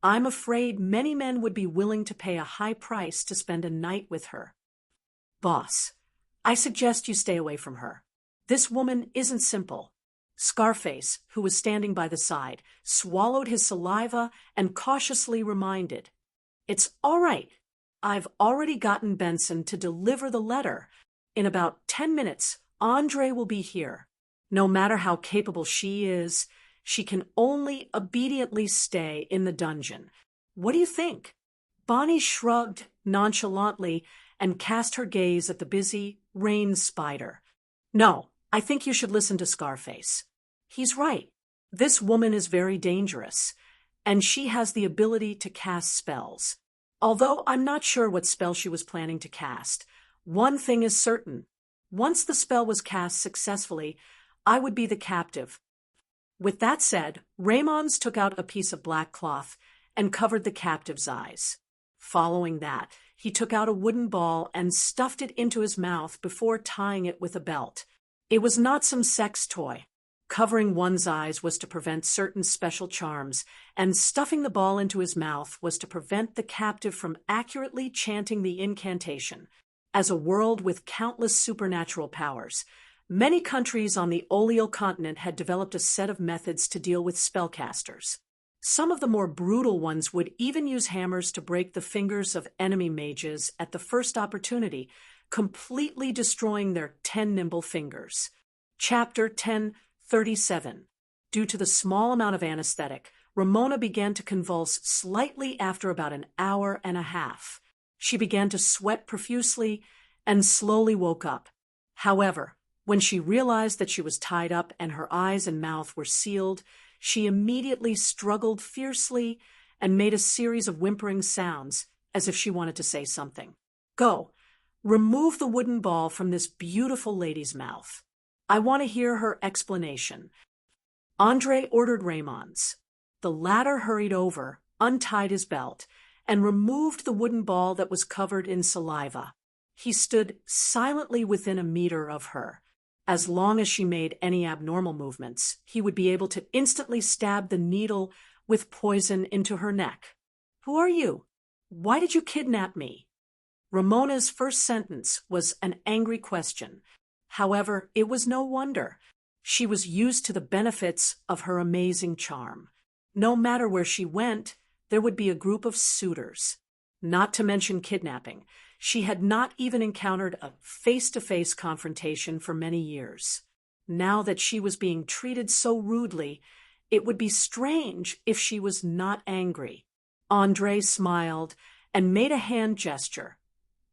I'm afraid many men would be willing to pay a high price to spend a night with her." "Boss, I suggest you stay away from her. This woman isn't simple." Scarface, who was standing by the side, swallowed his saliva and cautiously reminded, "It's all right. I've already gotten Benson to deliver the letter. In about 10 minutes, Andre will be here. No matter how capable she is, she can only obediently stay in the dungeon. What do you think?" Bonnie shrugged nonchalantly and cast her gaze at the busy rain spider. "No, I think you should listen to Scarface. He's right. This woman is very dangerous, and she has the ability to cast spells. Although I'm not sure what spell she was planning to cast, one thing is certain. Once the spell was cast successfully, I would be the captive." With that said, Raymond took out a piece of black cloth and covered the captive's eyes. Following that, he took out a wooden ball and stuffed it into his mouth before tying it with a belt. It was not some sex toy. Covering one's eyes was to prevent certain special charms, and stuffing the ball into his mouth was to prevent the captive from accurately chanting the incantation. As a world with countless supernatural powers, many countries on the Oleo continent had developed a set of methods to deal with spellcasters. Some of the more brutal ones would even use hammers to break the fingers of enemy mages at the first opportunity, completely destroying their 10 nimble fingers. Chapter 1037. Due to the small amount of anesthetic, Ramona began to convulse slightly after about an hour and a half. She began to sweat profusely and slowly woke up. However, when she realized that she was tied up and her eyes and mouth were sealed, she immediately struggled fiercely and made a series of whimpering sounds as if she wanted to say something. "Go, remove the wooden ball from this beautiful lady's mouth. I want to hear her explanation." Andre ordered Raymond's. The latter hurried over, untied his belt, and removed the wooden ball that was covered in saliva. He stood silently within a meter of her. As long as she made any abnormal movements, he would be able to instantly stab the needle with poison into her neck. "Who are you? Why did you kidnap me?" Ramona's first sentence was an angry question. However, it was no wonder. She was used to the benefits of her amazing charm. No matter where she went, there would be a group of suitors. Not to mention kidnapping. She had not even encountered a face-to-face confrontation for many years. Now that she was being treated so rudely, it would be strange if she was not angry. Andre smiled and made a hand gesture,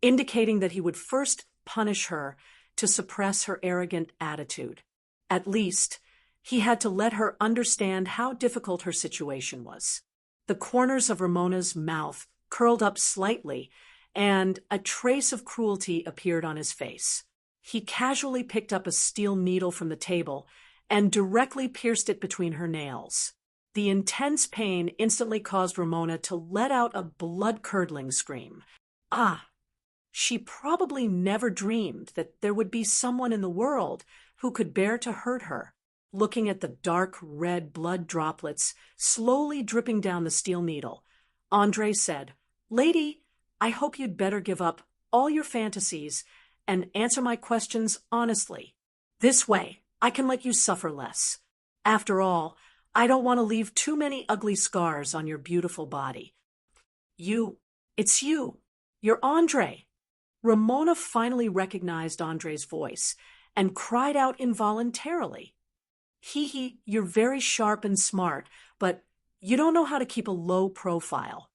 indicating that he would first punish her to suppress her arrogant attitude. At least, he had to let her understand how difficult her situation was. The corners of Ramona's mouth curled up slightly, and a trace of cruelty appeared on his face. He casually picked up a steel needle from the table and directly pierced it between her nails. The intense pain instantly caused Ramona to let out a blood-curdling scream. Ah! She probably never dreamed that there would be someone in the world who could bear to hurt her. Looking at the dark red blood droplets slowly dripping down the steel needle, Andre said, "Lady, I hope you'd better give up all your fantasies and answer my questions honestly. This way, I can let you suffer less. After all, I don't want to leave too many ugly scars on your beautiful body." It's you. You're Andre." Ramona finally recognized Andre's voice and cried out involuntarily. You're very sharp and smart, but you don't know how to keep a low profile.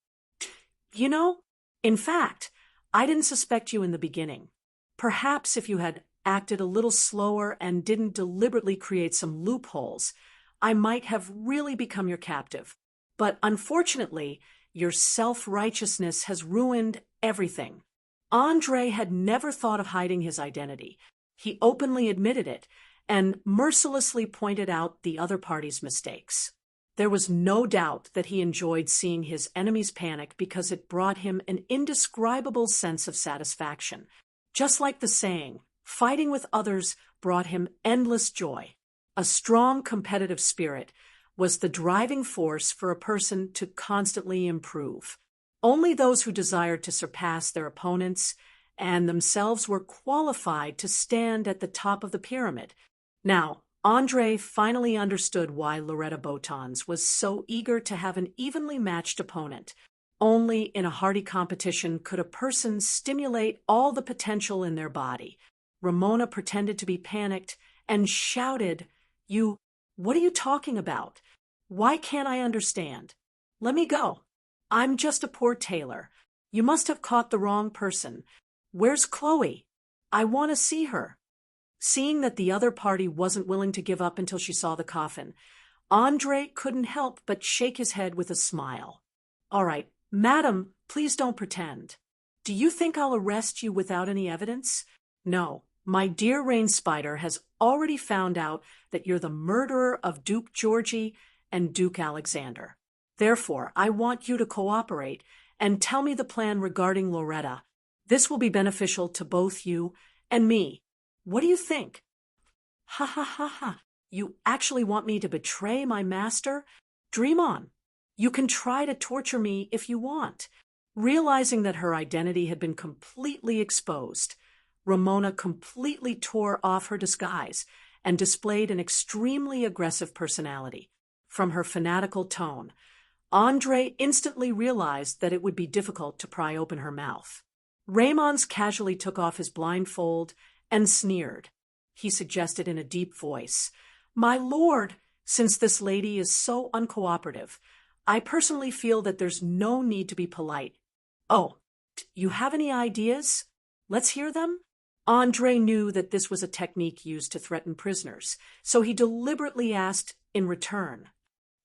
In fact, I didn't suspect you in the beginning. Perhaps if you had acted a little slower and didn't deliberately create some loopholes, I might have really become your captive. But unfortunately, your self-righteousness has ruined everything. Andre had never thought of hiding his identity. He openly admitted it and mercilessly pointed out the other party's mistakes. There was no doubt that he enjoyed seeing his enemies panic because it brought him an indescribable sense of satisfaction. Just like the saying, fighting with others brought him endless joy. A strong competitive spirit was the driving force for a person to constantly improve. Only those who desired to surpass their opponents and themselves were qualified to stand at the top of the pyramid. Now, Andre finally understood why Loretta Botons was so eager to have an evenly matched opponent. Only in a hearty competition could a person stimulate all the potential in their body. Ramona pretended to be panicked and shouted, What are you talking about? Why can't I understand? Let me go. I'm just a poor tailor. You must have caught the wrong person. Where's Chloe? I want to see her." Seeing that the other party wasn't willing to give up until she saw the coffin, Andre couldn't help but shake his head with a smile. "All right, madam, please don't pretend. Do you think I'll arrest you without any evidence? No, my dear Rain Spider has already found out that you're the murderer of Duke Georgie and Duke Alexander. Therefore, I want you to cooperate and tell me the plan regarding Loretta. This will be beneficial to both you and me. What do you think?" "Ha ha ha ha. You actually want me to betray my master? Dream on. You can try to torture me if you want." Realizing that her identity had been completely exposed, Ramona completely tore off her disguise and displayed an extremely aggressive personality. From her fanatical tone, Andre instantly realized that it would be difficult to pry open her mouth. Raymond's casually took off his blindfold and sneered. He suggested in a deep voice, "My lord, since this lady is so uncooperative, I personally feel that there's no need to be polite. Oh, you have any ideas? Let's hear them?" Andre knew that this was a technique used to threaten prisoners, so he deliberately asked in return.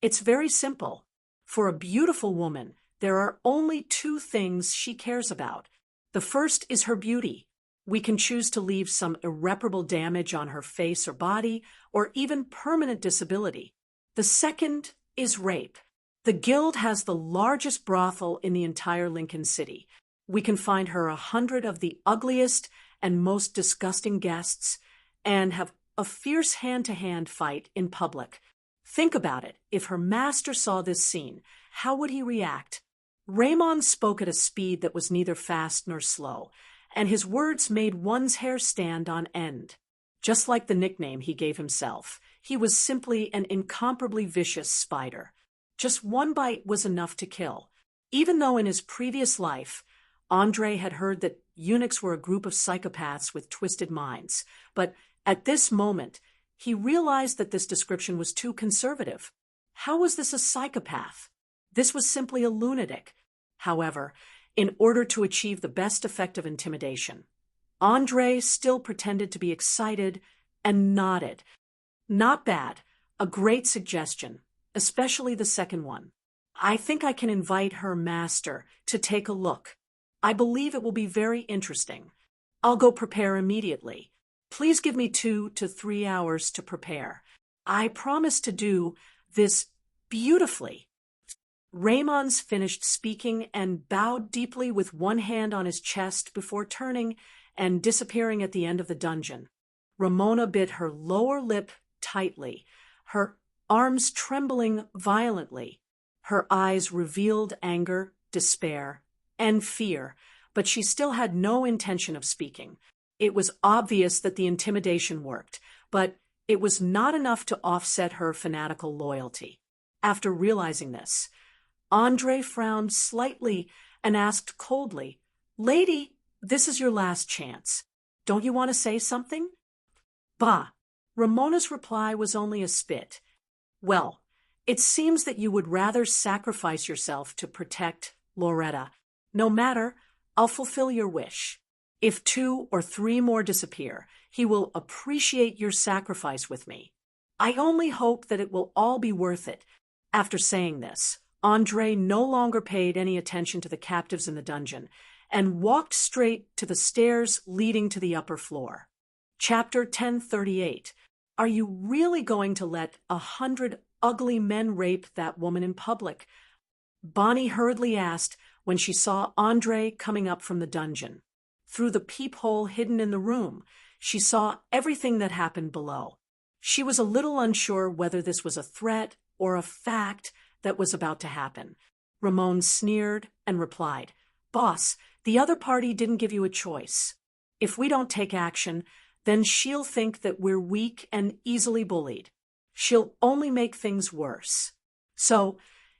"It's very simple. For a beautiful woman, there are only two things she cares about. The first is her beauty. We can choose to leave some irreparable damage on her face or body, or even permanent disability. The second is rape. The guild has the largest brothel in the entire Lincoln City. We can find her 100 of the ugliest and most disgusting guests and have a fierce hand-to-hand fight in public. Think about it. If her master saw this scene, how would he react?" Raymond spoke at a speed that was neither fast nor slow, and his words made one's hair stand on end. Just like the nickname he gave himself, he was simply an incomparably vicious spider. Just one bite was enough to kill. Even though in his previous life, Andre had heard that eunuchs were a group of psychopaths with twisted minds, but at this moment, he realized that this description was too conservative. How was this a psychopath? This was simply a lunatic. However, in order to achieve the best effect of intimidation, Andre still pretended to be excited and nodded. "Not bad. A great suggestion, especially the second one. I think I can invite her master to take a look. I believe it will be very interesting. I'll go prepare immediately. Please give me 2 to 3 hours to prepare. I promise to do this beautifully." Raymond's finished speaking and bowed deeply with one hand on his chest before turning and disappearing at the end of the dungeon. Ramona bit her lower lip tightly, her arms trembling violently. Her eyes revealed anger, despair, and fear, but she still had no intention of speaking. It was obvious that the intimidation worked, but it was not enough to offset her fanatical loyalty. After realizing this, Andre frowned slightly and asked coldly, "Lady, this is your last chance. Don't you want to say something?" "Bah!" Ramona's reply was only a spit. "Well, it seems that you would rather sacrifice yourself to protect Loretta. No matter, I'll fulfill your wish. If 2 or 3 more disappear, he will appreciate your sacrifice with me. I only hope that it will all be worth it." After saying this, Andre no longer paid any attention to the captives in the dungeon and walked straight to the stairs leading to the upper floor. Chapter 1038. Are you really going to let 100 ugly men rape that woman in public? Bonnie hurriedly asked when she saw Andre coming up from the dungeon. Through the peephole hidden in the room, she saw everything that happened below. She was a little unsure whether this was a threat or a fact that was about to happen. Ramon sneered and replied, "Boss, the other party didn't give you a choice. If we don't take action, then she'll think that we're weak and easily bullied. She'll only make things worse. So,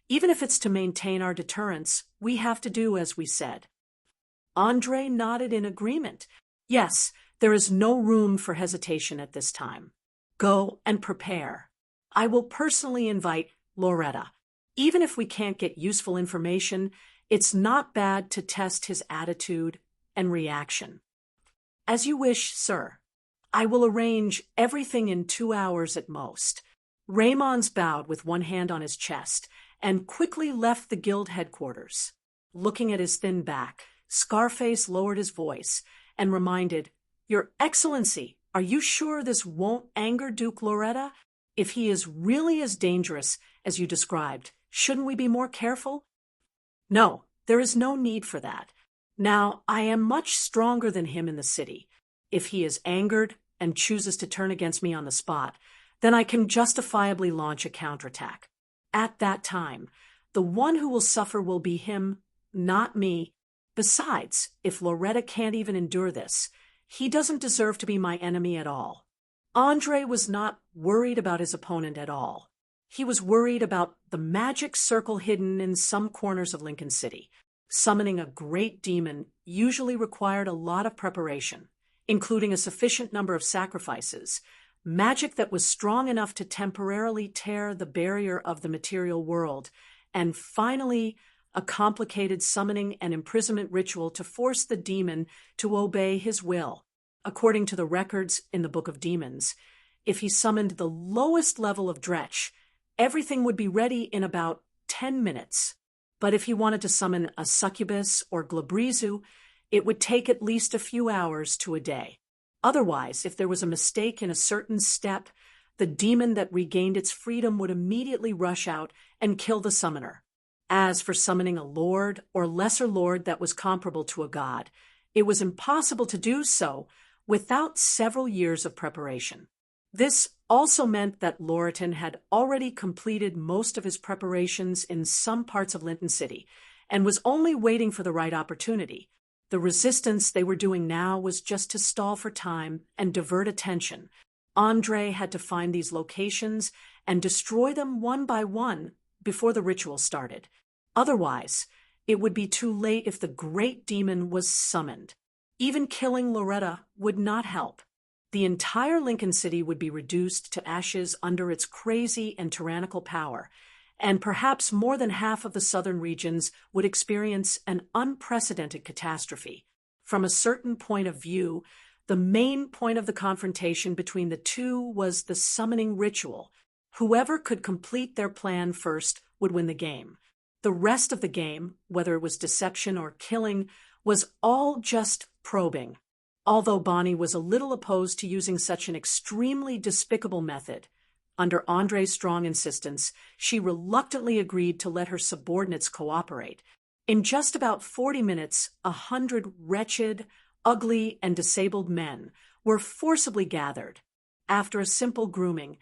Even if it's to maintain our deterrence, we have to do as we said." Andre nodded in agreement. "Yes, there is no room for hesitation at this time. Go and prepare. I will personally invite Loretta. Even if we can't get useful information, it's not bad to test his attitude and reaction." "As you wish, sir. I will arrange everything in 2 hours at most." Raymond's bowed with one hand on his chest and quickly left the guild headquarters. Looking at his thin back, Scarface lowered his voice and reminded, "Your Excellency, are you sure this won't anger Duke Loretta? If he is really as dangerous as you described, shouldn't we be more careful?" "No, there is no need for that. Now, I am much stronger than him in the city. If he is angered and chooses to turn against me on the spot, then I can justifiably launch a counterattack. At that time, the one who will suffer will be him, not me. Besides, if Loretta can't even endure this, he doesn't deserve to be my enemy at all." Andre was not worried about his opponent at all. He was worried about the magic circle hidden in some corners of Lincoln City. Summoning a great demon usually required a lot of preparation, including a sufficient number of sacrifices, magic that was strong enough to temporarily tear the barrier of the material world, and finally, a complicated summoning and imprisonment ritual to force the demon to obey his will. According to the records in the Book of Demons, if he summoned the lowest level of Dretch, everything would be ready in about 10 minutes. But if he wanted to summon a succubus or Glabrizu, it would take at least a few hours to a day. Otherwise, if there was a mistake in a certain step, the demon that regained its freedom would immediately rush out and kill the summoner. As for summoning a lord or lesser lord that was comparable to a god, it was impossible to do so without several years of preparation. This also meant that Loriton had already completed most of his preparations in some parts of Lincoln City and was only waiting for the right opportunity. The resistance they were doing now was just to stall for time and divert attention. Andre had to find these locations and destroy them one by one before the ritual started. Otherwise, it would be too late if the great demon was summoned. Even killing Loretta would not help. The entire Lincoln City would be reduced to ashes under its crazy and tyrannical power, and perhaps more than half of the southern regions would experience an unprecedented catastrophe. From a certain point of view, the main point of the confrontation between the two was the summoning ritual. Whoever could complete their plan first would win the game. The rest of the game, whether it was deception or killing, was all just probing. Although Bonnie was a little opposed to using such an extremely despicable method, under Andre's strong insistence, she reluctantly agreed to let her subordinates cooperate. In just about 40 minutes, 100 wretched, ugly, and disabled men were forcibly gathered. After a simple grooming,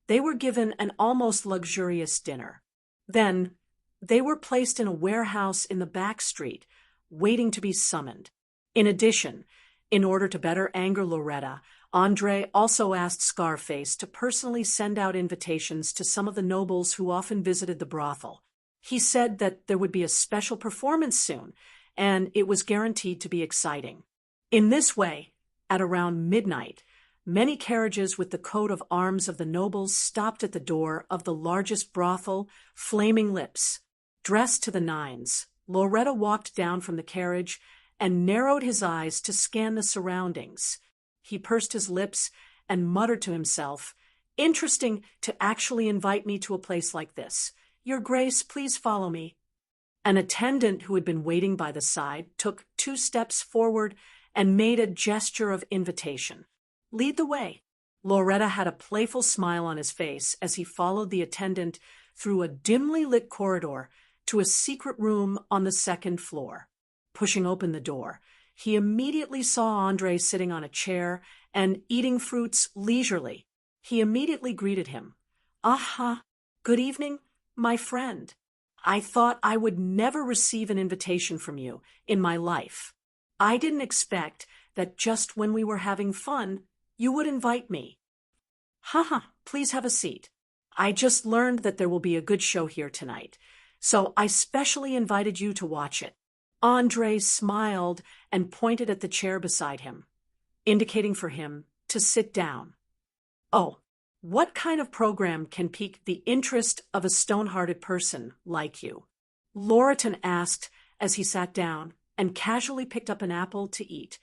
they were given an almost luxurious dinner. Then, they were placed in a warehouse in the back street, waiting to be summoned. In addition, in order to better anger Loretta, Andre also asked Scarface to personally send out invitations to some of the nobles who often visited the brothel. He said that there would be a special performance soon, and it was guaranteed to be exciting. In this way, at around midnight, many carriages with the coat of arms of the nobles stopped at the door of the largest brothel, Flaming Lips. Dressed to the nines, Loretta walked down from the carriage and narrowed his eyes to scan the surroundings. He pursed his lips and muttered to himself, "Interesting to actually invite me to a place like this. Your Grace, please follow me." An attendant who had been waiting by the side took 2 steps forward and made a gesture of invitation. "Lead the way." Loretta had a playful smile on his face as he followed the attendant through a dimly lit corridor to a secret room on the 2nd floor. Pushing open the door, he immediately saw Andre sitting on a chair and eating fruits leisurely. He immediately greeted him. "Aha, good evening, my friend. I thought I would never receive an invitation from you in my life. I didn't expect that just when we were having fun, you would invite me." "Haha, please have a seat. I just learned that there will be a good show here tonight. so I specially invited you to watch it." Andre smiled and pointed at the chair beside him, indicating for him to sit down. "Oh, what kind of program can pique the interest of a stone-hearted person like you?" Loriton asked as he sat down and casually picked up an apple to eat.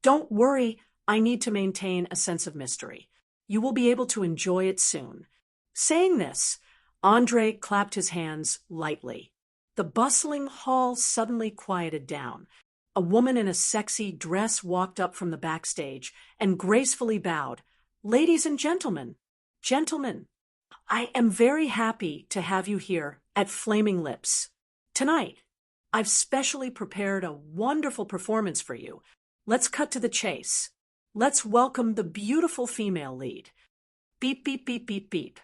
"Don't worry, I need to maintain a sense of mystery. You will be able to enjoy it soon." Saying this, Andre clapped his hands lightly. The bustling hall suddenly quieted down. A woman in a sexy dress walked up from the backstage and gracefully bowed. "Ladies and gentlemen, I am very happy to have you here at Flaming Lips. Tonight, I've specially prepared a wonderful performance for you. Let's cut to the chase. Let's welcome the beautiful female lead." Beep, beep, beep, beep, beep,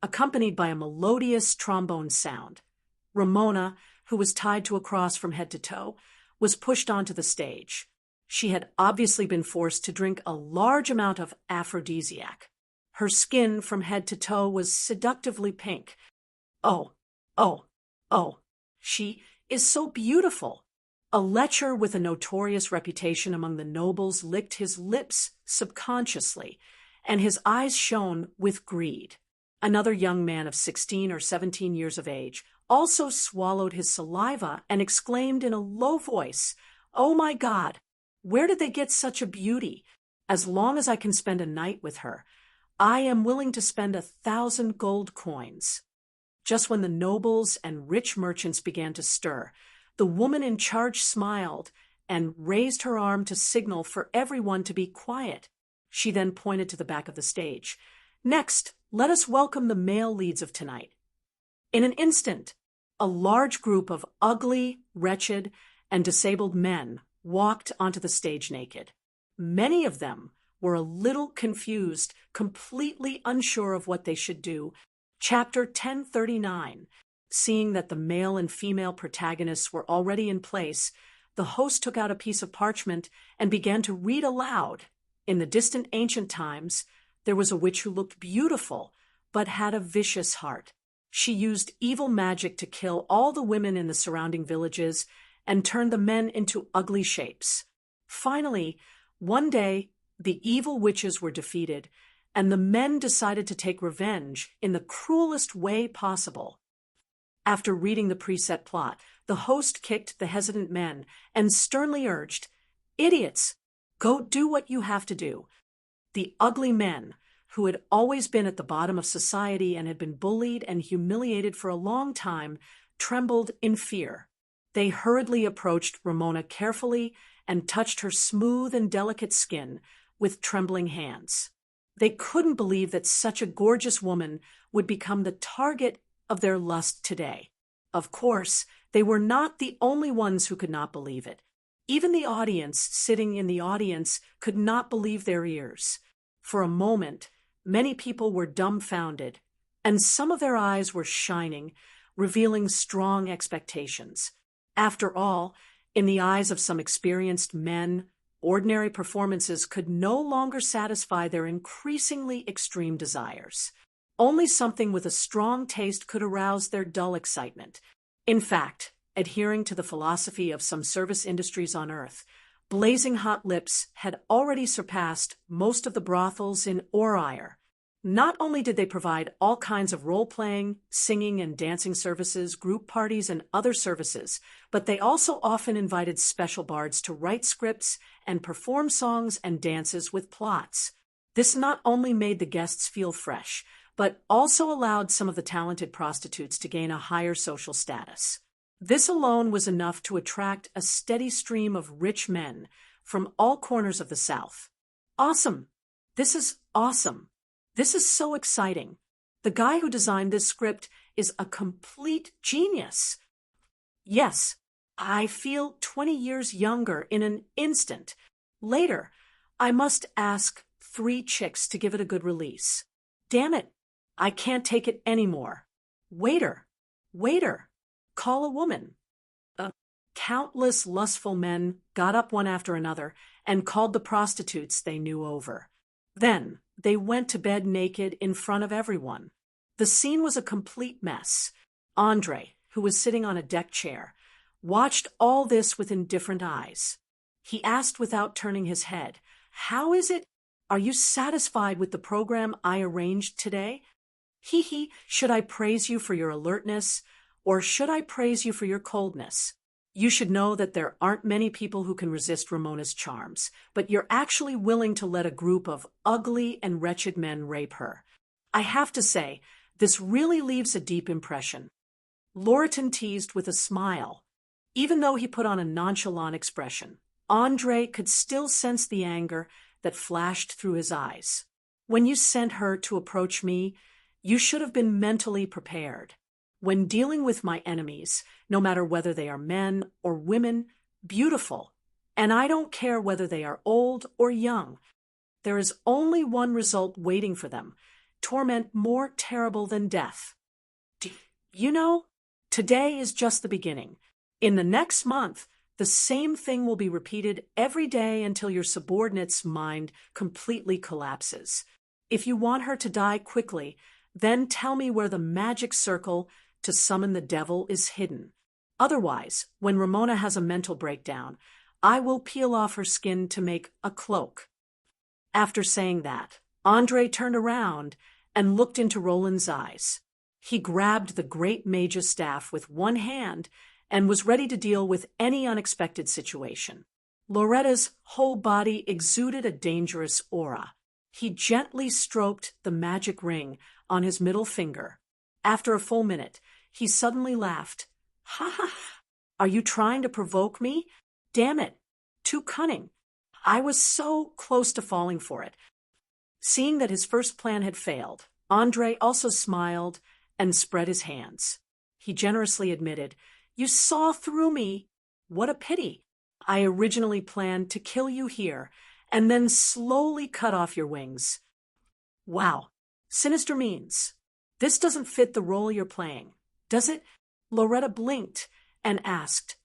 accompanied by a melodious trombone sound. Ramona, who was tied to a cross from head to toe, was pushed onto the stage. She had obviously been forced to drink a large amount of aphrodisiac. Her skin from head to toe was seductively pink. Oh, she is so beautiful. A lecher with a notorious reputation among the nobles licked his lips subconsciously, and his eyes shone with greed. Another young man of 16 or 17 years of age also swallowed his saliva and exclaimed in a low voice, "Oh my God, where did they get such a beauty? As long as I can spend a night with her, I am willing to spend 1,000 gold coins." Just when the nobles and rich merchants began to stir, the woman in charge smiled and raised her arm to signal for everyone to be quiet. She then pointed to the back of the stage. "Next, let us welcome the male leads of tonight." In an instant, a large group of ugly, wretched, and disabled men walked onto the stage naked. Many of them were a little confused, completely unsure of what they should do. Chapter 1039. Seeing that the male and female protagonists were already in place, the host took out a piece of parchment and began to read aloud. In the distant ancient times, there was a witch who looked beautiful, but had a vicious heart. She used evil magic to kill all the women in the surrounding villages and turn the men into ugly shapes. Finally, one day, the evil witches were defeated, and the men decided to take revenge in the cruelest way possible. After reading the preset plot, the host kicked the hesitant men and sternly urged, "Idiots, go do what you have to do." The ugly men, who had always been at the bottom of society and had been bullied and humiliated for a long time, trembled in fear. They hurriedly approached Ramona carefully and touched her smooth and delicate skin with trembling hands. They couldn't believe that such a gorgeous woman would become the target of their lust today. Of course, they were not the only ones who could not believe it. Even the audience sitting in the audience could not believe their ears. For a moment, many people were dumbfounded, and some of their eyes were shining, revealing strong expectations. After all, in the eyes of some experienced men, ordinary performances could no longer satisfy their increasingly extreme desires. Only something with a strong taste could arouse their dull excitement. In fact, adhering to the philosophy of some service industries on Earth, Blazing Hot Lips had already surpassed most of the brothels in Orire. Not only did they provide all kinds of role-playing, singing and dancing services, group parties, and other services, but they also often invited special bards to write scripts and perform songs and dances with plots. This not only made the guests feel fresh, but also allowed some of the talented prostitutes to gain a higher social status. This alone was enough to attract a steady stream of rich men from all corners of the South. Awesome! This is awesome! This is so exciting. The guy who designed this script is a complete genius. Yes, I feel 20 years younger in an instant. Later, I must ask 3 chicks to give it a good release. Damn it, I can't take it anymore. Waiter, call a woman. Countless lustful men got up one after another and called the prostitutes they knew over. Then they went to bed naked in front of everyone. The scene was a complete mess. Andre, who was sitting on a deck chair, watched all this with indifferent eyes. He asked without turning his head, "How is it? Are you satisfied with the program I arranged today? Should I praise you for your alertness, or should I praise you for your coldness? You should know that there aren't many people who can resist Ramona's charms, but you're actually willing to let a group of ugly and wretched men rape her. I have to say, this really leaves a deep impression." Lorreton teased with a smile. Even though he put on a nonchalant expression, Andre could still sense the anger that flashed through his eyes. "When you sent her to approach me, you should have been mentally prepared. When dealing with my enemies, no matter whether they are men or women, beautiful, and I don't care whether they are old or young, there is only one result waiting for them, torment more terrible than death. You know, today is just the beginning. In the next month, the same thing will be repeated every day until your subordinate's mind completely collapses. If you want her to die quickly, then tell me where the magic circle to summon the devil is hidden. Otherwise, when Ramona has a mental breakdown, I will peel off her skin to make a cloak." After saying that, Andre turned around and looked into Roland's eyes. He grabbed the great mage's staff with one hand and was ready to deal with any unexpected situation. Loretta's whole body exuded a dangerous aura. He gently stroked the magic ring on his middle finger. After a full minute, he suddenly laughed. "Ha ha! Are you trying to provoke me? Damn it! Too cunning. I was so close to falling for it." Seeing that his first plan had failed, Andre also smiled and spread his hands. He generously admitted, "You saw through me. What a pity. I originally planned to kill you here and then slowly cut off your wings." "Wow, sinister means. This doesn't fit the role you're playing, does it?" Loretta blinked and asked,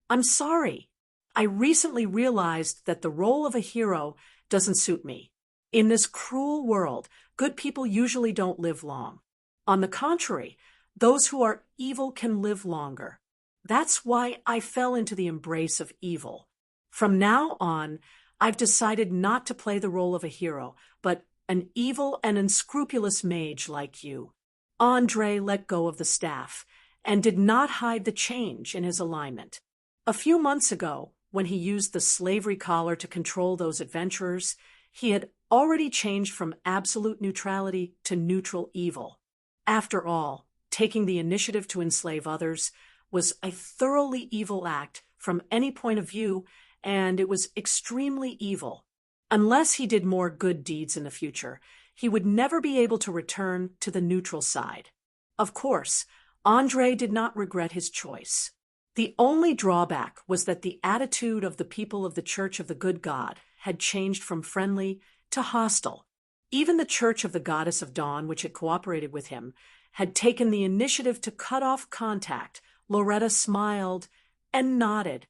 "I'm sorry. I recently realized that the role of a hero doesn't suit me. In this cruel world, good people usually don't live long. On the contrary, those who are evil can live longer. That's why I fell into the embrace of evil. From now on, I've decided not to play the role of a hero, but an evil and unscrupulous mage like you." Andre let go of the staff and did not hide the change in his alignment. A few months ago, when he used the slavery collar to control those adventurers, he had already changed from absolute neutrality to neutral evil. After all, taking the initiative to enslave others was a thoroughly evil act from any point of view, and it was extremely evil. Unless he did more good deeds in the future, he would never be able to return to the neutral side. Of course, Andre did not regret his choice. The only drawback was that the attitude of the people of the Church of the Good God had changed from friendly to hostile. Even the Church of the Goddess of Dawn, which had cooperated with him, had taken the initiative to cut off contact. Loretta smiled and nodded.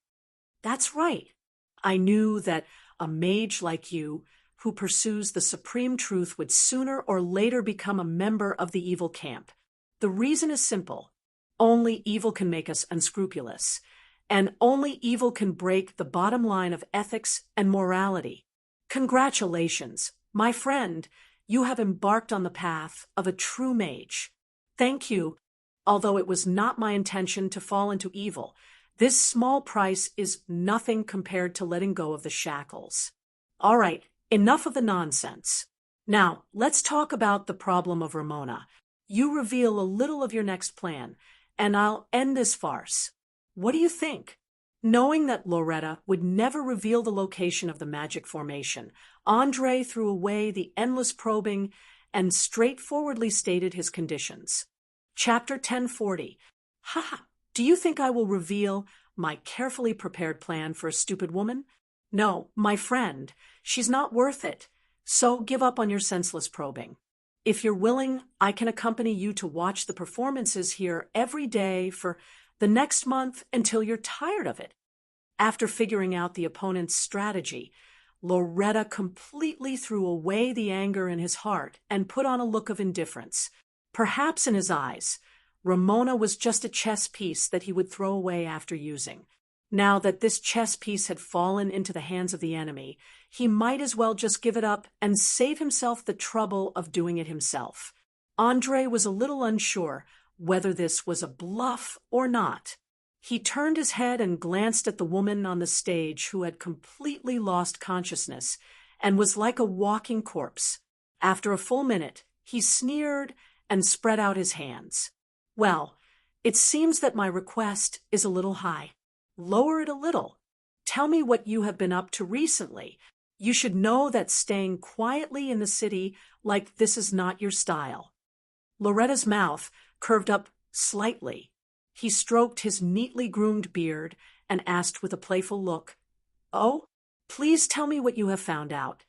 "That's right. I knew that a mage like you, who pursues the supreme truth, would sooner or later become a member of the evil camp. The reason is simple. Only evil can make us unscrupulous, and only evil can break the bottom line of ethics and morality. Congratulations, my friend. You have embarked on the path of a true mage. Thank you. Although it was not my intention to fall into evil, this small price is nothing compared to letting go of the shackles. All right, enough of the nonsense. Now, let's talk about the problem of Ramona. You reveal a little of your next plan, and I'll end this farce. What do you think?" Knowing that Loretta would never reveal the location of the magic formation, Andre threw away the endless probing and straightforwardly stated his conditions. Chapter 1040. "Ha! Do you think I will reveal my carefully prepared plan for a stupid woman? No, my friend, she's not worth it, so give up on your senseless probing. If you're willing, I can accompany you to watch the performances here every day for the next month until you're tired of it." After figuring out the opponent's strategy, Loretta completely threw away the anger in his heart and put on a look of indifference. Perhaps in his eyes, Ramona was just a chess piece that he would throw away after using. Now that this chess piece had fallen into the hands of the enemy, he might as well just give it up and save himself the trouble of doing it himself. Andre was a little unsure whether this was a bluff or not. He turned his head and glanced at the woman on the stage who had completely lost consciousness and was like a walking corpse. After a full minute, he sneered and spread out his hands. "Well, it seems that my request is a little high. Lower it a little. Tell me what you have been up to recently. You should know that staying quietly in the city like this is not your style." Loretta's mouth curved up slightly. He stroked his neatly groomed beard and asked with a playful look, "Oh, please tell me what you have found out."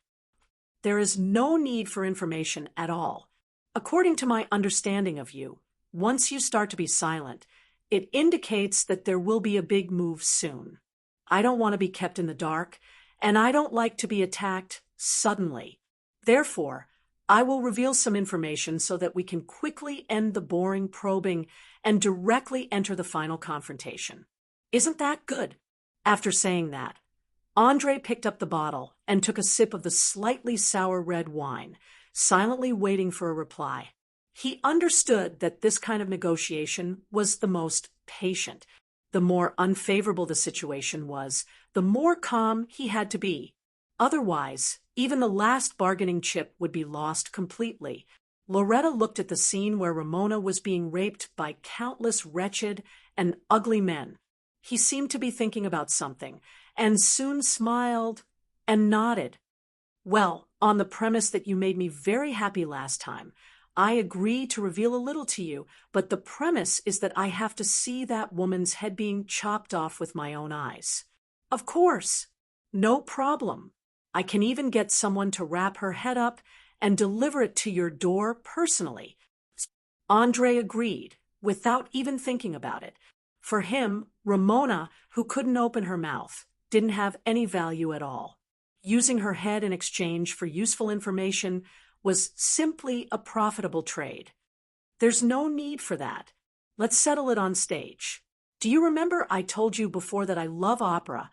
"There is no need for information at all. According to my understanding of you, once you start to be silent, it indicates that there will be a big move soon. I don't want to be kept in the dark, and I don't like to be attacked suddenly. Therefore, I will reveal some information so that we can quickly end the boring probing and directly enter the final confrontation. Isn't that good?" After saying that, Andre picked up the bottle and took a sip of the slightly sour red wine, silently waiting for a reply. He understood that this kind of negotiation was the most patient. The more unfavorable the situation was, the more calm he had to be. Otherwise, even the last bargaining chip would be lost completely. Loretta looked at the scene where Ramona was being raped by countless wretched and ugly men. He seemed to be thinking about something, and soon smiled and nodded. "Well, on the premise that you made me very happy last time, I agree to reveal a little to you, but the premise is that I have to see that woman's head being chopped off with my own eyes." "Of course. No problem. I can even get someone to wrap her head up and deliver it to your door personally." Andre agreed, without even thinking about it. For him, Ramona, who couldn't open her mouth, didn't have any value at all. Using her head in exchange for useful information was simply a profitable trade. "There's no need for that. Let's settle it on stage. Do you remember I told you before that I love opera,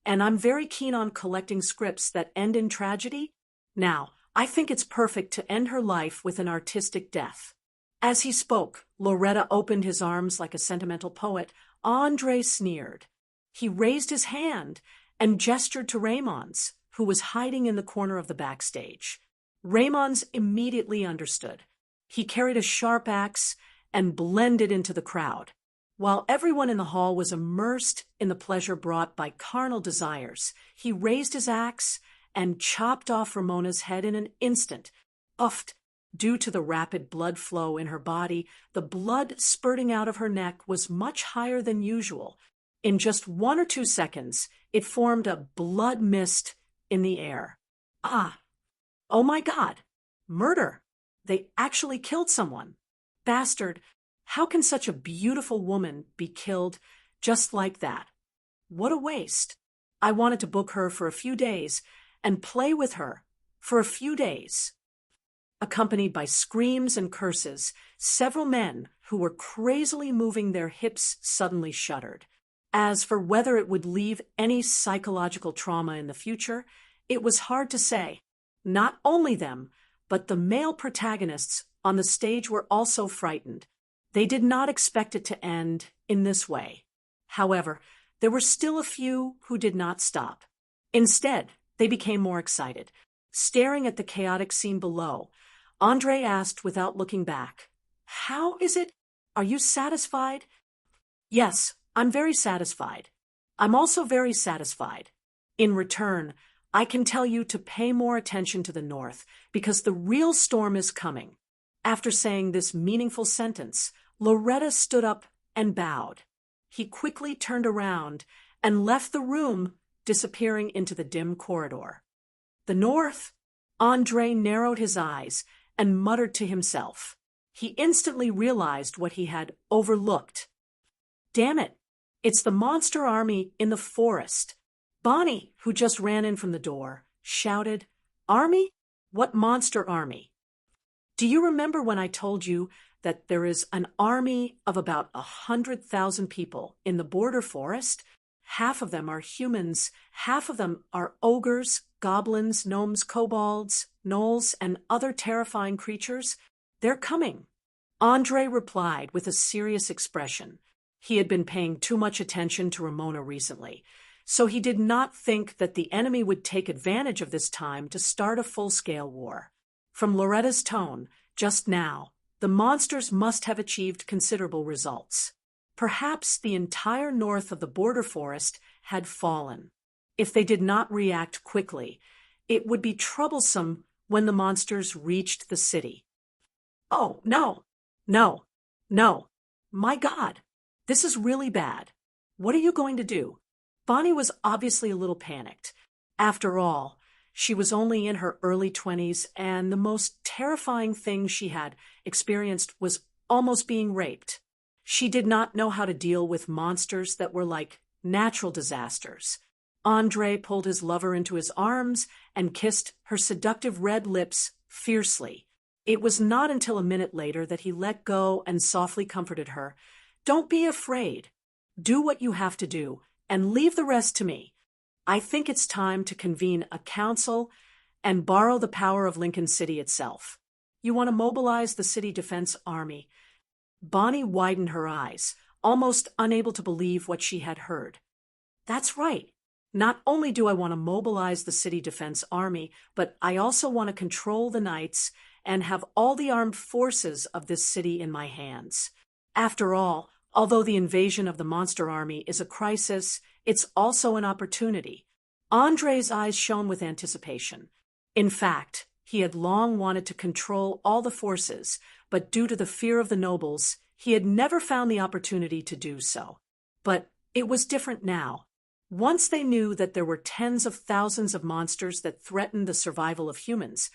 and I'm very keen on collecting scripts that end in tragedy? Now, I think it's perfect to end her life with an artistic death." As he spoke, Loretta opened his arms like a sentimental poet. Andre sneered. He raised his hand and gestured to Raymond's, who was hiding in the corner of the backstage. Raymond's immediately understood. He carried a sharp axe and blended into the crowd. While everyone in the hall was immersed in the pleasure brought by carnal desires, he raised his axe and chopped off Ramona's head in an instant. Uffed. Due to the rapid blood flow in her body, the blood spurting out of her neck was much higher than usual. In just 1 or 2 seconds, it formed a blood mist in the air. "Ah! Oh my God! Murder! They actually killed someone! Bastard! How can such a beautiful woman be killed just like that? What a waste! I wanted to book her for a few days and play with her for a few days." Accompanied by screams and curses, several men who were crazily moving their hips suddenly shuddered. As for whether it would leave any psychological trauma in the future, it was hard to say. Not only them, but the male protagonists on the stage were also frightened. They did not expect it to end in this way. However, there were still a few who did not stop. Instead, they became more excited. Staring at the chaotic scene below, Andre asked without looking back, "How is it? Are you satisfied?" "Yes, I'm very satisfied. I'm also very satisfied. In return, I can tell you to pay more attention to the north, because the real storm is coming." After saying this meaningful sentence, Loretta stood up and bowed. He quickly turned around and left the room, disappearing into the dim corridor. "The north?" Andre narrowed his eyes and muttered to himself. He instantly realized what he had overlooked. "Damn it! It's the monster army in the forest." Bonnie, who just ran in from the door, shouted, "Army? What monster army?" Do you remember when I told you that there is an army of about 100,000 people in the border forest? Half of them are humans, half of them are ogres, goblins, gnomes, kobolds, gnolls, and other terrifying creatures. They're coming. Andre replied with a serious expression. He had been paying too much attention to Ramona recently, so he did not think that the enemy would take advantage of this time to start a full-scale war. From Loretta's tone, just now, the monsters must have achieved considerable results. Perhaps the entire north of the border forest had fallen. If they did not react quickly, it would be troublesome when the monsters reached the city. Oh, no, no, no. My God, this is really bad. What are you going to do? Bonnie was obviously a little panicked. After all, she was only in her early 20s, and the most terrifying thing she had experienced was almost being raped. She did not know how to deal with monsters that were like natural disasters. Andre pulled his lover into his arms and kissed her seductive red lips fiercely. It was not until a minute later that he let go and softly comforted her. Don't be afraid. Do what you have to do, and leave the rest to me. I think it's time to convene a council and borrow the power of Lincoln City itself. You want to mobilize the city defense army. Bonnie widened her eyes, almost unable to believe what she had heard. That's right. Not only do I want to mobilize the city defense army, but I also want to control the knights and have all the armed forces of this city in my hands. After all, although the invasion of the monster army is a crisis, it's also an opportunity. Andre's eyes shone with anticipation. In fact, he had long wanted to control all the forces, but due to the fear of the nobles, he had never found the opportunity to do so. But it was different now. Once they knew that there were tens of thousands of monsters that threatened the survival of humans,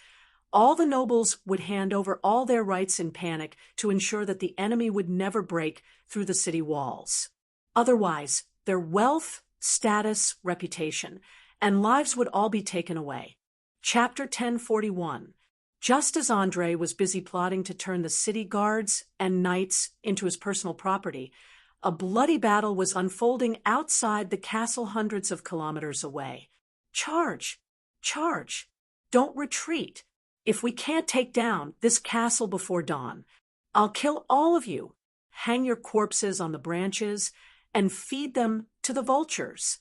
all the nobles would hand over all their rights in panic to ensure that the enemy would never break through the city walls. Otherwise, their wealth, status, reputation, and lives would all be taken away. Chapter 1041. Just as Andre was busy plotting to turn the city guards and knights into his personal property, a bloody battle was unfolding outside the castle hundreds of kilometers away. Charge! Charge! Don't retreat! If we can't take down this castle before dawn, I'll kill all of you, hang your corpses on the branches, and feed them to the vultures.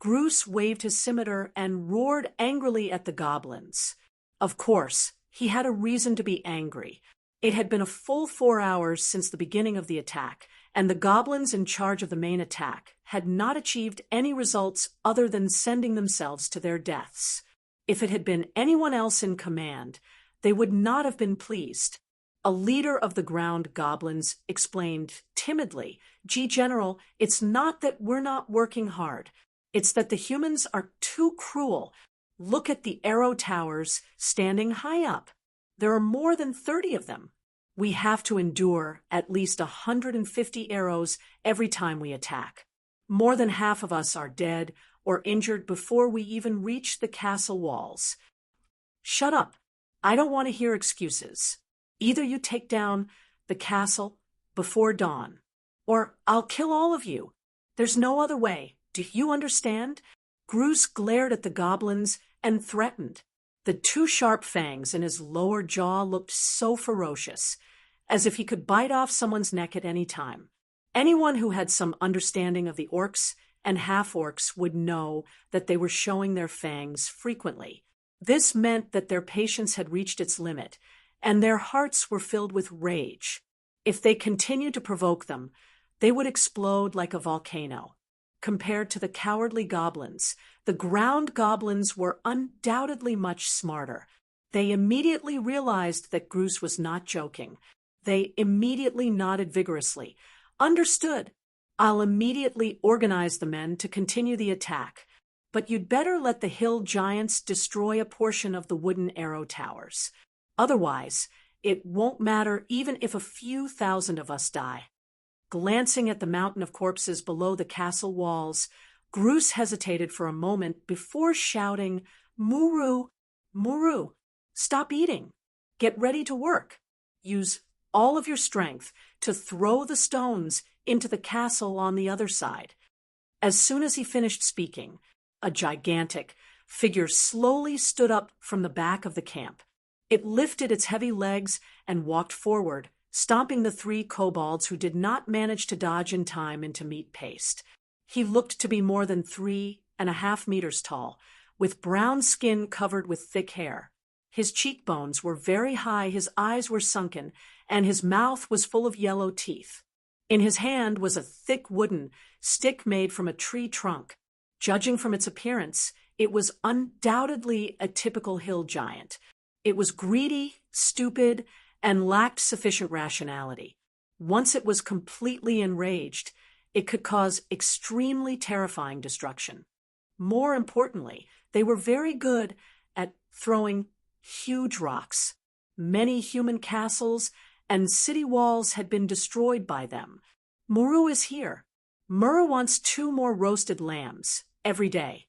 Groose waved his scimitar and roared angrily at the goblins. Of course, he had a reason to be angry. It had been a full 4 hours since the beginning of the attack, and the goblins in charge of the main attack had not achieved any results other than sending themselves to their deaths. If it had been anyone else in command, they would not have been pleased. A leader of the ground goblins explained timidly, "Gee, General, it's not that we're not working hard. It's that the humans are too cruel. Look at the arrow towers standing high up. There are more than 30 of them. We have to endure at least 150 arrows every time we attack. More than half of us are dead or injured before we even reach the castle walls. Shut up. I don't want to hear excuses. Either you take down the castle before dawn, or I'll kill all of you. There's no other way. Do you understand?" Groose glared at the goblins and threatened. The two sharp fangs in his lower jaw looked so ferocious, as if he could bite off someone's neck at any time. Anyone who had some understanding of the orcs and half-orcs would know that they were showing their fangs frequently. This meant that their patience had reached its limit, and their hearts were filled with rage. If they continued to provoke them, they would explode like a volcano. Compared to the cowardly goblins, the ground goblins were undoubtedly much smarter. They immediately realized that Groose was not joking. They immediately nodded vigorously. "Understood. I'll immediately organize the men to continue the attack. But you'd better let the hill giants destroy a portion of the wooden arrow towers. Otherwise, it won't matter even if a few thousand of us die." Glancing at the mountain of corpses below the castle walls, Groose hesitated for a moment before shouting, "Muru! Muru! Stop eating! Get ready to work. Use all of your strength to throw the stones into the castle on the other side." As soon as he finished speaking, a gigantic figure slowly stood up from the back of the camp. It lifted its heavy legs and walked forward, stomping the 3 kobolds who did not manage to dodge in time into meat paste. He looked to be more than 3.5 meters tall, with brown skin covered with thick hair. His cheekbones were very high, his eyes were sunken, and his mouth was full of yellow teeth. In his hand was a thick wooden stick made from a tree trunk. Judging from its appearance, it was undoubtedly a typical hill giant. It was greedy, stupid, and lacked sufficient rationality. Once it was completely enraged, it could cause extremely terrifying destruction. More importantly, they were very good at throwing huge rocks. Many human castles and city walls had been destroyed by them. Muru is here. Muru wants 2 more roasted lambs every day.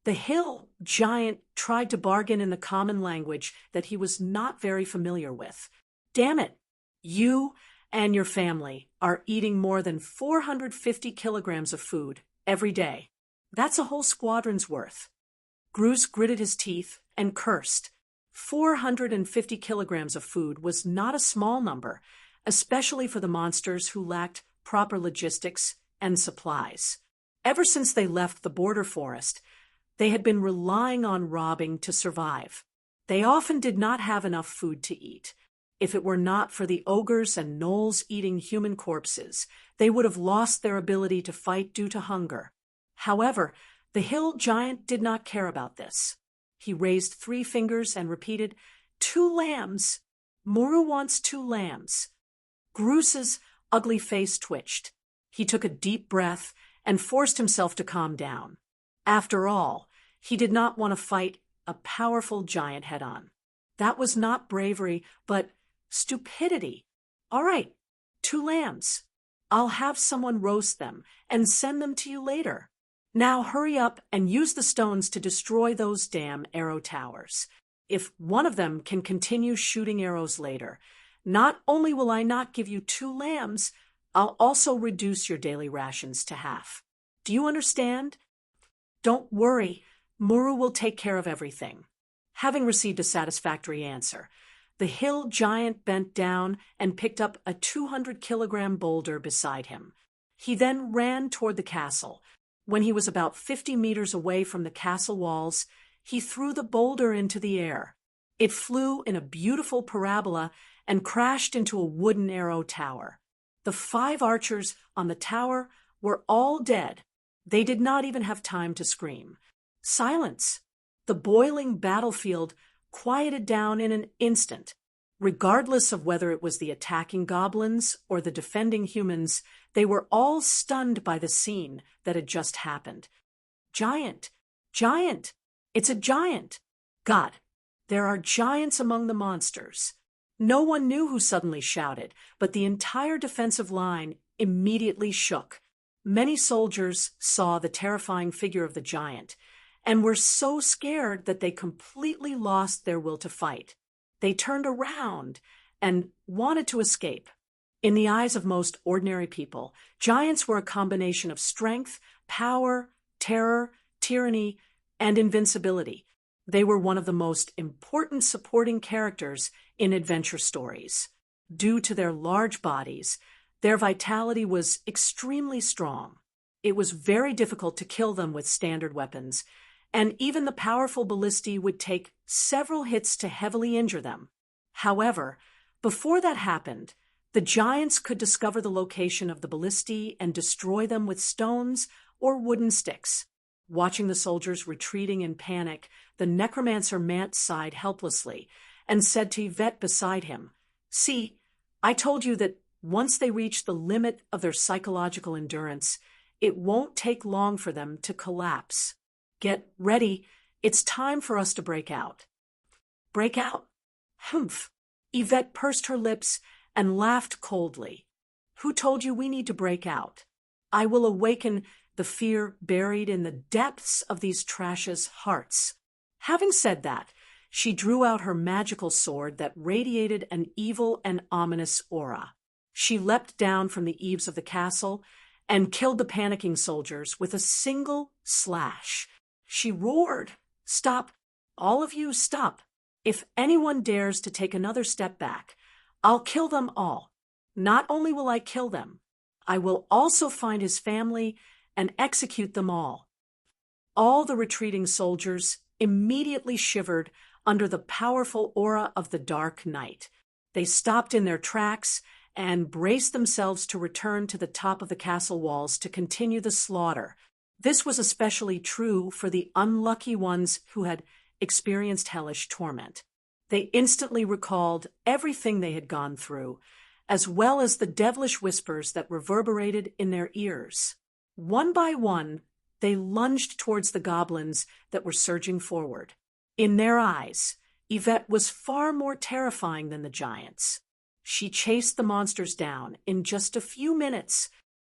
The hill giant tried to bargain in the common language that he was not very familiar with. "Damn it, you and your family are eating more than 450 kilograms of food every day. That's a whole squadron's worth." Groose gritted his teeth and cursed. 450 kilograms of food was not a small number, especially for the monsters who lacked proper logistics and supplies. Ever since they left the border forest, they had been relying on robbing to survive. They often did not have enough food to eat. If it were not for the ogres and gnolls eating human corpses, they would have lost their ability to fight due to hunger. However, the hill giant did not care about this. He raised 3 fingers and repeated, "2 lambs. Muru wants 2 lambs." Groose's ugly face twitched. He took a deep breath and forced himself to calm down. After all, he did not want to fight a powerful giant head-on. That was not bravery, but stupidity. "All right, 2 lambs. I'll have someone roast them and send them to you later. Now hurry up and use the stones to destroy those damn arrow towers. If one of them can continue shooting arrows later, not only will I not give you 2 lambs, I'll also reduce your daily rations to half. Do you understand?" "Don't worry, Muru will take care of everything." Having received a satisfactory answer, the hill giant bent down and picked up a 200-kilogram boulder beside him. He then ran toward the castle. When he was about 50 meters away from the castle walls, he threw the boulder into the air. It flew in a beautiful parabola and crashed into a wooden arrow tower. The 5 archers on the tower were all dead. They did not even have time to scream. Silence. The boiling battlefield quieted down in an instant. Regardless of whether it was the attacking goblins or the defending humans, they were all stunned by the scene that had just happened. "Giant! Giant! It's a giant! God, there are giants among the monsters." No one knew who suddenly shouted, but the entire defensive line immediately shook. Many soldiers saw the terrifying figure of the giant and were so scared that they completely lost their will to fight. They turned around and wanted to escape. In the eyes of most ordinary people, giants were a combination of strength, power, terror, tyranny, and invincibility. They were one of the most important supporting characters in adventure stories. Due to their large bodies, their vitality was extremely strong. It was very difficult to kill them with standard weapons, and even the powerful ballistae would take several hits to heavily injure them. However, before that happened, the giants could discover the location of the ballistae and destroy them with stones or wooden sticks. Watching the soldiers retreating in panic, the necromancer Mant sighed helplessly and said to Yvette beside him, "See, I told you that once they reach the limit of their psychological endurance, it won't take long for them to collapse. Get ready. It's time for us to break out." "Break out? Humph." Yvette pursed her lips and laughed coldly. "Who told you we need to break out? I will awaken the fear buried in the depths of these trashes' hearts." Having said that, she drew out her magical sword that radiated an evil and ominous aura. She leapt down from the eaves of the castle and killed the panicking soldiers with a single slash. She roared, "Stop! All of you, stop! If anyone dares to take another step back, I'll kill them all. Not only will I kill them, I will also find his family and execute them all." All the retreating soldiers immediately shivered under the powerful aura of the Dark Knight. They stopped in their tracks and braced themselves to return to the top of the castle walls to continue the slaughter. This was especially true for the unlucky ones who had experienced hellish torment. They instantly recalled everything they had gone through, as well as the devilish whispers that reverberated in their ears. One by one, they lunged towards the goblins that were surging forward. In their eyes, Yvette was far more terrifying than the giants. She chased the monsters down in just a few minutes,